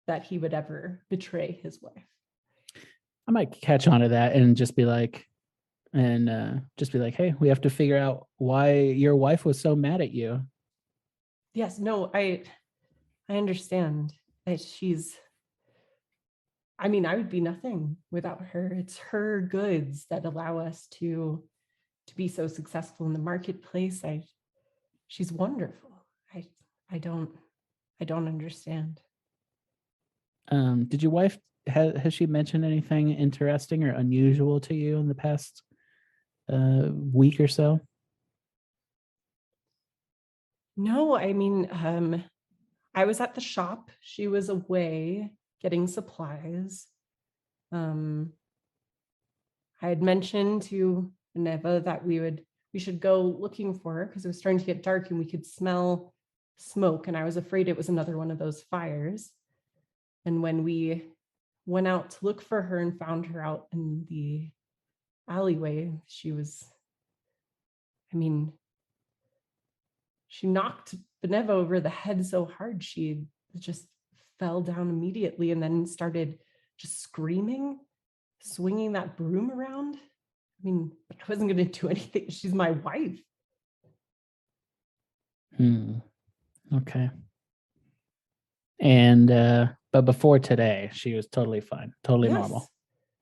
that he would ever betray his wife. I might catch on to that and just be like, hey, we have to figure out why your wife was so mad at you. Yes, no, I understand that I would be nothing without her. It's her goods that allow us to be so successful in the marketplace. She's wonderful. I don't understand. Did your wife has she mentioned anything interesting or unusual to you in the past week or so? No, I was at the shop. She was away getting supplies. I had mentioned to Neva that we should go looking for her because it was starting to get dark and we could smell smoke, and I was afraid it was another one of those fires. And when we went out to look for her and found her out in the alleyway, she knocked Beneva over the head so hard she just fell down immediately and then started just screaming, swinging that broom around. I wasn't going to do anything. She's my wife. Okay. And but before today, she was totally fine, totally normal.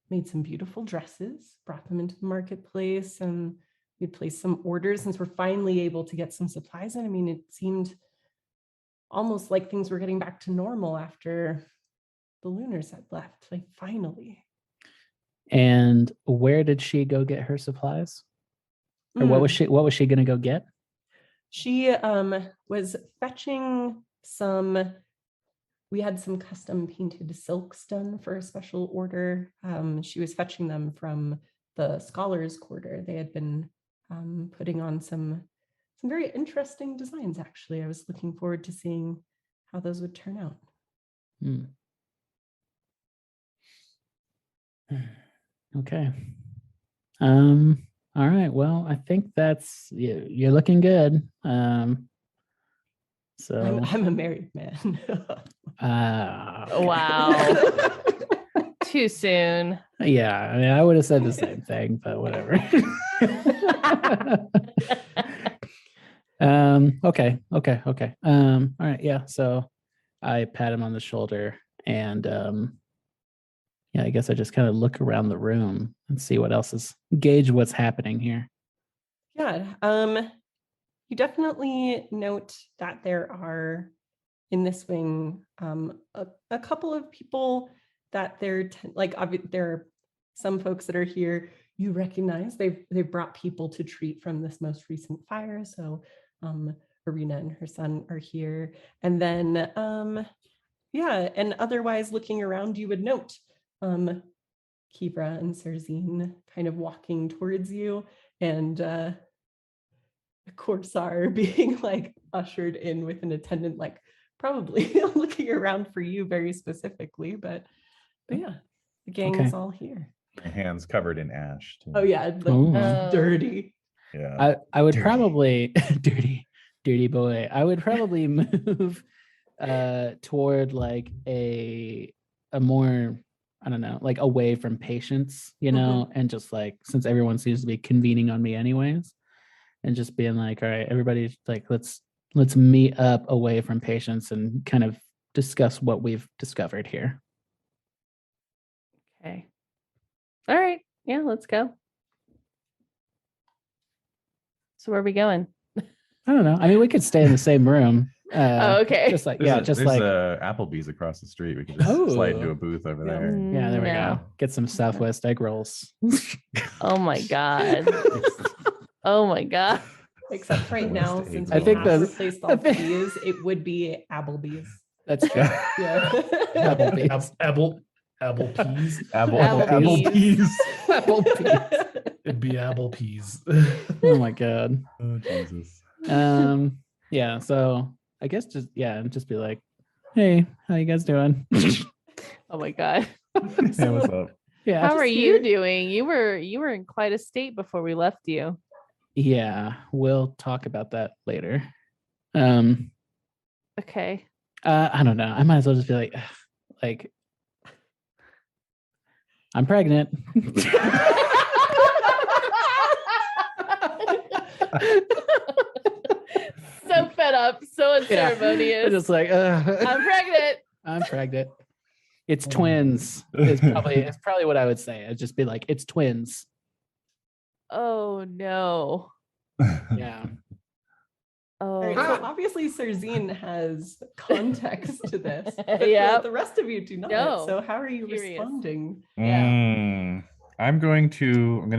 Made some beautiful dresses, brought them into the marketplace, and we placed some orders since we're finally able to get some supplies in. I mean, it seemed almost like things were getting back to normal after the Lunars had left, like finally. And where did she go get her supplies? Or what was she going to go get? She was fetching some, we had some custom painted silks done for a special order. She was fetching them from the scholars' quarter. They had been putting on some very interesting designs, actually. I was looking forward to seeing how those would turn out. Okay. All right. Well, I think that's you're looking good. So I'm a married man. Wow. Too soon. Yeah, I mean, I would have said the same thing, but whatever. Okay. All right. Yeah. So I pat him on the shoulder and I guess I just kind of look around the room and see what else is, gauge what's happening here. Yeah. You definitely note that there are in this wing a couple of people that there are some folks that are here you recognize. They've brought people to treat from this most recent fire. So Arena and her son are here. And then and otherwise looking around, you would note Kibra and Serzine kind of walking towards you, and Corsar being like ushered in with an attendant, like probably looking around for you very specifically, but yeah, the gang is all here. My hands covered in ash too. Oh yeah, like dirty. Yeah, I would probably dirty boy. I would probably move toward like a more, I don't know, like away from patients, and just like, since everyone seems to be convening on me anyways, and just being like, all right, everybody, like let's meet up away from patients and kind of discuss what we've discovered here. Okay. All right. Yeah, let's go. So where are we going? I don't know. I mean, we could stay in the same room. Okay. Just like, there's like Applebee's across the street. We could just slide into a booth over there. Yeah, there we go. Get some Southwest egg rolls. Oh my god. Oh my god. Except right now, since I think have replaced all B's, it would be Applebee's. That's true. Yeah. Applebee's. Applebee's. It'd be Applebee's. Oh my god. Oh Jesus. Yeah. So I guess just be like, hey, how you guys doing? Oh my god. Hey, what's up? Yeah. How are you doing? You were in quite a state before we left you. Yeah, we'll talk about that later. Okay. I don't know. I might as well just be like, I'm pregnant. So fed up, so unceremonious. Yeah, just like, I'm pregnant. I'm pregnant. It's twins. It's probably what I would say. I'd just be like, it's twins. Oh no. Yeah. Oh. Right, so obviously Serzine has context to this. Yeah. The rest of you do not. No. So how are you responding? I'm gonna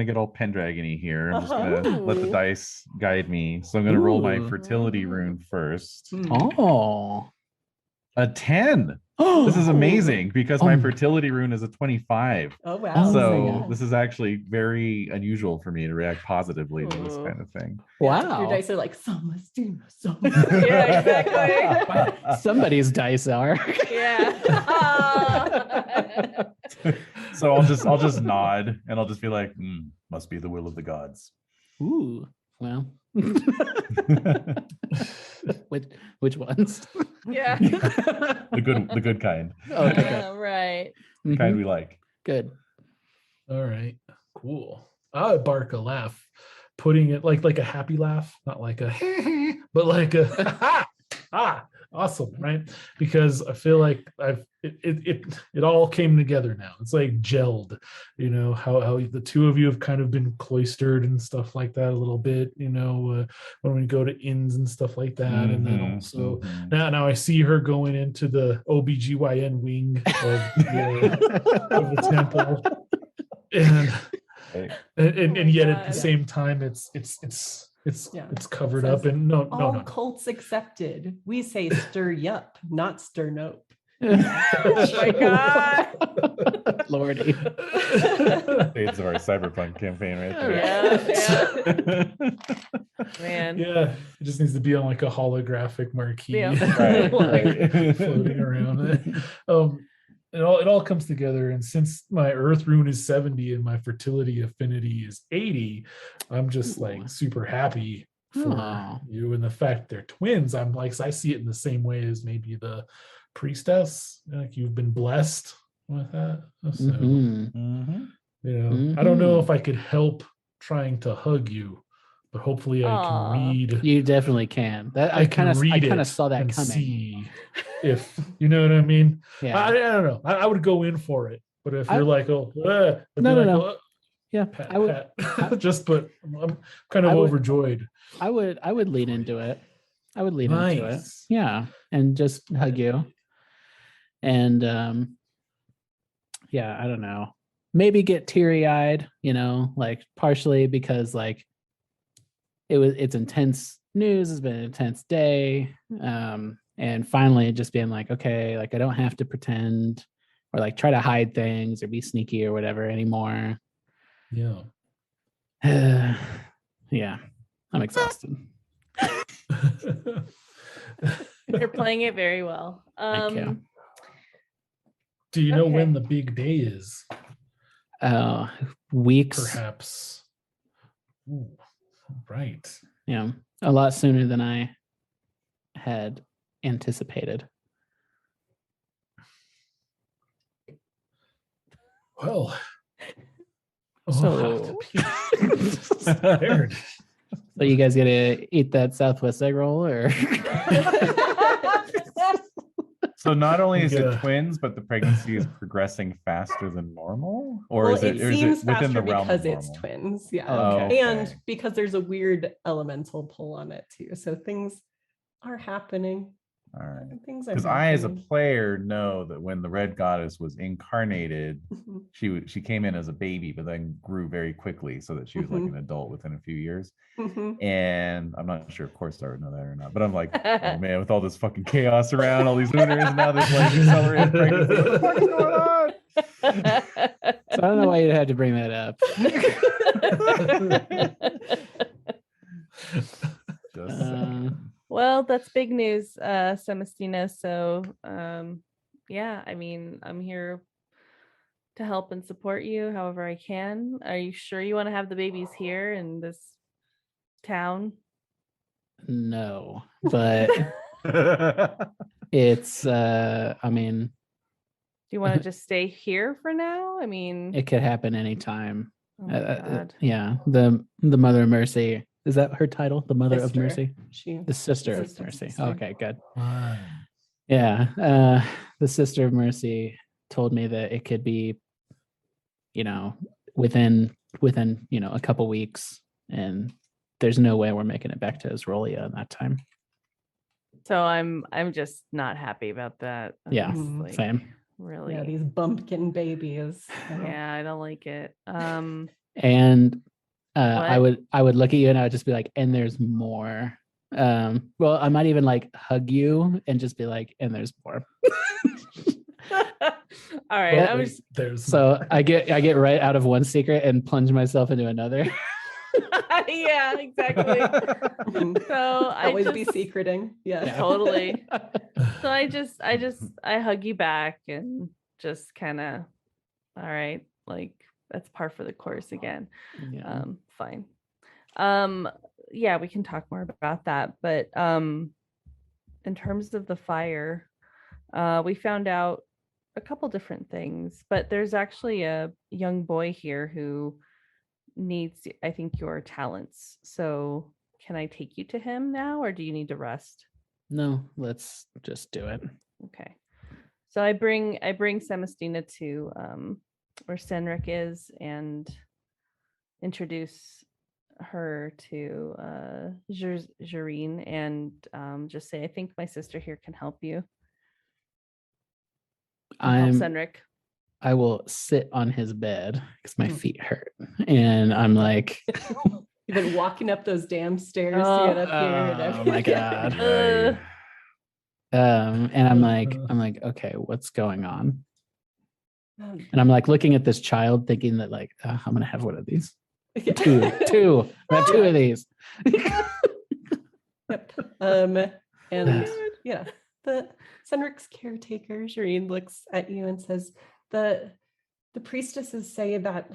get all Pendragon-y here. I'm just gonna let the dice guide me. So I'm gonna roll my fertility rune first. Oh. A 10. This is amazing because my fertility rune is a 25. Oh wow. So this is actually very unusual for me to react positively to this kind of thing. Wow. Your dice are like Samastina. Yeah, exactly. Somebody's dice are. Yeah. So I'll just nod and I'll just be like, must be the will of the gods. Ooh. Well. Which ones? Yeah. The good kind. Okay. Right. The kind we like. Good. All right. Cool. I would bark a laugh, putting it like a happy laugh, not like a but like a Awesome, right? Because I feel like it all came together now. It's like gelled, how the two of you have kind of been cloistered and stuff like that a little bit, when we go to inns and stuff like that. And then also now I see her going into the OBGYN wing of the temple. And yet at the same time it's covered up, and no cults accepted. We say stir yup, not stir nope. Oh my god, Lordy. Shades of our cyberpunk campaign right there. Man. Yeah, it just needs to be on like a holographic marquee. Right. Floating around. It all comes together, and since my earth rune is 70 and my fertility affinity is 80, I'm just like super happy for you, and the fact they're twins. I'm like, I see it in the same way as maybe the priestess. Like, you've been blessed with that. So I don't know if I could help trying to hug you, but hopefully I can read. You definitely can. That I kind of saw that coming. See if you know what I mean. Yeah. I don't know. I would go in for it, but if you're like, no. Yeah, pat, I would. But I'm kind of overjoyed. I would lean into it. I would lean into it. Yeah, and just hug you. And I don't know. Maybe get teary-eyed, like partially because like it's intense news. It's been an intense day. And finally just being like, okay, like I don't have to pretend or like try to hide things or be sneaky or whatever anymore. Yeah. Yeah. I'm exhausted. You're playing it very well. Thank you. Do you know when the big day is? Weeks. Perhaps. Ooh, right. Yeah. A lot sooner than I had anticipated. Well, so scared. So you guys gonna eat that Southwest egg roll, or? So not only is it twins, but the pregnancy is progressing faster than normal, or is it within the realm because of normal? it's twins? Yeah, okay. And because there's a weird elemental pull on it too, so things are happening. All right. Because I, as a player, know that when the Red Goddess was incarnated, she came in as a baby, but then grew very quickly, so that she was like an adult within a few years. And I'm not sure if Corstar would know that or not, but I'm like, oh man, with all this fucking chaos around, all these Hooters, now there's like accelerated pregnancy. What the fuck is going on? So I don't know why you had to bring that up. Just saying. Well, that's big news, Samastina. So, I mean, I'm here to help and support you however I can. Are you sure you want to have the babies here in this town? No, but it's, I mean. Do you want to just stay here for now? I mean. It could happen anytime. Oh my God. Yeah, the Mother of Mercy. Is that her title? The Mother of Mercy? The Sister of Mercy. Sister. Okay, good. Yeah. The Sister of Mercy told me that it could be, within a couple weeks, and there's no way we're making it back to Isrolia in that time. So I'm just not happy about that. Yeah, same. Really? Yeah, these bumpkin babies. Yeah, I don't like it. And I would look at you and I would just be like, and there's more. Well, I might even like hug you and just be like, and there's more. All right. So I get right out of one secret and plunge myself into another. Yeah, exactly. So always be secreting. Yeah, totally. So I hug you back and just kind of, all right, like that's par for the course again. Yeah. Fine. Yeah, we can talk more about that. But in terms of the fire, we found out a couple different things, but there's actually a young boy here who needs, I think, your talents. So can I take you to him now, or do you need to rest? No, let's just do it. Okay. So I bring Samastina to where Senric is and introduce her to Jareen and just say, I think my sister here can help you. Help Senric. I will sit on his bed because my feet hurt. And I'm like, you've been walking up those damn stairs to get up here. And oh my God. Right. And I'm like, okay, what's going on? And I'm like looking at this child thinking that like, I'm going to have one of these. Two. I have two of these. Yep. And yeah, the Senric's caretaker, Jareen, looks at you and says, the priestesses say that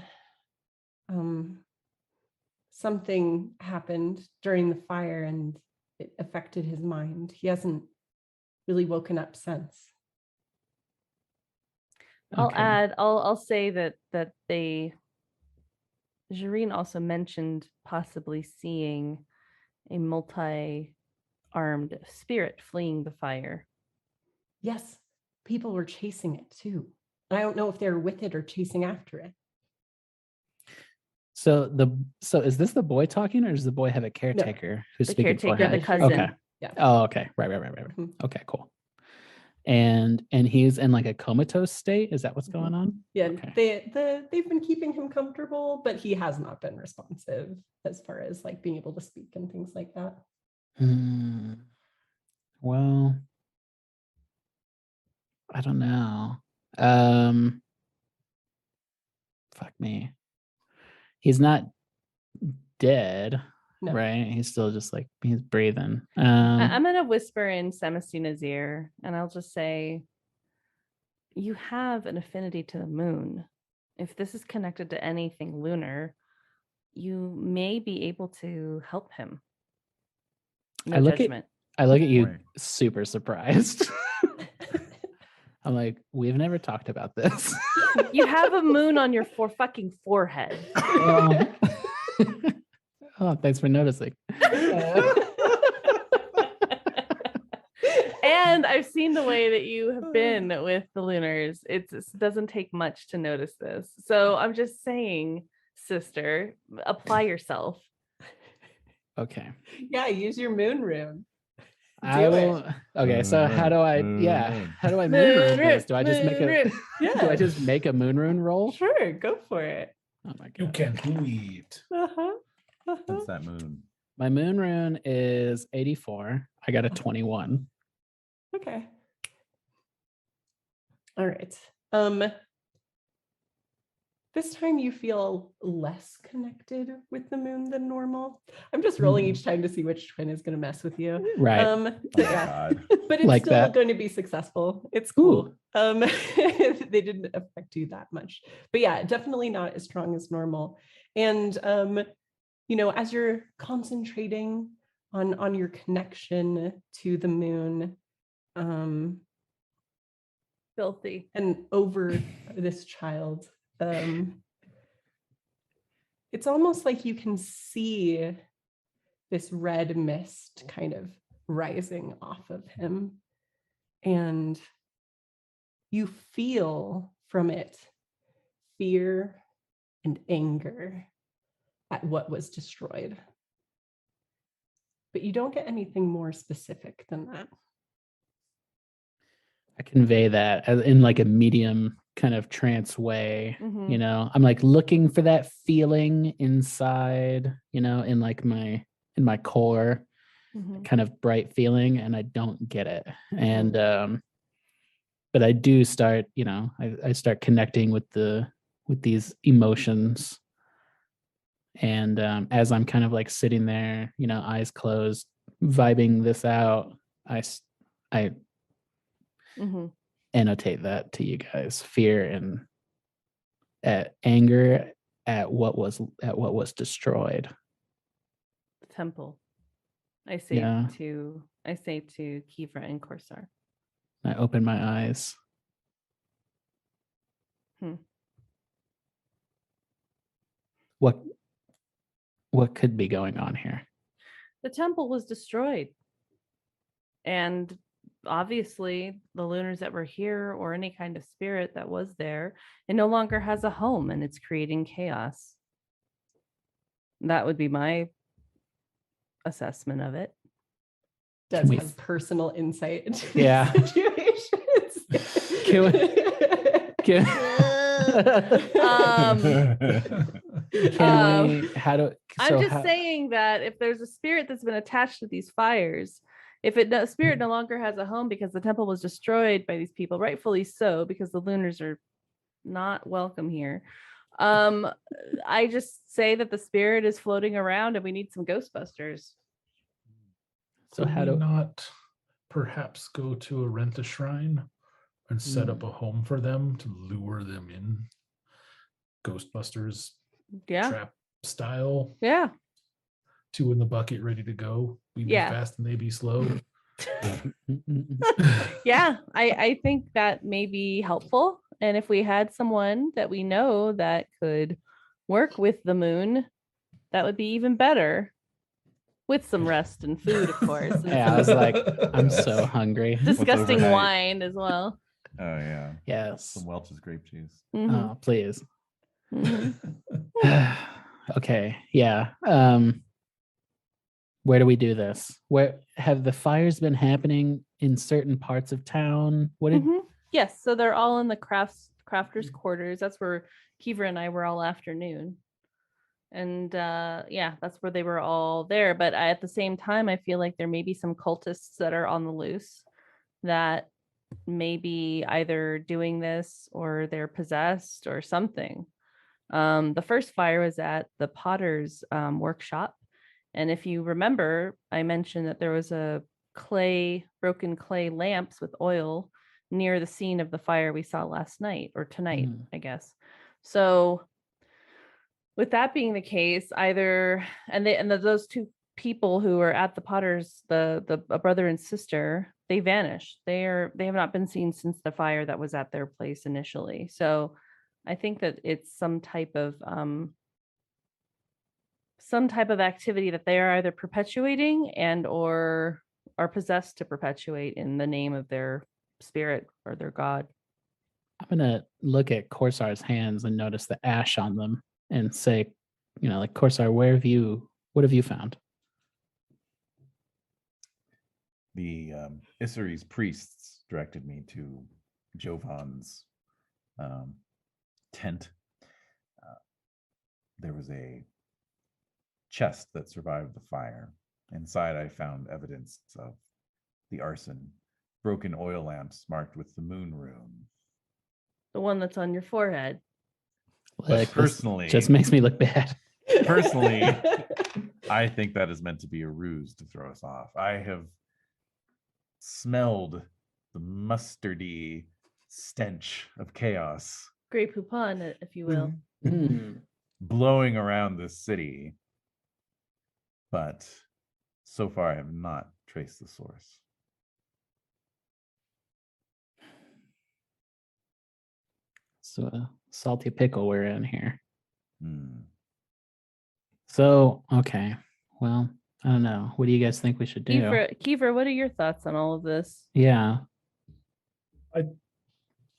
something happened during the fire and it affected his mind. He hasn't really woken up since. I'll say that Jareen also mentioned possibly seeing a multi-armed spirit fleeing the fire. Yes, people were chasing it too. I don't know if they were with it or chasing after it. So is this the boy talking, or does the boy have a caretaker who's speaking for him? The cousin. Okay. Yeah. Oh, okay. Right. Mm-hmm. Okay, cool. And he's in like a comatose state. Is that what's going on? Yeah. Okay. They've been keeping him comfortable, but he has not been responsive as far as like being able to speak and things like that. Well, I don't know. Fuck me. He's not dead, No. right? He's still just like he's breathing. I'm gonna whisper in Samastina's ear, and I'll just say, "You have an affinity to the moon. If this is connected to anything lunar, you may be able to help him." No judgment. I look at you, super surprised. I'm like, we've never talked about this. You have a moon on your fucking forehead. Oh, thanks for noticing. And I've seen the way that you have been with the lunars. It doesn't take much to notice this. So I'm just saying, sister, apply yourself. Okay. Yeah, use your moon rune. I will. Okay, so how do I? How do I moon rune this? Do I just make a? Yeah. Do I just make a moon rune roll? Sure, go for it. Oh my god! You can do it. What's that moon? My moon rune is 84. I got a 21. Okay. All right. This time you feel less connected with the moon than normal. I'm just rolling each time to see which twin is going to mess with you. Right. But it's Like still that. going to be successful. It's cool. They didn't affect you that much. But yeah, definitely not as strong as normal. And as you're concentrating on your connection to the moon, Filthy. and over this child, it's almost like you can see this red mist kind of rising off of him, and you feel from it fear and anger at what was destroyed, but you don't get anything more specific than that. I convey that in like a medium kind of trance way. Mm-hmm. I'm like looking for that feeling inside, in like in my core, kind of bright feeling, and I don't get it. And but I do start, I start connecting with these emotions. And as I'm kind of like sitting there, eyes closed, vibing this out, I annotate that to you guys: fear and anger at what was destroyed. The temple. I say to Kivra and Corsar. I open my eyes. What could be going on here? The temple was destroyed. And obviously the lunars that were here, or any kind of spirit that was there, it no longer has a home and it's creating chaos. That would be my assessment of it. Does have personal insight into Yeah. situations. Can Um, we, how do, I'm just saying that if there's a spirit that's been attached to these fires, if spirit no longer has a home because the temple was destroyed by these people, rightfully so, because the lunars are not welcome here. I just say that the spirit is floating around and we need some Ghostbusters. So how do not perhaps go to a rent a shrine and set up a home for them to lure them in, Ghostbusters trap style? Yeah. 2 in the bucket, ready to go. We be fast and they be slow. Yeah, I think that may be helpful. And if we had someone that we know that could work with the moon, that would be even better. With some rest and food, of course. And yeah, I was like, I'm so hungry. Disgusting wine as well. Oh yeah. Yes. Some Welch's grape juice. Mm-hmm. Oh, please. Mm-hmm. Okay. Yeah. Where do we do this? Where have the fires been happening in certain parts of town? What did Yes, so they're all in the crafters quarters. That's where Kiva and I were all afternoon. And that's where they were all there. But at the same time, I feel like there may be some cultists that are on the loose that may be either doing this or they're possessed or something. The first fire was at the potter's workshop. And if you remember, I mentioned that there was a broken clay lamps with oil near the scene of the fire we saw last night, or tonight, I guess. So with that being the case, those 2 people who were at the Potters, a brother and sister, they vanished. They have not been seen since the fire that was at their place initially. So I think that it's some type of activity that they are either perpetuating and or are possessed to perpetuate in the name of their spirit or their god. I'm gonna look at Corsar's hands and notice the ash on them and say, like, Corsar, what have you found? The Issery's priests directed me to Jovan's tent. There was a chest that survived the fire. Inside, I found evidence of the arson, broken oil lamps marked with the moon rune. The one that's on your forehead. Like, personally, just makes me look bad. Personally, I think that is meant to be a ruse to throw us off. I have smelled the mustardy stench of chaos. Grey Poupon, if you will. Blowing around this city. But so far I have not traced the source. So a salty pickle we're in here. So, okay. Well, I don't know. What do you guys think we should do? Kiefer, what are your thoughts on all of this? Yeah.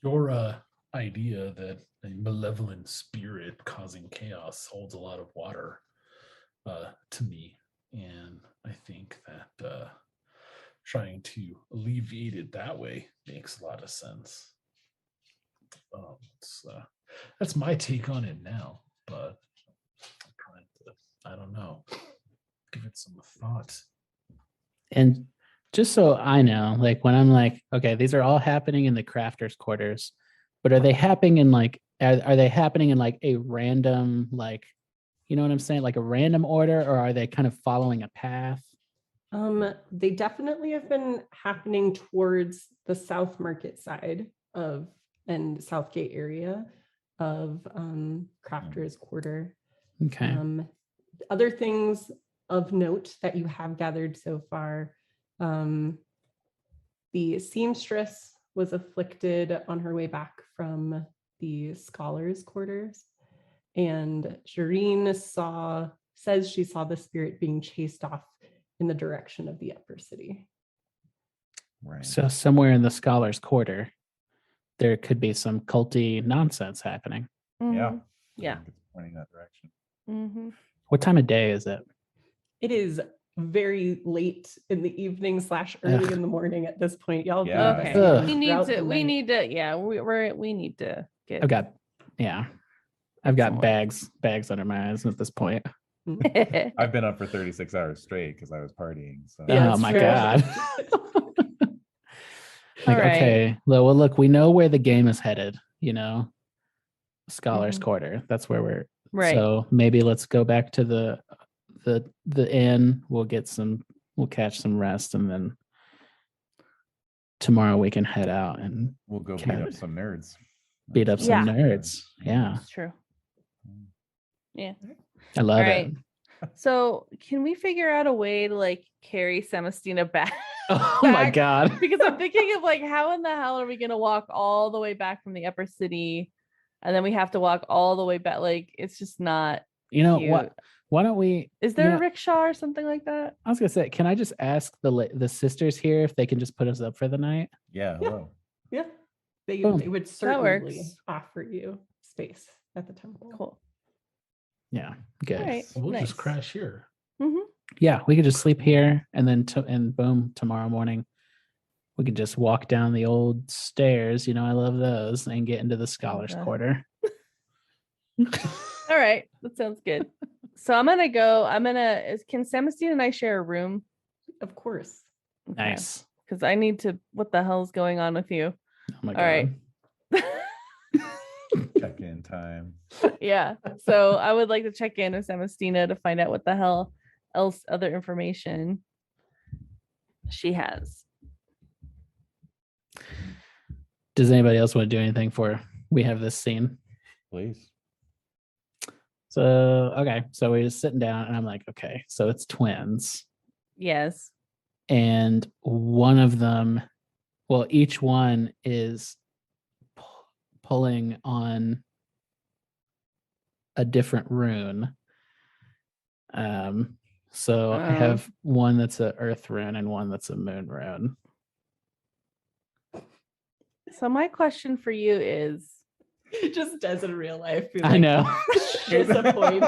Your idea that a malevolent spirit causing chaos holds a lot of water to me. And I think that trying to alleviate it that way makes a lot of sense. That's my take on it now, but I'm trying to, I don't know, give it some thought. And just so I know, like, when I'm like, okay, these are all happening in the crafters' quarters, but are they happening in are they happening in like a random, like, you know what I'm saying? Like a random order, or are they kind of following a path? They definitely have been happening towards the South Market side and Southgate area of Crafters Quarter. Okay. Other things of note that you have gathered so far, the seamstress was afflicted on her way back from the scholars' quarters, and Shireen says she saw the spirit being chased off in the direction of the upper city. Right. So somewhere in the Scholars' Quarter, there could be some culty nonsense happening. Yeah. Yeah. I think it's pointing that direction. Mm-hmm. What time of day is it? It is very late in the evening / early in the morning at this point. Y'all be Yeah. Okay. Ugh. We need throughout to. the We night. need to. Yeah. We need to get. I've got some more. bags under my eyes at this point. I've been up for 36 hours straight because I was partying. So Yeah, Oh it's my true. God. All right. Okay. Well, look, we know where the game is headed, Scholars' Mhm. Quarter. That's where we're Right. So maybe let's go back to the inn. We'll catch some rest, and then tomorrow we can head out and we'll go beat Cat- up some nerds. beat up That's some Yeah. nerds. Yeah. It's true. Yeah. I love All it. right. So can we figure out a way to like carry Samastina back? Oh my back? God. Because I'm thinking of like, how in the hell are we gonna walk all the way back from the upper city, and then we have to walk all the way back? Like, it's just not. You know cute. what? Why don't we? Is there a rickshaw or something like that? I was gonna say, can I just ask the sisters here if they can just put us up for the night? Yeah. Hello. Yeah. They Boom. would certainly works. offer you space at the temple. Cool. Yeah. Good. All right. We'll Nice. just crash here. Mm-hmm. Yeah, we could just sleep here, and then and boom, tomorrow morning we could just walk down the old stairs. I love those, and get into the Scholars' Okay. Quarter. All right. That sounds good. So I'm gonna go. Can Samastina and I share a room? Of course. Nice. Because I need to. What the hell's going on with you? Oh my All God. right. Check-in time. Yeah. So I would like to check in with Samastina to find out what the hell else other information she has. Does anybody else want to do anything for we have this scene? Please. So okay, so we're just sitting down, and I'm like, okay, so it's twins, Yes. and one of them, well, each one is pulling on a different rune. So I have one that's a earth rune and one that's a moon rune. So my question for you is, Just as in real life. be I like, know. Here's a point.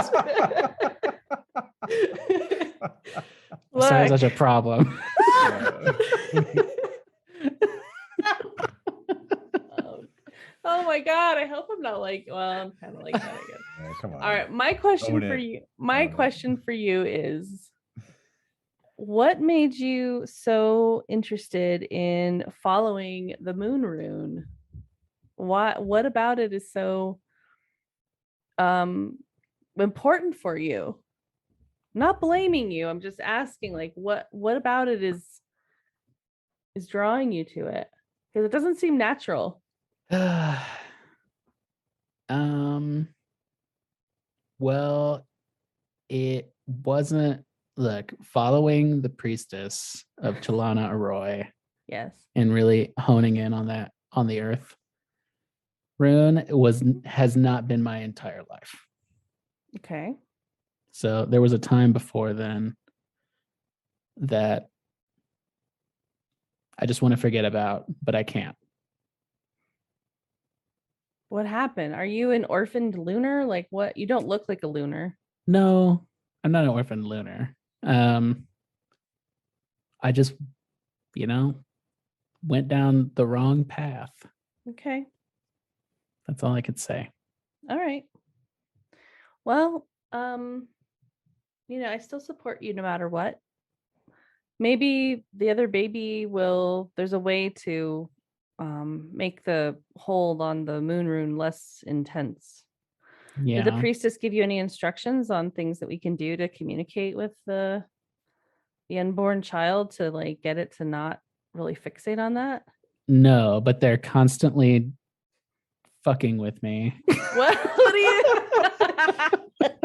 Sounds look, such a problem. oh my God, I hope I'm not like, well, I'm kind of like that, I guess. Yeah, come on. All right, my question Own for it. you, is, what made you so interested in following the moon rune? What about it is so important for you? I'm not blaming you. I'm just asking, like, what about it is drawing you to it? Because it doesn't seem natural. Well, it wasn't. Look, following the priestess of Chalana Arroy Yes. and really honing in on that, on the earth rune, has not been my entire life. Okay. So there was a time before then that I just want to forget about, but I can't. What happened? Are you an orphaned lunar? Like, what? You don't look like a lunar. No, I'm not an orphan lunar. I just, went down the wrong path. Okay. That's all I could say. All right. Well, I still support you no matter what. Maybe the other baby there's a way to make the hold on the moon rune less intense. Yeah. Did the priestess give you any instructions on things that we can do to communicate with the unborn child to like get it to not really fixate on that? No, but they're constantly fucking with me. What do you?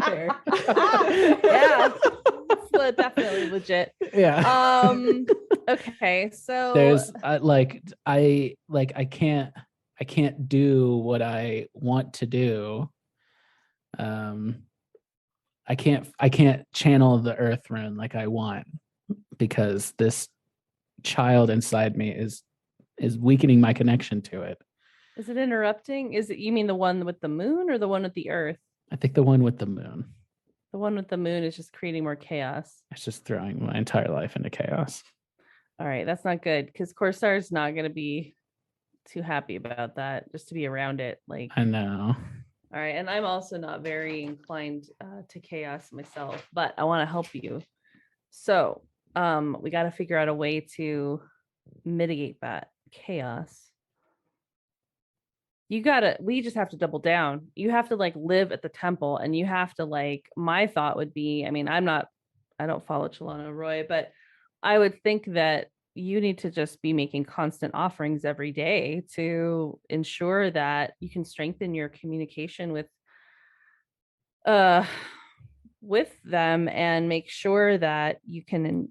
Fair. Yeah, it's definitely legit. Yeah. Okay, so There's I can't do what I want to do. I can't channel the earth rune like I want because this child inside me is weakening my connection to it. Is it interrupting? Is it, you mean the one with the moon or the one with the earth? I think the one with the moon. The one with the moon is just creating more chaos. It's just throwing my entire life into chaos. All right, that's not good because Corsar's not going to be too happy about that, just to be around it. Like, I know. All right, and I'm also not very inclined to chaos myself, but I want to help you. So we got to figure out a way to mitigate that chaos. We just have to double down. You have to like live at the temple, and you have to like, my thought would be, I mean, I don't follow Chelana Roy, but I would think that you need to just be making constant offerings every day to ensure that you can strengthen your communication with them and make sure that you can,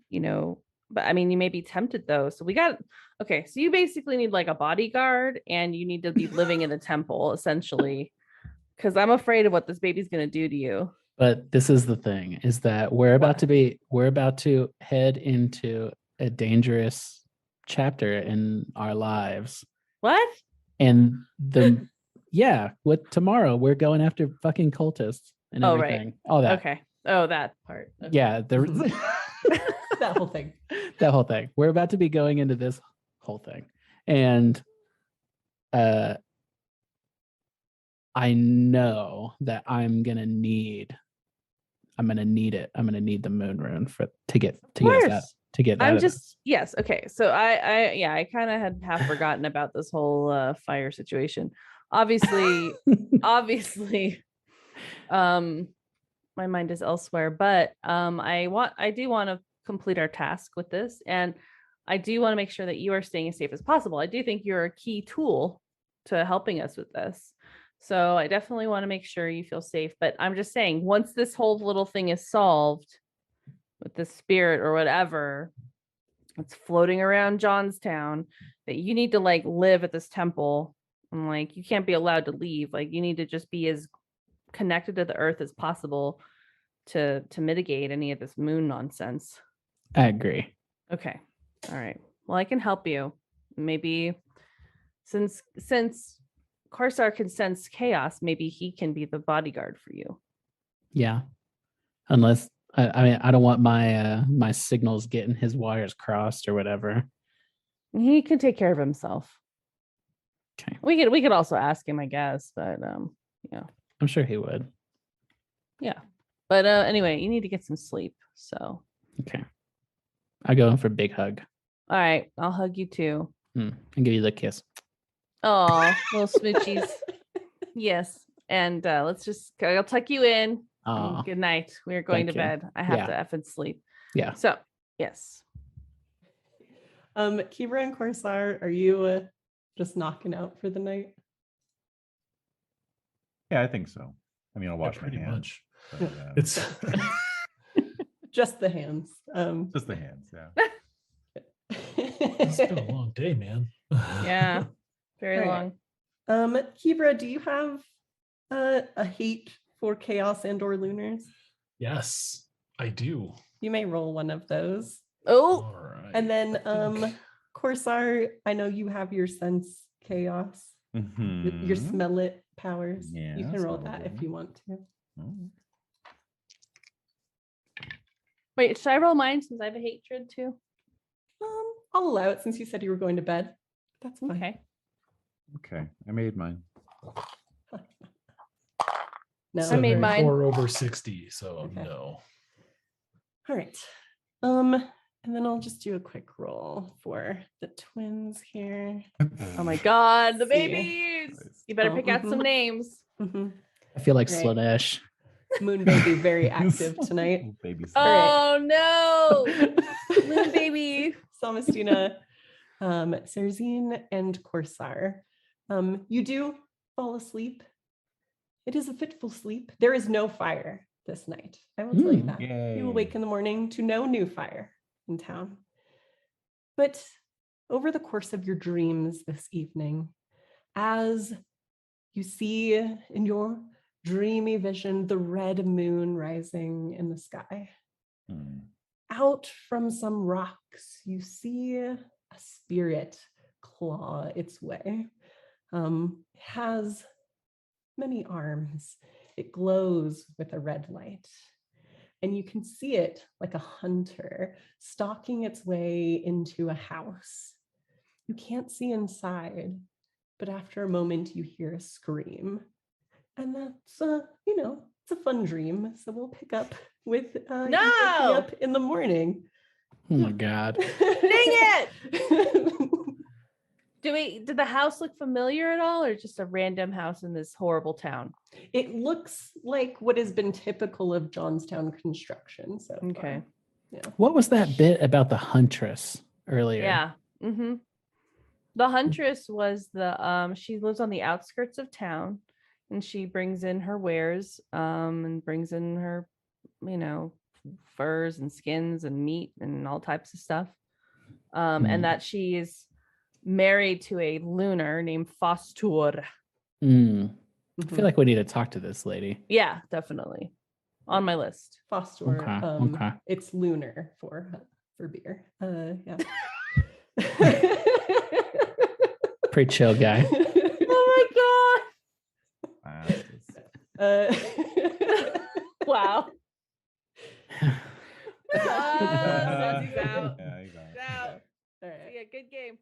but I mean, you may be tempted though. So so you basically need like a bodyguard, and you need to be living in the temple essentially, because I'm afraid of what this baby's going to do to you. But this is the thing, is that we're about to head into a dangerous chapter in our lives. What? And tomorrow we're going after fucking cultists and everything. Right. All that. Okay. Oh, that part. Okay. Yeah. That whole thing. That whole thing. We're about to be going into this whole thing. And I know that I'm gonna need it. I'm gonna need the moon rune to get that. Yes. Okay. So I kind of had half forgotten about this whole fire situation. Obviously, my mind is elsewhere, but I do want to complete our task with this, and I do want to make sure that you are staying as safe as possible. I do think you're a key tool to helping us with this. So I definitely want to make sure you feel safe, but I'm just saying, once this whole little thing is solved with the spirit or whatever that's floating around Jonstown, that you need to like live at this temple, and like you can't be allowed to leave. Like you need to just be as connected to the earth as possible to mitigate any of this moon nonsense. I agree. Okay. All right. Well, I can help you. Maybe since Corsar can sense chaos, maybe he can be the bodyguard for you. Yeah. Unless I don't want my signals getting his wires crossed or whatever. He can take care of himself. Okay. We could also ask him, I guess, but yeah. I'm sure he would. Yeah. But anyway, you need to get some sleep. So okay. I go in for a big hug. All right, I'll hug you too. And give you the kiss. Oh, little smoochies. Yes. And I'll tuck you in. Good night. We are going to bed. I have to effing sleep. Yeah. So, yes. Kibra and Corsar, are you just knocking out for the night? Yeah, I think so. I mean, I'll wash my hands. Much. But, It's just the hands. just the hands, yeah. it's been a long day, man. Yeah. Very Right. long. Kibra, do you have a hate for chaos and or lunars? Yes, I do. You may roll one of those. Oh, All right. And then I think- Corsar, I know you have your sense chaos, your smell it powers. Yeah, you can roll so- that if you want to. wait, should I roll mine since I have a hatred too? I'll allow it since you said you were going to bed. That's fine. Okay. Okay, I made mine. No, I made mine. 4 over 60, so Okay. no. All right. And then I'll just do a quick roll for the twins here. Oh my God, the See. babies. You better pick out some names. Mhm. I feel like Right. Slanesh. Moon baby very active tonight. Oh, baby. Oh no. Moon baby. Samastina, Serzine, and Corsar. You do fall asleep. It is a fitful sleep. There is no fire this night. I will tell you that. Yay. You will wake in the morning to no new fire in town. But over the course of your dreams this evening, as you see in your dreamy vision the red moon rising in the sky, out from some rocks, you see a spirit claw its way. Has many arms. It glows with a red light. And you can see it like a hunter stalking its way into a house. You can't see inside, but after a moment you hear a scream. And that's, it's a fun dream. So we'll pick up with you waking up in the morning. Oh my God. Dang it! Did the house look familiar at all, or just a random house in this horrible town? It looks like what has been typical of Jonstown construction. So okay. Yeah. What was that bit about the Huntress earlier? Yeah. Mm-hmm. The Huntress was she lives on the outskirts of town, and she brings in her wares, and brings in her, furs and skins and meat and all types of stuff. And that she is married to a lunar named Fostur. I feel like we need to talk to this lady. Yeah, definitely. On my list. Fostur. Okay. It's lunar for beer. Yeah. Pretty chill guy. Oh my god. Wow. He's out. Yeah, he's out. Out. All right. Yeah, good game.